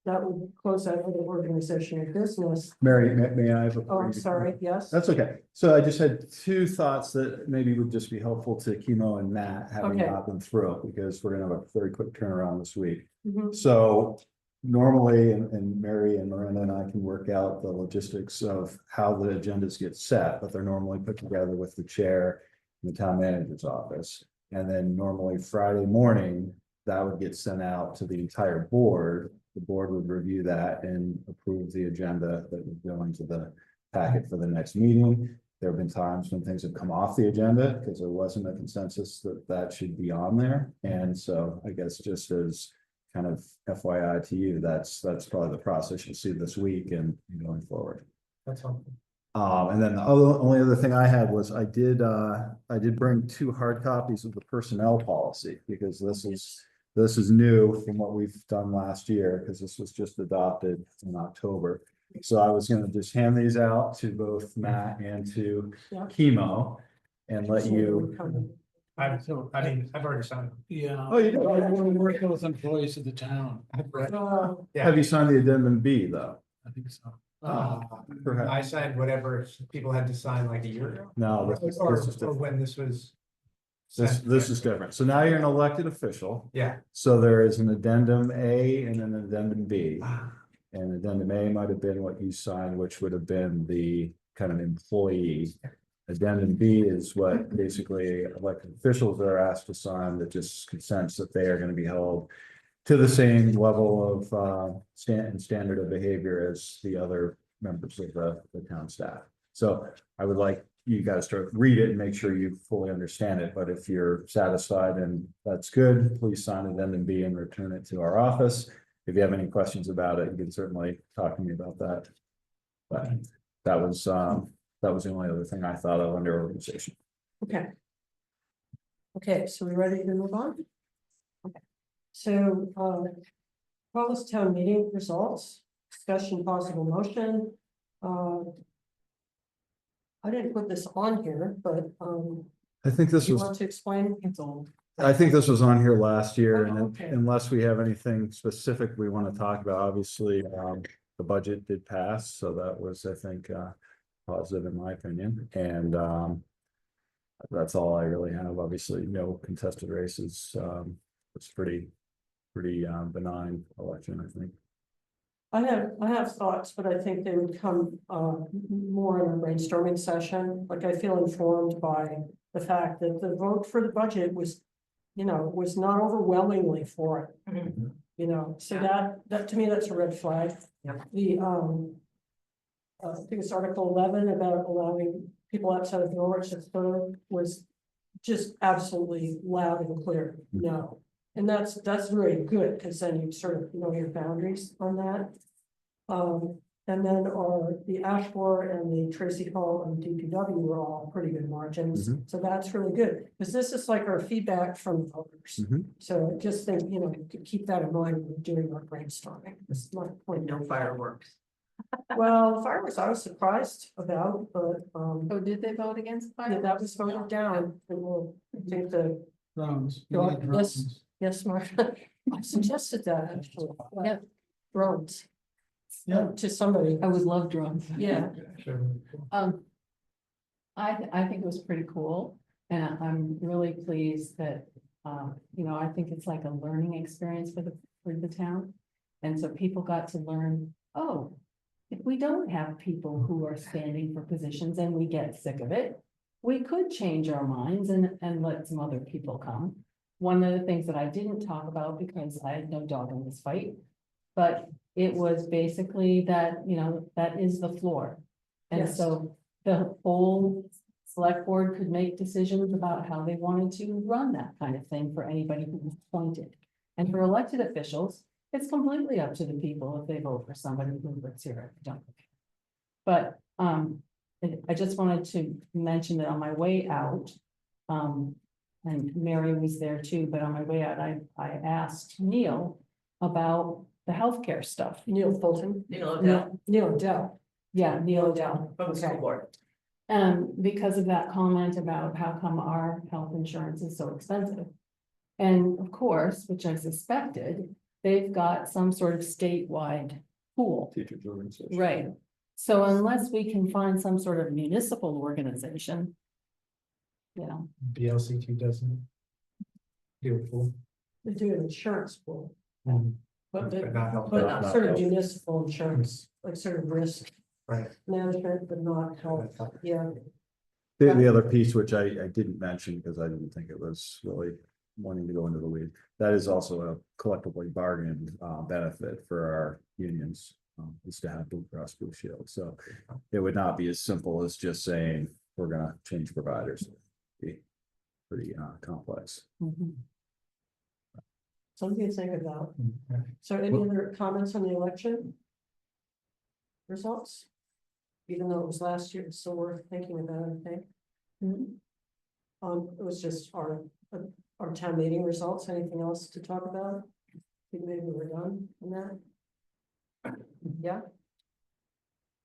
that would close out other organizational business. Mary, may I have a? Oh, I'm sorry, yes? That's okay. So I just had two thoughts that maybe would just be helpful to Kimo and Matt, having Okay. got them through, because we're gonna have a very quick turnaround this week. Mhm. So normally, and Mary and Miranda and I can work out the logistics of how the agendas get set, but they're normally put together with the chair in the town manager's office. And then normally Friday morning, that would get sent out to the entire board. The board would review that and approve the agenda that would go into the packet for the next meeting. There have been times when things have come off the agenda because there wasn't a consensus that that should be on there. And so I guess just as kind of FYI to you, that's probably the process you'll see this week and going forward. That's helpful. And then the only other thing I had was I did bring 2 hard copies of the personnel policy, because this is new from what we've done last year, because this was just adopted in October. So I was gonna just hand these out to both Matt and to Yeah. Kimo and let you. I've already signed. Yeah. Oh, you did? I want to work with employees of the town. Yeah. Have you signed the addendum B though? I think so. Perhaps. I signed whatever people had to sign like a year ago. No, this is Or different. when this was. This is different. So now you're an elected official. Yeah. So there is an addendum A and an addendum B. And addendum A might have been what you signed, which would have been the kind of employee. Addendum B is what basically elected officials are asked to sign, that just consents that they are going to be held to the same level of standard of behavior as the other members of the town staff. So I would like you guys to read it and make sure you fully understand it. But if you're satisfied and that's good, please sign addendum B and return it to our office. If you have any questions about it, you can certainly talk to me about that. But that was the only other thing I thought of under organization. Okay. Okay, so we ready to move on? Okay. So, Paul's town meeting results, discussion possible motion. I didn't put this on here, but, I think this you was, want to explain? It's old. I think this was on here last year, and Oh, okay. unless we have anything specific we want to talk about, obviously, the budget did pass, so that was, I think, positive in my opinion, and that's all I really have. Obviously, no contested races. It's pretty benign election, I think. I have thoughts, but I think they would come more in a brainstorming session. Like, I feel informed by the fact that the vote for the budget was, was not overwhelmingly for it. So that to me, that's a red flag. Yep. The I think it's Article 11 about allowing people outside of Norwich to serve was just absolutely loud and clear, no. And that's very good, because then you sort of know your boundaries on that. And then the Ashmore and the Tracy Hall and DPW were all pretty good margins, so that's really good, because this is like our feedback from voters. So just think, keep that in mind when we're doing our brainstorming. This is my point. No fireworks. Well, fireworks I was surprised about, but Oh, did they vote against yeah, fire? that was voted down. And we'll take the, Drones. Go on, Yeah, yes. drones. yes, Martha, I suggested that actually. Yeah. Drones. Yeah. To somebody, I would love drones. yeah, Sure. I think it was pretty cool, and I'm really pleased that, I think it's like a learning experience for the town. And so people got to learn, oh, if we don't have people who are standing for positions and we get sick of it, we could change our minds and let some other people come. One of the things that I didn't talk about, because I had no dog in this fight, but it was basically that, that is the floor. And Yes. so the whole select board could make decisions about how they wanted to run that kind of thing for anybody who was appointed. And for elected officials, it's completely up to the people if they vote for somebody who lives here, if they don't. But I just wanted to mention that on my way out, And Mary was there too, but on my way out, I asked Neil about the healthcare stuff. Neil Fulton, You know, that Neil Dell. Yeah, Neil Odell. from the school Okay. board. Because of that comment about how come our health insurance is so expensive. And of course, which I suspected, they've got some sort of statewide pool. Teachers organization. Right. So unless we can find some sort of municipal organization. You know, BLCT doesn't. Do it full. They do an insurance pool, but But not health. but Not sort of health. municipal insurance, like sort of risk Right. management, but not health, yeah. The other piece, which I didn't mention because I didn't think it was really wanting to go into the weed, that is also a collectively bargained benefit for our unions. Is to have Blue Cross Blue Shield, so it would not be as simple as just saying, we're gonna change providers. It'd be pretty complex. mhm. Something to think about. So any other comments on the election? Results? Even though it was last year, it's still worth thinking about, I think. It was just our town meeting results. Anything else to talk about? I think maybe we're done on that. Yeah.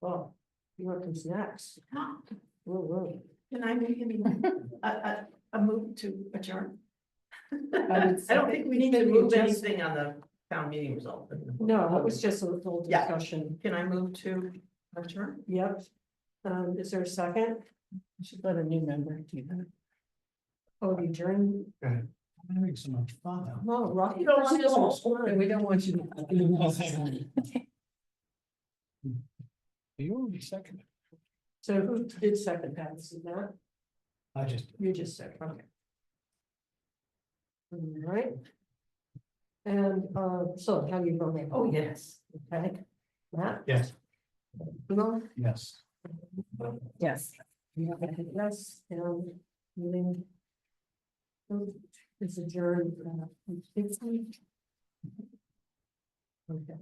Well, you know what comes next? Whoa. Can I make a move to adjourn? I would I don't think we need to Maybe move just- anything on the town meeting result. No, it was just a little Yeah. discussion. Can I move to adjourn? Yep. Is there a second? We should let a new member do that. Oh, the adjourn. I'm having so much fun. No, Rocky. You don't want to go. We don't want you to. You already seconded. So who did second that? Is it that? I just. You just said, okay. All right. And, so how do you vote? Oh, yes. Okay. Matt? Yes. No? Yes. Yes. Yes, and meeting. It's adjourned. Okay.